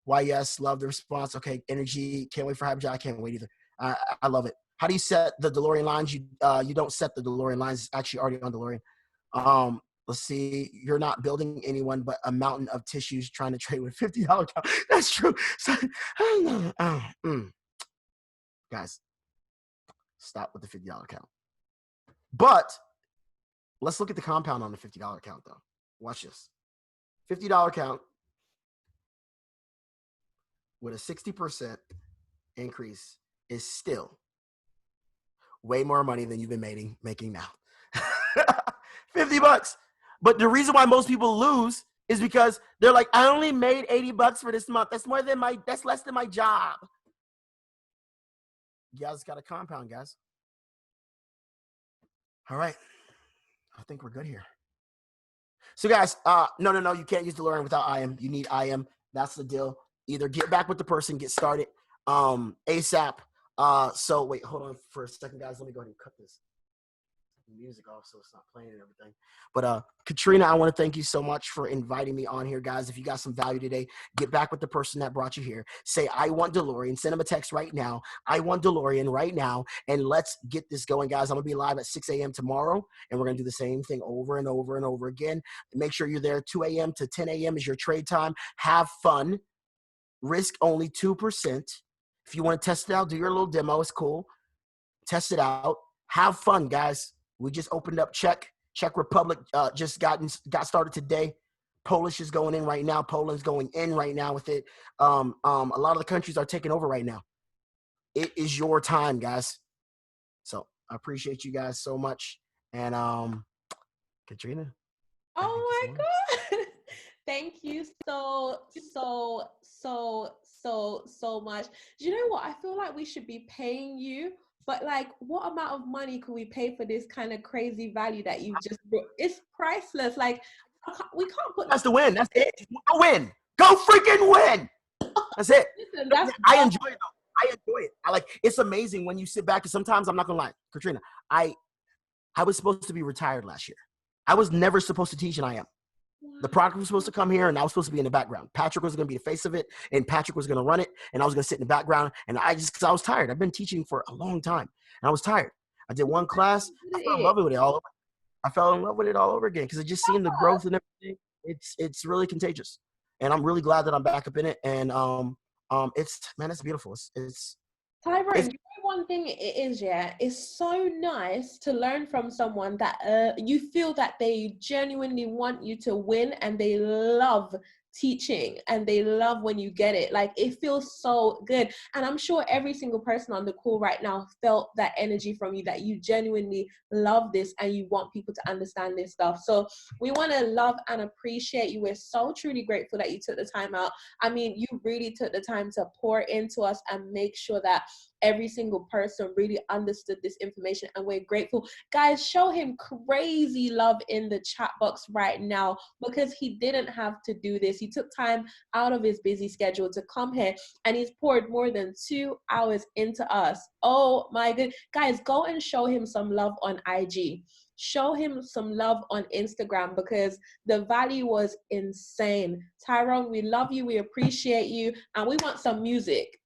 Why yes, love the response. Okay, energy. Can't wait for hyperdrive. I can't wait either. I love it. How do you set the Delorean lines? You don't set the Delorean lines. It's actually already on Delorean. Let's see. You're not building anyone but a mountain of tissues trying to trade with $50 count. That's true. So, guys, stop with the $50 count. But let's look at the compound on the $50 account, though. Watch this. $50 account with a 60% increase is still way more money than you've been making now. $50. But the reason why most people lose is because they're like, I only made $80 for this month. That's less than my job. You guys got to compound, guys. All right. I think we're good here. So guys, no, you can't use Delorean without IM. You need IM. That's the deal. Either get back with the person, get started ASAP. So wait, hold on for a second, guys. Let me go ahead and cut this music off so it's not playing and everything. But Katrina, I want to thank you so much for inviting me on here, guys. If you got some value today, get back with the person that brought you here. Say, I want Delorean. Send them a text right now. I want Delorean right now. And let's get this going, guys. I'm going to be live at 6 a.m. tomorrow, and we're going to do the same thing over and over and over again. Make sure you're there 2 a.m. to 10 a.m. is your trade time. Have fun. Risk only 2%. If you want to test it out, do your little demo. It's cool. Test it out. Have fun, guys. We just opened up Czech Republic. Just got started today. Polish is going in right now. Poland's going in right now with it. A lot of the countries are taking over right now. It is your time, guys. So I appreciate you guys so much. And Katrina. Oh my God. Thank you so much. Do you know what? I feel like we should be paying you, but like, what amount of money could we pay for this kind of crazy value that you just brought? It's priceless. Like, we can't put. That's the win. That's it. Go win. Go freaking win. That's it. Listen, I enjoy it though. I enjoy it. It's amazing when you sit back, and sometimes I'm not gonna lie, Katrina, I was supposed to be retired last year. I was never supposed to teach, and I am. The product was supposed to come here, and I was supposed to be in the background. Patrick was going to be the face of it, and Patrick was going to run it, and I was going to sit in the background. And because I was tired. I've been teaching for a long time, and I was tired. I did one class. I fell in love with it all over. I fell in love with it all over again because I just seen the growth and everything. It's really contagious, and I'm really glad that I'm back up in it. And it's beautiful. It's Tyrone, you know one thing it is, yeah, it's so nice to learn from someone that you feel that they genuinely want you to win, and they love teaching, and they love when you get it. Like, it feels so good. And I'm sure every single person on the call right now felt that energy from you, that you genuinely love this and you want people to understand this stuff. So we want to love and appreciate you. We're so truly grateful that you took the time out. I mean, you really took the time to pour into us and make sure that every single person really understood this information, and we're grateful. Guys, show him crazy love in the chat box right now, because he didn't have to do this. He took time out of his busy schedule to come here, and he's poured more than 2 hours into us. Oh my good. Guys, go and show him some love on IG. Show him some love on Instagram, because the value was insane. Tyrone, we love you, we appreciate you, and we want some music.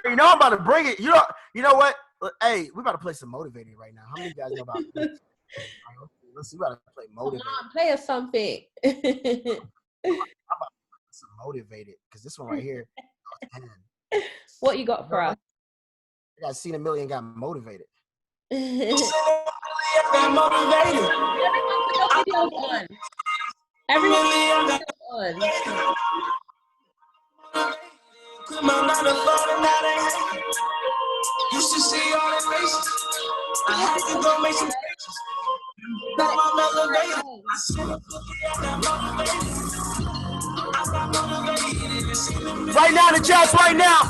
You know I'm about to bring it. You know what? Hey, we're about to play some Motivated right now. How many of you guys know about this? Let's see, we're about to play Motivated. Come on, play us something. I'm about to play some Motivated, because this one right here. What you got for us? I got Seen a Million got motivated. Everyone's videos on. Everyone's videos on. You should see all the faces. I had to go make some pictures. Now I'm elevated. I said I'm motivated. Right now, the chats right now.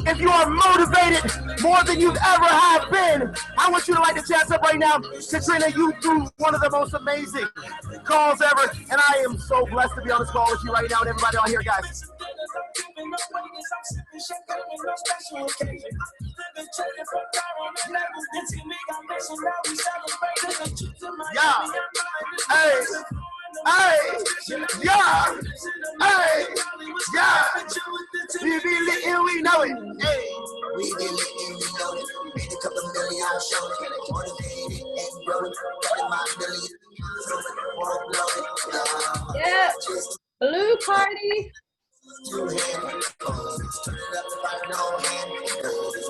If you are motivated more than you've ever have been, I want you to light the chats up right now. Katrina, you do one of the most amazing calls ever, and I am so blessed to be on this call with you right now and everybody out here, guys. Yeah. Hey. Hey. Yeah. Hey. Yeah. We be lit and we know it. Hey. We be lit and we know it. Made a couple million on show. Motivated and growing. Got my million. Yeah. Blue party.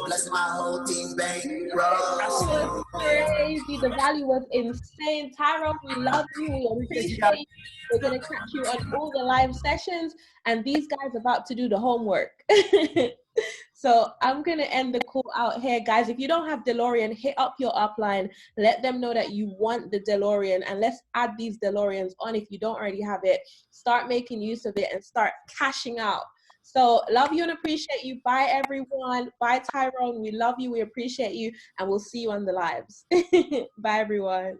Bless my whole team, baby. crazy. The value was insane. Tyrone, we love you. We appreciate you. We're going to catch you on all the live sessions. And these guys are about to do the homework. So I'm going to end the call out here, guys. If you don't have Delorean, hit up your upline. Let them know that you want the Delorean, and let's add these Deloreans on if you don't already have it. Start making use of it and start cashing out. So love you and appreciate you. Bye, everyone. Bye, Tyrone. We love you. We appreciate you. And we'll see you on the lives. Bye, everyone.